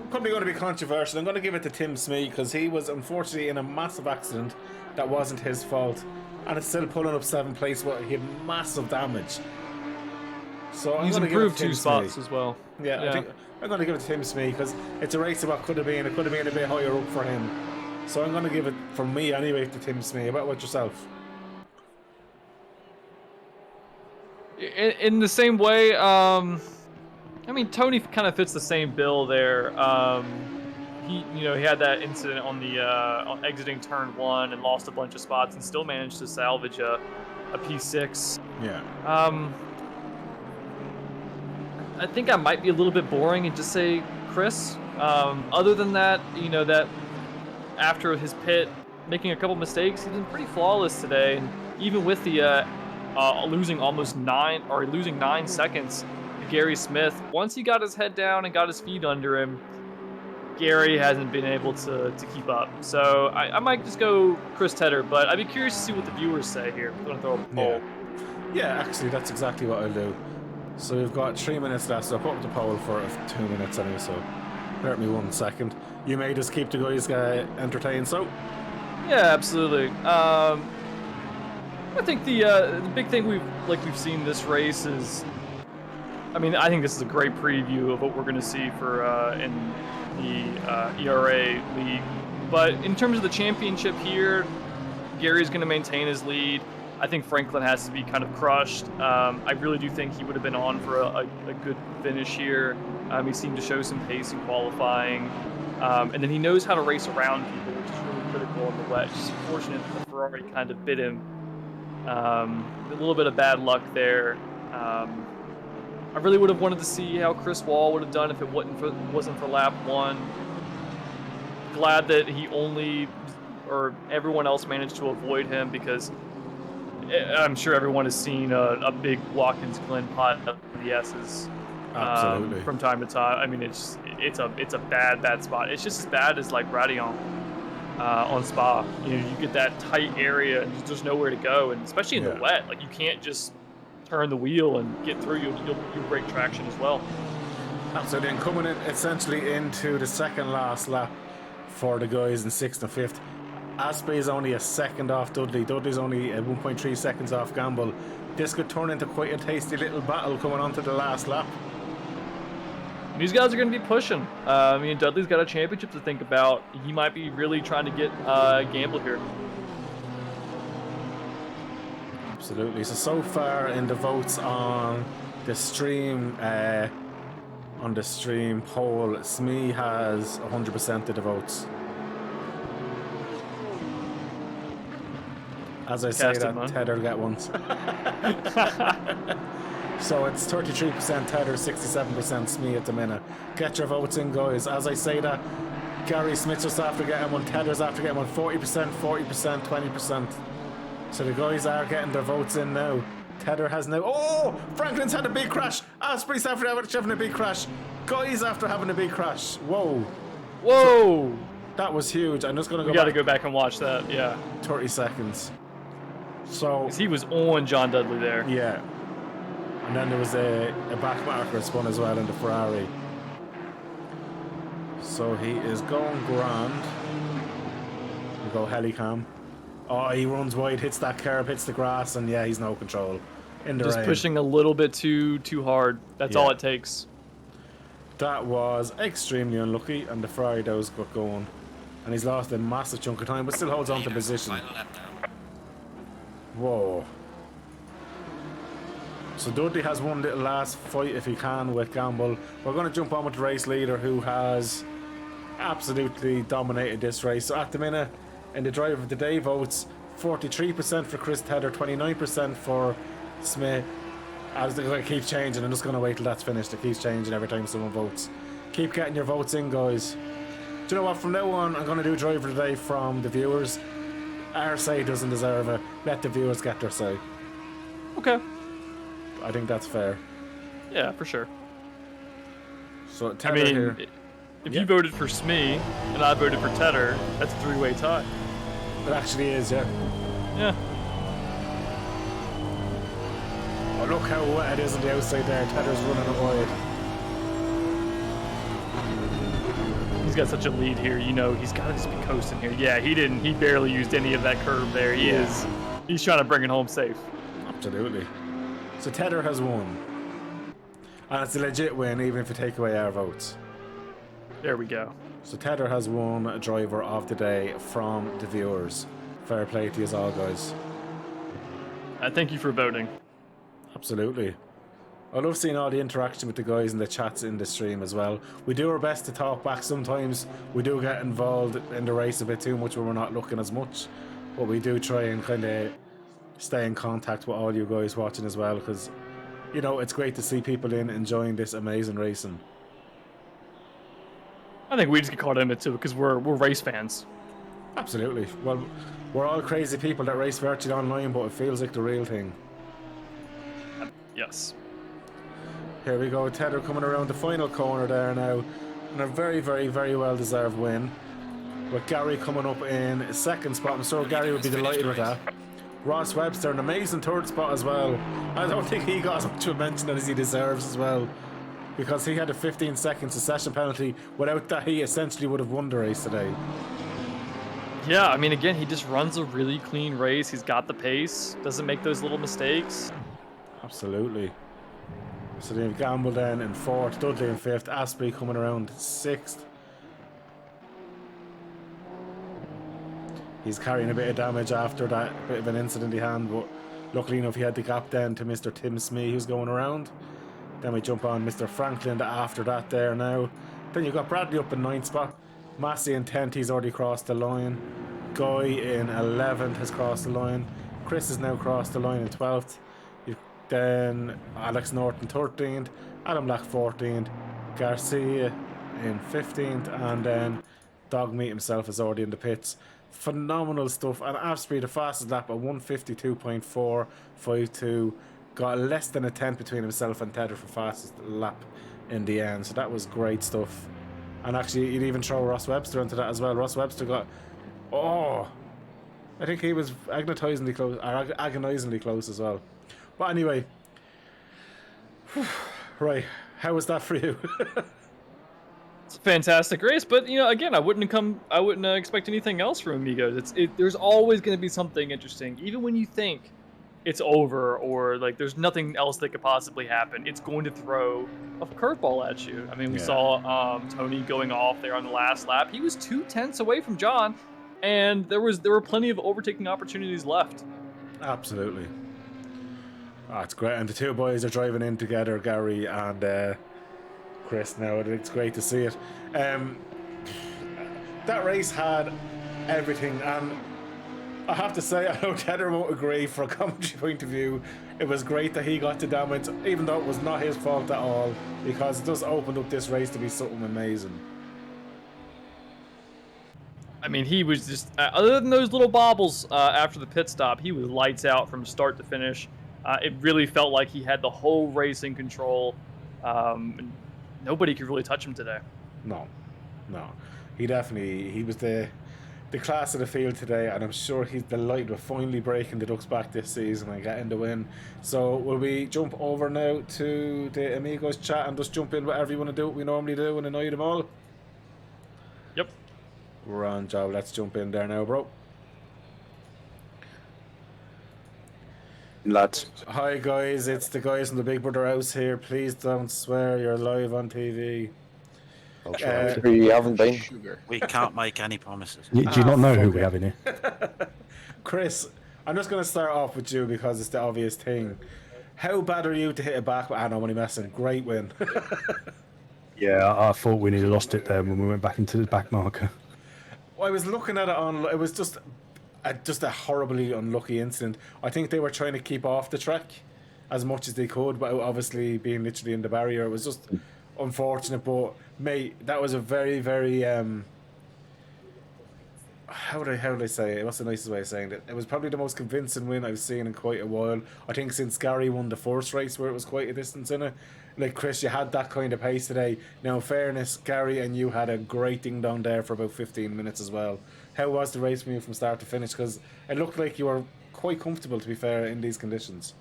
Probably going to be controversial. I'm going to give it to Tim Smee because he was unfortunately in a massive accident that wasn't his fault, and it's still pulling up 7th place. But he had massive damage. So I'm He's going to give it to improved Tim 2 spots Smee. as well. Yeah, I think I'm going to give it to Tim Smee because it's a race of what could have been. It could have been a bit higher up for him. So I'm going to give it, for me anyway, to Tim Smee. About what yourself? In the same way, Tony kind of fits the same bill there. He had that incident on the on exiting turn 1 and lost a bunch of spots and still managed to salvage a P6. Yeah. I think I might be a little bit boring and just say Chris. Other than that, that after his pit, making a couple mistakes, he's been pretty flawless today. And even with the losing 9 seconds to Gary Smith, once he got his head down and got his feet under him, Gary hasn't been able to keep up. So I might just go Chris Tedder, but I'd be curious to see what the viewers say here. I'm going to throw up a poll. Yeah, actually, that's exactly what I'll do. So we've got 3 minutes left, so I'll put up the poll for 2 minutes anyway, so bear with me 1 second. You may just keep the guys entertained, so... Yeah, absolutely. I think the big thing we've seen this race is... I think this is a great preview of what we're going to see for in the ERA league. But in terms of the championship here, Gary's going to maintain his lead. I think Franklin has to be kind of crushed. I really do think he would have been on for a good finish here. He seemed to show some pace in qualifying. And then he knows how to race around people, which is really critical in the wet. Just unfortunate that the Ferrari kind of bit him. A little bit of bad luck there. I really would have wanted to see how Chris Wall would have done if it wasn't for lap 1. Glad that he everyone else managed to avoid him, because I'm sure everyone has seen a big Watkins Glen pot of the S's from time to time. I mean, it's a bad spot. It's just as bad as like Radeon on Spa. You get that tight area and there's nowhere to go, and especially in the wet, like you can't just turn the wheel and get through. You'll break traction as well. Absolutely, and coming in essentially into the second last lap for the guys in 6th and 5th. Aspey is only a second off Dudley. Dudley's only 1.3 seconds off Gamble. This could turn into quite a tasty little battle coming on to the last lap. These guys are going to be pushing. Dudley's got a championship to think about. He might be really trying to get Gamble here. Absolutely. So far in the votes on the stream poll, Smee has 100% of the votes. As I say that, Tedder get one. So it's 33% Tedder, 67% Smee at the minute. Get your votes in, guys. As I say that, Gary Smith's just after getting one, Tedder's after getting one. 40%, 40%, 20%. So the guys are getting their votes in now. Tedder has now... Oh! Franklin's had a big crash! Asprey's after having a big crash. Guy's after having a big crash. Whoa. Whoa! So, that was huge. I'm just going to go We got to go back and watch that, yeah. 30 seconds. So... He was on John Dudley there. Yeah. And then there was a back marker spun as well in the Ferrari. So he is going grand. We'll go helicam. Oh, he runs wide, hits that curb, hits the grass, and yeah, he's no control. In the Just rain. pushing a little bit too hard. That's all it takes. That was extremely unlucky, and the Ferrari does got going. And he's lost a massive chunk of time, but still holds on to position. Whoa. So Dudley has one little last fight if he can with Gamble. We're going to jump on with the race leader, who has absolutely dominated this race. So at the minute, in the driver of the day votes, 43% for Chris Tedder, 29% for Smith. As the guy keeps changing, I'm just going to wait till that's finished. It keeps changing every time someone votes. Keep getting your votes in, guys. Do you know what? From now on, I'm going to do driver of the day from the viewers. Our say doesn't deserve it. Let the viewers get their say. Okay. I think that's fair. Yeah, for sure. So Tedder here. If you voted for Smee and I voted for Tedder, that's a three-way tie. It actually is, yeah. Yeah. Oh, look how wet it is on the outside there. Tedder's running it wide. He's got such a lead here, he's got to just be coasting here. Yeah, he barely used any of that curve there. He's trying to bring it home safe. Absolutely. So Tedder has won. And it's a legit win, even if you take away our votes. There we go. So Tedder has won a driver of the day from the viewers. Fair play to you all, guys. Thank you for voting. Absolutely. I love seeing all the interaction with the guys and the chats in the stream as well. We do our best to talk back. Sometimes we do get involved in the race a bit too much when we're not looking as much. But we do try and kind of stay in contact with all you guys watching as well, because, it's great to see people enjoying this amazing racing. I think we just get caught in it too, because we're race fans. Absolutely. Well, we're all crazy people that race virtually online, but it feels like the real thing. Yes. Here we go, Tedder coming around the final corner there now, and a very, very, very well deserved win. With Gary coming up in second spot. I'm sure Gary would be delighted with that. Ross Webster, an amazing third spot as well. I don't think he got as much of a mention as he deserves as well, because he had a 15-second succession penalty. Without that, he essentially would have won the race today. Yeah, again, he just runs a really clean race. He's got the pace, doesn't make those little mistakes. Absolutely. So they have Gamble then in 4th, Dudley in 5th, Aspey coming around 6th. He's carrying a bit of damage after that bit of an incident he had, but luckily enough he had the gap then to Mr. Tim Smee who's going around. Then we jump on Mr. Franklin after that there now. Then you've got Bradley up in 9th spot. Massey in 10th, he's already crossed the line. Guy in 11th has crossed the line. Chris has now crossed the line in 12th. Then Alex Norton 13th. Adam Black 14th. Garcia in 15th. And then Dogmeat himself is already in the pits. Phenomenal stuff. And Asprey, the fastest lap at 152.452. Got less than a tenth between himself and Tedder for fastest lap in the end. So that was great stuff. And actually, you'd even throw Ross Webster into that as well. Ross Webster got... Oh! I think he was agonizingly close as well. But anyway. Right. How was that for you? It's a fantastic race, but you know, again, I wouldn't expect anything else from Amigos. There's always going to be something interesting, even when you think it's over or like there's nothing else that could possibly happen. It's going to throw a curveball at you. I mean, we saw Tony going off there on the last lap. He was 2/10 away from John, and there were plenty of overtaking opportunities left. Absolutely. Oh, it's great, and the two boys are driving in together, Gary and Chris. Now it's great to see it. That race had everything, and I have to say, I know Tedder won't agree. For a commentary point of view, it was great that he got the damage, even though it was not his fault at all, because it does open up this race to be something amazing. I mean, he was just, other than those little bobbles after the pit stop, he was lights out from start to finish. It really felt like he had the whole race in control. And nobody could really touch him today. No. He was the class of the field today, and I'm sure he's delighted with finally breaking the Ducks back this season and getting the win. So will we jump over now to the Amigos chat and just jump in whatever you want to do, what we normally do, and annoy them all? Yep. We're on job. Let's jump in there now, bro. Lads. Hi guys, it's the guys from the Big Brother house here. Please don't swear, you're live on TV. I'll try. You haven't been. We can't make any promises. Do you not know who we have in here? Chris, I'm just going to start off with you because it's the obvious thing. How bad are you to hit it back? I'm only messing. Great win. Yeah, I thought we nearly lost it there when we went back into the back marker. I was looking at it on. It was just a horribly unlucky incident. I think they were trying to keep off the track as much as they could, but obviously being literally in the barrier, it was just unfortunate. But mate, that was a very, very how would I say it? What's the nicest way of saying it? It was probably the most convincing win I've seen in quite a while. I think since Gary won the first race where it was quite a distance in it. Like Chris, you had that kind of pace today. Now in fairness, Gary and you had a great ding down there for about 15 minutes as well. How was the race for you from start to finish? Because it looked like you were quite comfortable, to be fair, in these conditions.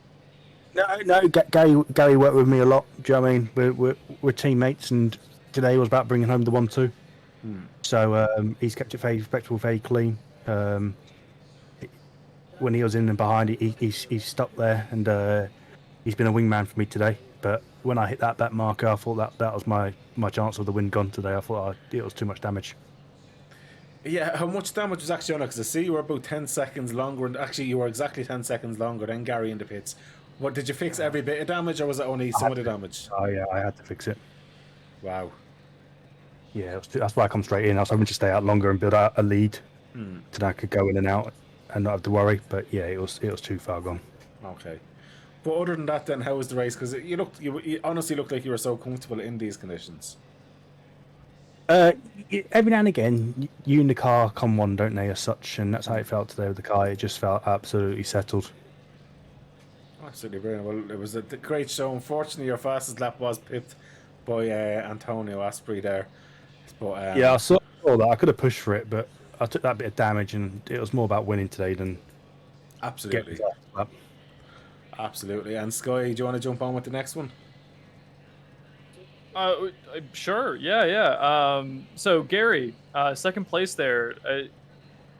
No, Gary worked with me a lot. Do you know what I mean? We're teammates, and today was about bringing home the 1-2. So he's kept it very respectable, very clean. When he was in and behind, he's stuck there, and he's been a wingman for me today. But when I hit that marker, I thought that was my chance of the win gone today. I thought it was too much damage. Yeah, how much damage was actually on it? Because I see you were about 10 seconds longer, and actually you were exactly 10 seconds longer than Gary in the pits. What, did you fix every bit of damage, or was it only some of the damage? Oh yeah, I had to fix it. Wow. Yeah, that's why I come straight in. I was hoping to stay out longer and build out a lead, so that I could go in and out and not have to worry. But yeah, it was too far gone. Okay. But other than that, then, how was the race? Because you honestly looked like you were so comfortable in these conditions. Every now and again, you and the car come one, don't they, as such, and that's how it felt today with the car. It just felt absolutely settled. Absolutely brilliant. Well, it was a great show. Unfortunately, your fastest lap was pipped by Antonio Asprey there. But, yeah, I saw that. I could have pushed for it, but I took that bit of damage, and it was more about winning today than absolutely. Absolutely. And Sky, do you want to jump on with the next one? Sure. Yeah. So Gary, second place there.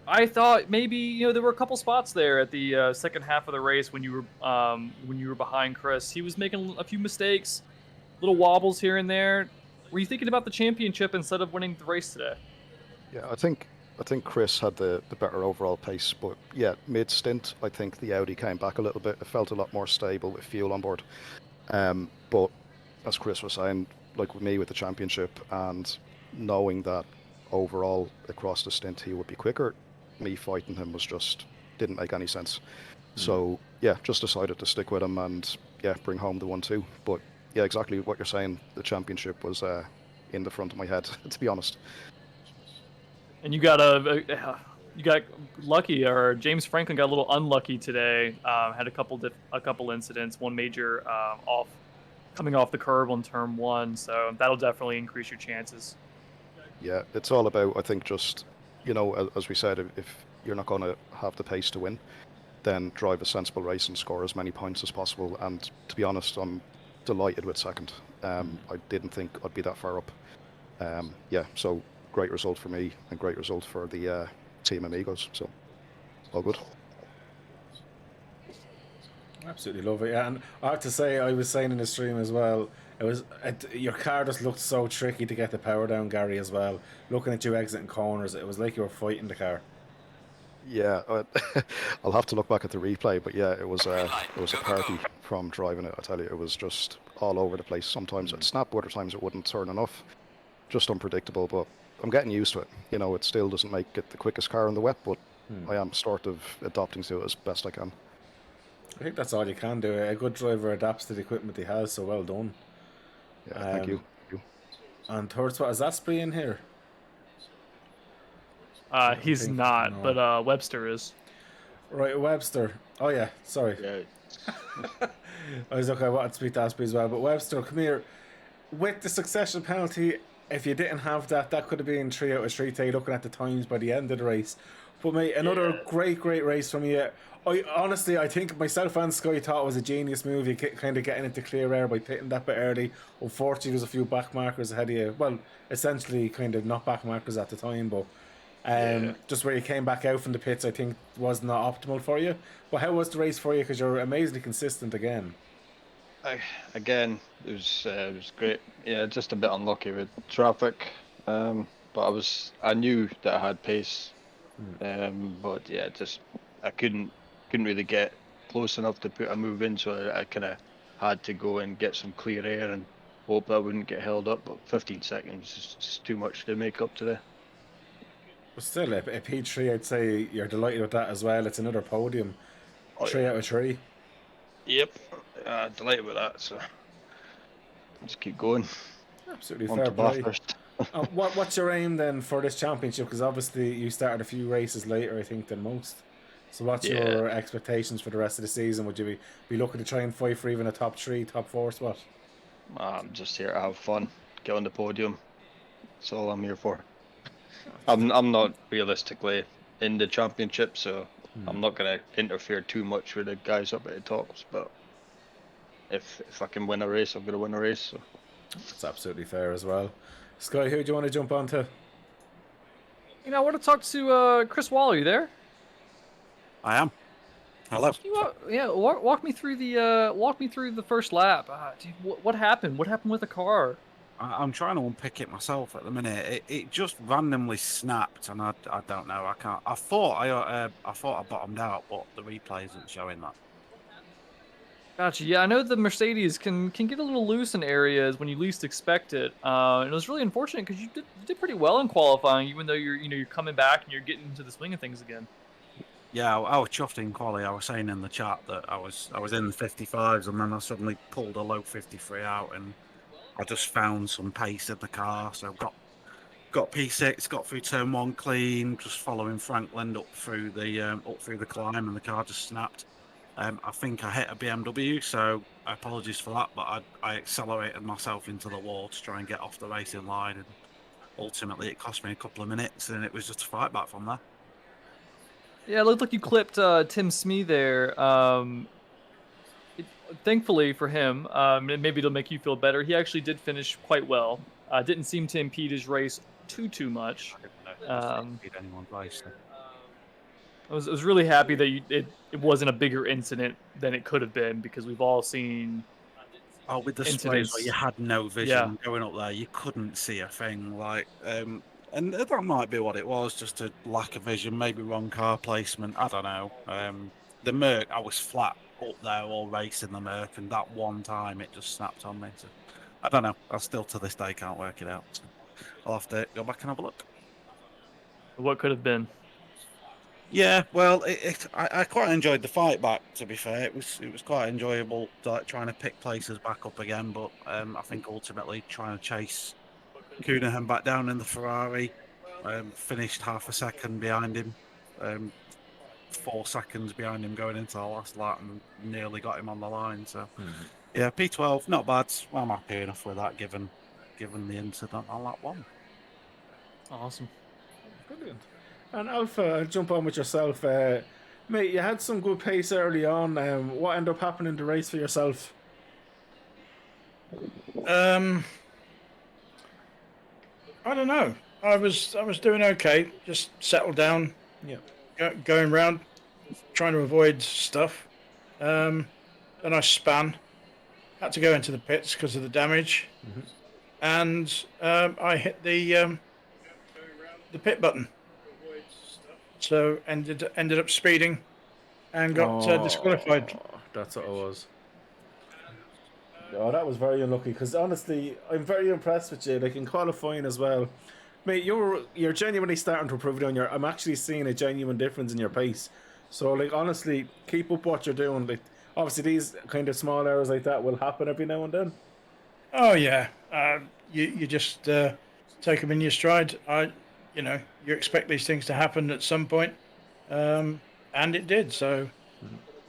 I thought maybe there were a couple spots there at the second half of the race when you were behind Chris. He was making a few mistakes, little wobbles here and there. Were you thinking about the championship instead of winning the race today? Yeah, I think I think Chris had the better overall pace, but yeah, mid-stint, I think the Audi came back a little bit. It felt a lot more stable with fuel on board. But as Chris was saying, like with me with the championship and knowing that overall across the stint he would be quicker, me fighting him was just didn't make any sense. So yeah, just decided to stick with him and yeah, bring home the 1-2. But yeah, exactly what you're saying. The championship was in the front of my head, to be honest. And you got lucky, or James Franklin got a little unlucky today. Had a couple incidents, one major coming off the curb on turn 1, so that'll definitely increase your chances. Yeah, it's all about, I think, just, you know, as we said, if you're not going to have the pace to win, then drive a sensible race and score as many points as possible. And to be honest, I'm delighted with second. I didn't think I'd be that far up. Yeah, so great result for me and great result for the team Amigos. So all good. Absolutely love it. Yeah, and I have to say, I was saying in the stream as well, your car just looked so tricky to get the power down, Gary, as well. Looking at you exiting corners, it was like you were fighting the car. Yeah, I'll have to look back at the replay, but yeah, it was a party from driving it. I tell you, it was just all over the place. Sometimes it'd snap, other times it wouldn't turn enough. Just unpredictable, but I'm getting used to it. You know, it still doesn't make it the quickest car in the wet, but I am sort of adapting to it as best I can. I think that's all you can do. A good driver adapts to the equipment he has, so well done. Yeah, thank you. And third spot, is Asprey in here? He's not, no. but Webster is. Right, Webster. Oh yeah, sorry. Yeah. I was okay, I wanted to speak to Asprey as well, but Webster, come here. With the succession penalty, if you didn't have that, that could have been 3 out of 3 today, looking at the times by the end of the race. But mate, another great race from you. I think myself and Sky thought it was a genius move. You kind of getting into clear air by pitting that bit early. Unfortunately, there's a few back markers ahead of you. Well, essentially, kind of not back markers at the time, but just where you came back out from the pits, I think was not optimal for you. But how was the race for you? Because you're amazingly consistent again. Again, it was great. Yeah, just a bit unlucky with traffic, but I knew that I had pace, but yeah, just I couldn't really get close enough to put a move in, so I kind of had to go and get some clear air and hope I wouldn't get held up. But 15 seconds is just too much to make up today. But still, a P3, I'd say you're delighted with that as well. It's another podium, 3 out of 3. Yep, delighted with that. So just keep going. Absolutely On fair to play. Bathurst. What's your aim then for this championship? Because obviously you started a few races later, I think, than most. So what's your expectations for the rest of the season? Would you be looking to try and fight for even a top 3, top 4 spot? I'm just here to have fun, get on the podium. That's all I'm here for. I'm not realistically in the championship, so I'm not going to interfere too much with the guys up at the tops. But if I can win a race, I'm going to win a race. So. That's absolutely fair as well. Sky, who do you want to jump onto? I want to talk to Chris Wall. Are you there? I am. Hello. Walk me through the first lap. Dude, what happened? What happened with the car? I'm trying to unpick it myself at the minute. It just randomly snapped, and I don't know. I can't. I thought I bottomed out, but the replay isn't showing that. Gotcha. Yeah, I know the Mercedes can get a little loose in areas when you least expect it. And it was really unfortunate because you did pretty well in qualifying, even though you're coming back and you're getting into the swing of things again. Yeah, I was chuffed in quali. I was saying in the chat that I was in the 55s, and then I suddenly pulled a low 53 out, and I just found some pace in the car. So got P6, got through turn 1 clean, just following Franklin up through the climb, and the car just snapped. I think I hit a BMW, so apologies for that, but I accelerated myself into the wall to try and get off the racing line, and ultimately it cost me a couple of minutes, and it was just a fight back from there. Yeah, it looked like you clipped Tim Smee there. Thankfully for him, maybe it'll make you feel better. He actually did finish quite well. Didn't seem to impede his race too much. I was really happy that it wasn't a bigger incident than it could have been, because we've all seen. Oh, with the sprays where you had no vision going up there, you couldn't see a thing. Like And that might be what it was, just a lack of vision, maybe wrong car placement. I don't know. The Merc, I was flat up there all racing the Merc, and that one time it just snapped on me. So, I don't know. I still to this day can't work it out. So I'll have to go back and have a look. What could have been? Yeah, well, I quite enjoyed the fight back. To be fair, it was quite enjoyable, like trying to pick places back up again. But I think ultimately trying to chase Cunningham back down in the Ferrari, finished half a second behind him, 4 seconds behind him going into the last lap, and nearly got him on the line. So yeah, P12 not bad. Well, I'm happy enough with that given the incident on lap 1. Awesome. Brilliant. And Alpha, I'll jump on with yourself. Mate, you had some good pace early on. What ended up happening in the race for yourself? I don't know. I was doing okay. Just settled down. Yeah. Going round, trying to avoid stuff. Then I span. Had to go into the pits because of the damage, and I hit the pit button. So ended up speeding, and got disqualified. That's what it was. Oh, that was very unlucky. Because honestly, I'm very impressed with you. Like in qualifying as well, mate. You're genuinely starting to improve on your. I'm actually seeing a genuine difference in your pace. So like honestly, keep up what you're doing. Like obviously these kind of small errors like that will happen every now and then. Oh yeah, you just take them in your stride. You expect these things to happen at some point, and it did. So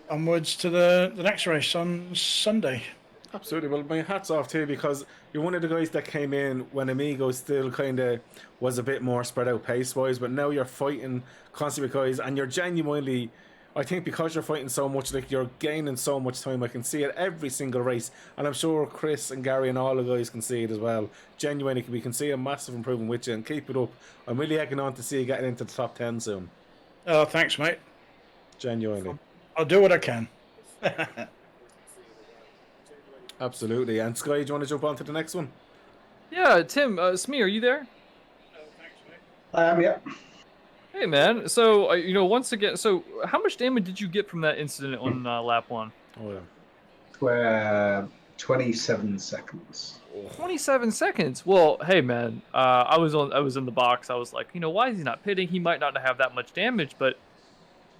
onwards to the next race on Sunday. Absolutely. Well, my hat's off to you because you're one of the guys that came in when Amigos still kind of was a bit more spread out pace-wise, but now you're fighting constantly with guys, and you're genuinely, I think because you're fighting so much, like you're gaining so much time. I can see it every single race, and I'm sure Chris and Gary and all the guys can see it as well. Genuinely, we can see a massive improvement with you, and keep it up. I'm really egging on to see you getting into the top 10 soon. Oh, thanks, mate. Genuinely. I'll do what I can. Absolutely. And Sky, do you want to jump on to the next one? Yeah, Tim, Smee, are you there? I am, yeah. Hey, man. So, once again, so how much damage did you get from that incident on lap 1? Oh, yeah. We're 27 seconds. 27 seconds. Well, hey, man. I was in the box. I was like, why is he not pitting? He might not have that much damage, but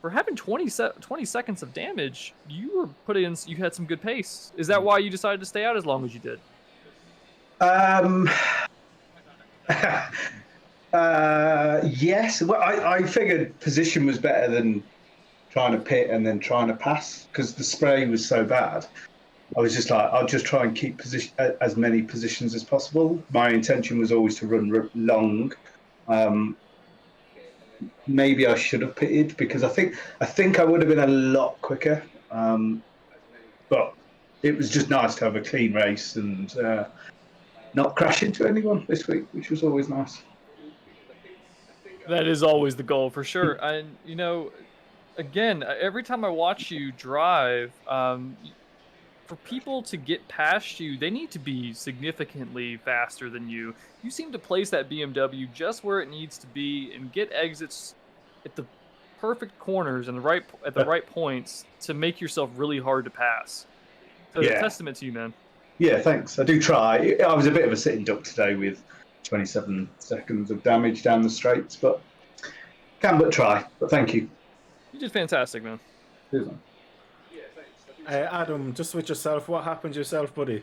for having 20 seconds of damage, you had some good pace. Is that why you decided to stay out as long as you did? Yes. Well, I figured position was better than trying to pit and then trying to pass because the spray was so bad. I was just like, I'll just try and keep as many positions as possible. My intention was always to run long. Maybe I should have pitted because I think I would have been a lot quicker. But it was just nice to have a clean race and not crash into anyone this week, which was always nice. That is always the goal for sure. And again, every time I watch you drive, for people to get past you, they need to be significantly faster than you. You seem to place that BMW just where it needs to be and get exits at the perfect corners and at the right points to make yourself really hard to pass. So Yeah. Testament to you, man. Yeah, thanks. I do try. I was a bit of a sitting duck today with 27 seconds of damage down the straights, but can but try. But thank you. You did fantastic, man. Cheers, man. Adam, just with yourself, what happened to yourself, buddy?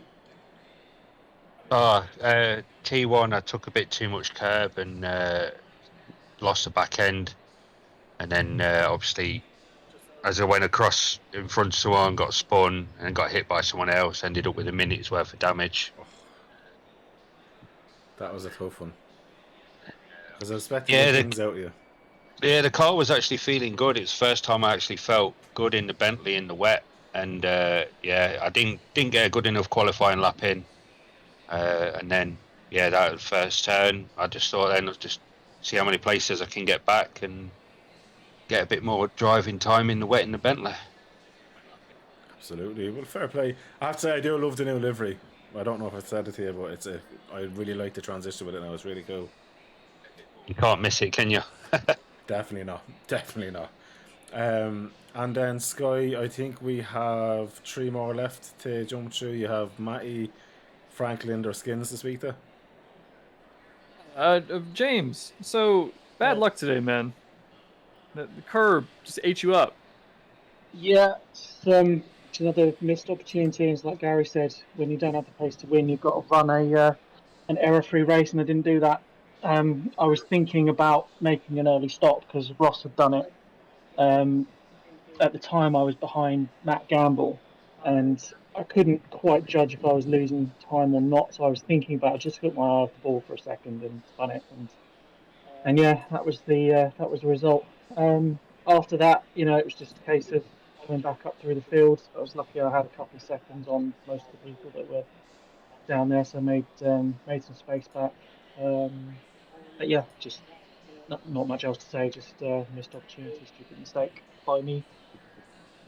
T1, I took a bit too much curb and lost the back end. And then obviously, as I went across in front of someone, got spun and got hit by someone else, ended up with a minute's worth of damage. That was a tough one. Because I was expecting things out of you. Yeah, the car was actually feeling good. It's the first time I actually felt good in the Bentley in the wet. And I didn't get a good enough qualifying lap in. And then, that first turn, I just thought then I'll just see how many places I can get back and get a bit more driving time in the wet in the Bentley. Absolutely. Well, fair play. I have to say, I do love the new livery. I don't know if I said it to you, but I really like the transition with it now. It's really cool. You can't miss it, can you? Definitely not. Definitely not. And then Sky, I think we have 3 more left to jump through. You have Matty, Franklin, or Skins to speak to. James, so bad luck today, man. The curb just ate you up. Yeah, it's another missed opportunity. It's like Gary said, when you don't have the pace to win, you've got to run an error-free race, and I didn't do that. I was thinking about making an early stop because Ross had done it. At the time, I was behind Matt Gamble, and I couldn't quite judge if I was losing time or not. So I was thinking about it, just took my eye off the ball for a second and spun it, and yeah, that was the result. After that, it was just a case of coming back up through the field. I was lucky I had a couple of seconds on most of the people that were down there, so I made some space back. But yeah, just not much else to say. Just missed opportunity, stupid mistake by me.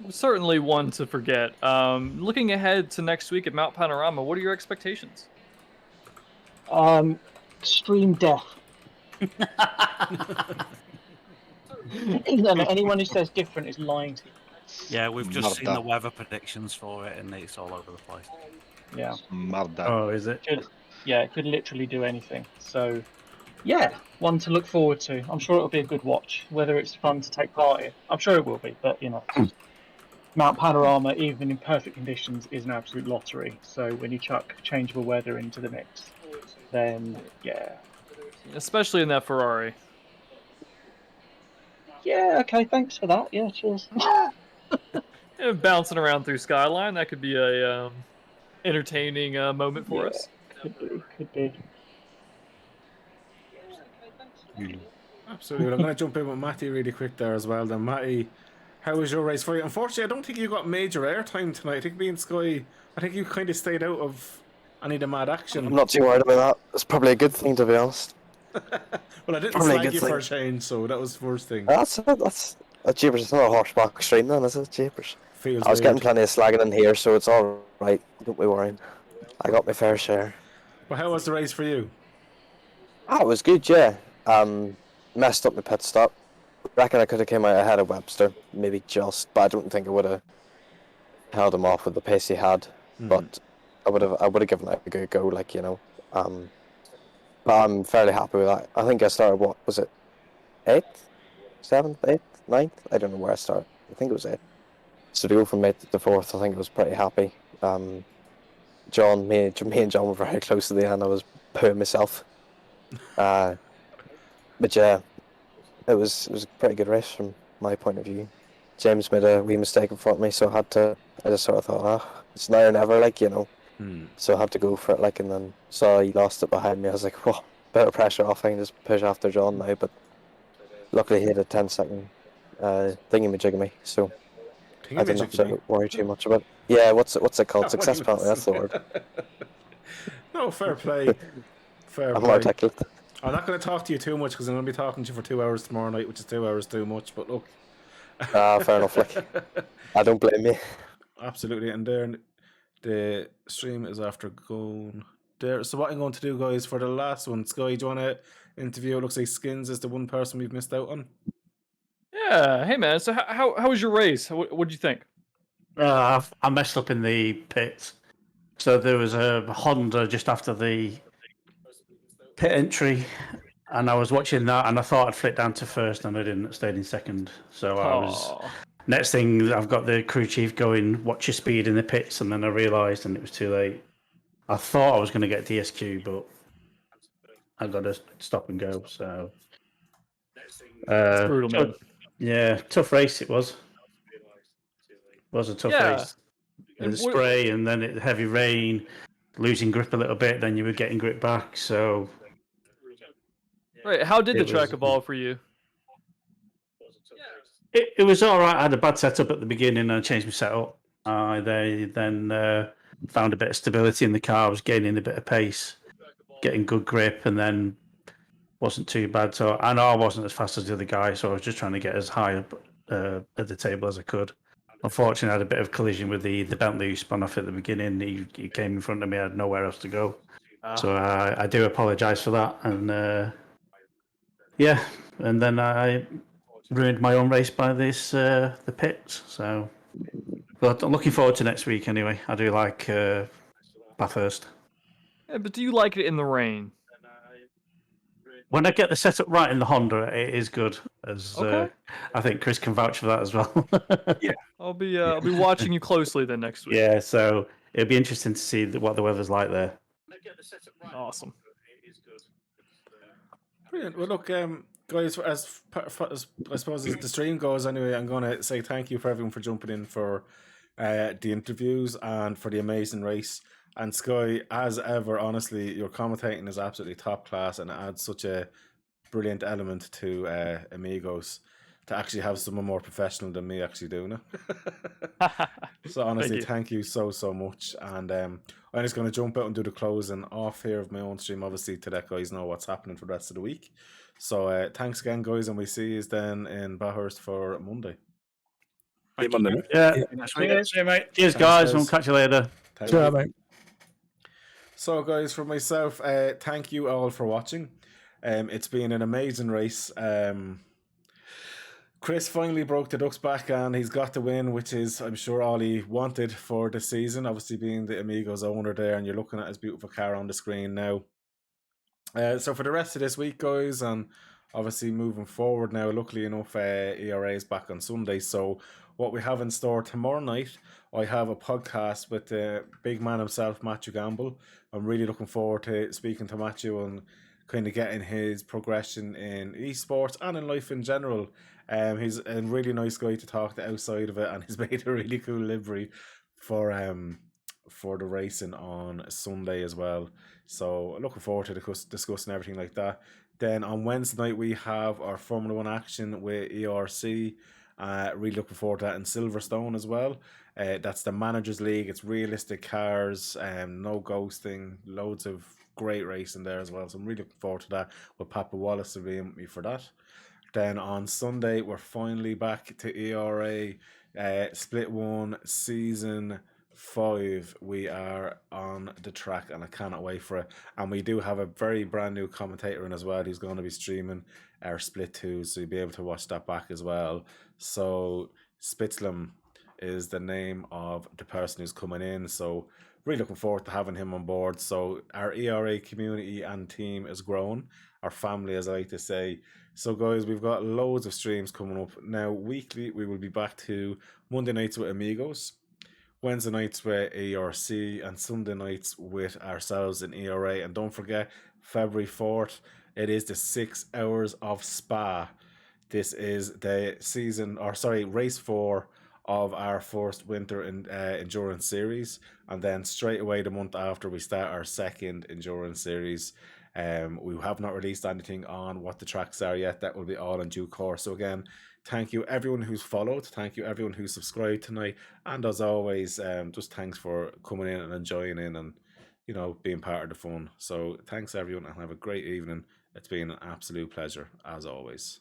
Certainly one to forget. Looking ahead to next week at Mount Panorama, what are your expectations? Extreme death. And anyone who says different is lying to you. Yeah, we've just Not seen that. the weather predictions for it, and it's all over the place. Yeah. Murder. Oh, is it? It could literally do anything. So, yeah, one to look forward to. I'm sure it'll be a good watch. Whether it's fun to take part in, I'm sure it will be. But Mount Panorama, even in perfect conditions, is an absolute lottery. So when you chuck changeable weather into the mix, then yeah. Especially in that Ferrari. Yeah. Okay. Thanks for that. Yeah. Cheers. Bouncing around through Skyline, that could be a entertaining moment for us. Could be. Absolutely. I'm going to jump in with Matty really quick there as well. Then, Matty, how was your race for you? Unfortunately, I don't think you got major airtime tonight. I think me and Sky, I think you kind of stayed out of any of the mad action. I'm not too worried about that. It's probably a good thing, to be honest. Well, I didn't Probably a slag good you for a thing. change, so that was the first thing. That's jeepers. It's not a HorseBox stream then, is it? Jeepers. Feels I was getting weird. plenty of slagging in here, so it's all right. Don't be worrying. I got my fair share. But how was the race for you? It was good, yeah. Messed up my pit stop. Reckon I could have came out ahead of Webster, maybe just, but I don't think I would have held him off with the pace he had. But I would have given it a good go, But I'm fairly happy with that. I think I started, what was it, 8th, 7th, 8th, 9th? I don't know where I started. I think it was 8th. So to go from 8th to 4th, I think I was pretty happy. Me and John were very close to the end. I was pooing myself. But yeah, it was a pretty good race from my point of view. James made a wee mistake in front of me, so I just sort of thought, it's now or never, So I had to go for it, and then saw he lost it behind me. I was like, whoa, bit of pressure off. I can just push after John now, but luckily he had a 10-second thingy-majiggy, so I didn't have to worry too much about it. Yeah, what's it called? Success penalty, that's the word. No, fair play. Fair I'm play. articulate. I'm not going to talk to you too much because I'm going to be talking to you for 2 hours tomorrow night, which is 2 hours too much, but look. Fair enough, I don't blame you. Absolutely, and then the stream is after going there. So what I'm going to do, guys, for the last one, Sky, do you want to interview? It looks like Skins is the one person we've missed out on. Yeah, hey man, so how was your race? What did you think? I messed up in the pits. So there was a Honda just after the pit entry, and I was watching that, and I thought I'd flipped down to first, and I didn't. I stayed in second. So I was. Next thing, I've got the crew chief going, watch your speed in the pits, and then I realised, and it was too late. I thought I was going to get DSQ, but I got to stop and go. So, brutal, man. Yeah, tough race it was. It was a tough race. And the spray, and then heavy rain, losing grip a little bit. Then you were getting grip back. So, right, how did the track evolve for you? It was all right. I had a bad setup at the beginning, and I changed my setup. I then found a bit of stability in the car. I was gaining a bit of pace, getting good grip, and then wasn't too bad. So I know I wasn't as fast as the other guy, so I was just trying to get as high up at the table as I could. Unfortunately, I had a bit of collision with the Bentley who spun off at the beginning. He came in front of me. I had nowhere else to go. So I do apologise for that. And Yeah, and then I ruined my own race by this the pits. So, but I'm looking forward to next week anyway. I do like Bathurst. Yeah, but do you like it in the rain? When I get the setup right in the Honda, it is good. As Okay. I think Chris can vouch for that as well. Yeah. I'll be watching you closely then next week. Yeah, so it'll be interesting to see what the weather's like there. Awesome. Brilliant. Well, look, guys, as I suppose as the stream goes, anyway, I'm going to say thank you for everyone for jumping in for the interviews and for the amazing race. And Sky, as ever, honestly, your commentating is absolutely top class, and it adds such a brilliant element to Amigos to actually have someone more professional than me actually doing it. So honestly, thank you so much. And I'm just going to jump out and do the closing off here of my own stream, obviously, to let guys know what's happening for the rest of the week. So thanks again, guys, and we see you then in Bathurst for Monday. See you Monday. Yeah. See you, mate. Cheers, guys. We'll catch you later. Ciao, mate. So, guys, for myself, thank you all for watching. It's been an amazing race. Chris finally broke the duck's back and he's got the win, which is, I'm sure, all he wanted for the season. Obviously, being the Amigos owner there, and you're looking at his beautiful car on the screen now. So for the rest of this week, guys, and obviously moving forward now, luckily enough, ERA is back on Sunday. So what we have in store tomorrow night, I have a podcast with the big man himself, Matthew Gamble. I'm really looking forward to speaking to Matthew and kind of getting his progression in esports and in life in general. He's a really nice guy to talk to outside of it, and he's made a really cool livery for the racing on Sunday as well. So looking forward to discussing everything like that. Then on Wednesday night we have our Formula 1 action with ERC. Really looking forward to that in Silverstone as well. That's the Managers League. It's realistic cars, no ghosting, loads of great racing there as well. So I'm really looking forward to that, with Papa Wallace to be with me for that. Then on Sunday we're finally back to ERA Split 1 Season 5. We are on the track and I cannot wait for it. And we do have a very brand new commentator in as well who's going to be streaming our Split 2, so you'll be able to watch that back as well. So Spitzlam is the name of the person who's coming in, so really looking forward to having him on board. So our ERA community and team is growing, our family, as I like to say. So guys, we've got loads of streams coming up now. Weekly we will be back to Monday nights with Amigos, Wednesday nights with ERC, and Sunday nights with ourselves in ERA. And don't forget, February 4th, it is the 6 hours of Spa. This is the race 4 of our first winter endurance series, and then straight away the month after we start our second endurance series. We have not released anything on what the tracks are yet. That will be all in due course. So again, thank you everyone who's followed, thank you everyone who's subscribed tonight, and as always, just thanks for coming in and enjoying in and being part of the fun. So thanks everyone, and have a great evening. It's been an absolute pleasure as always.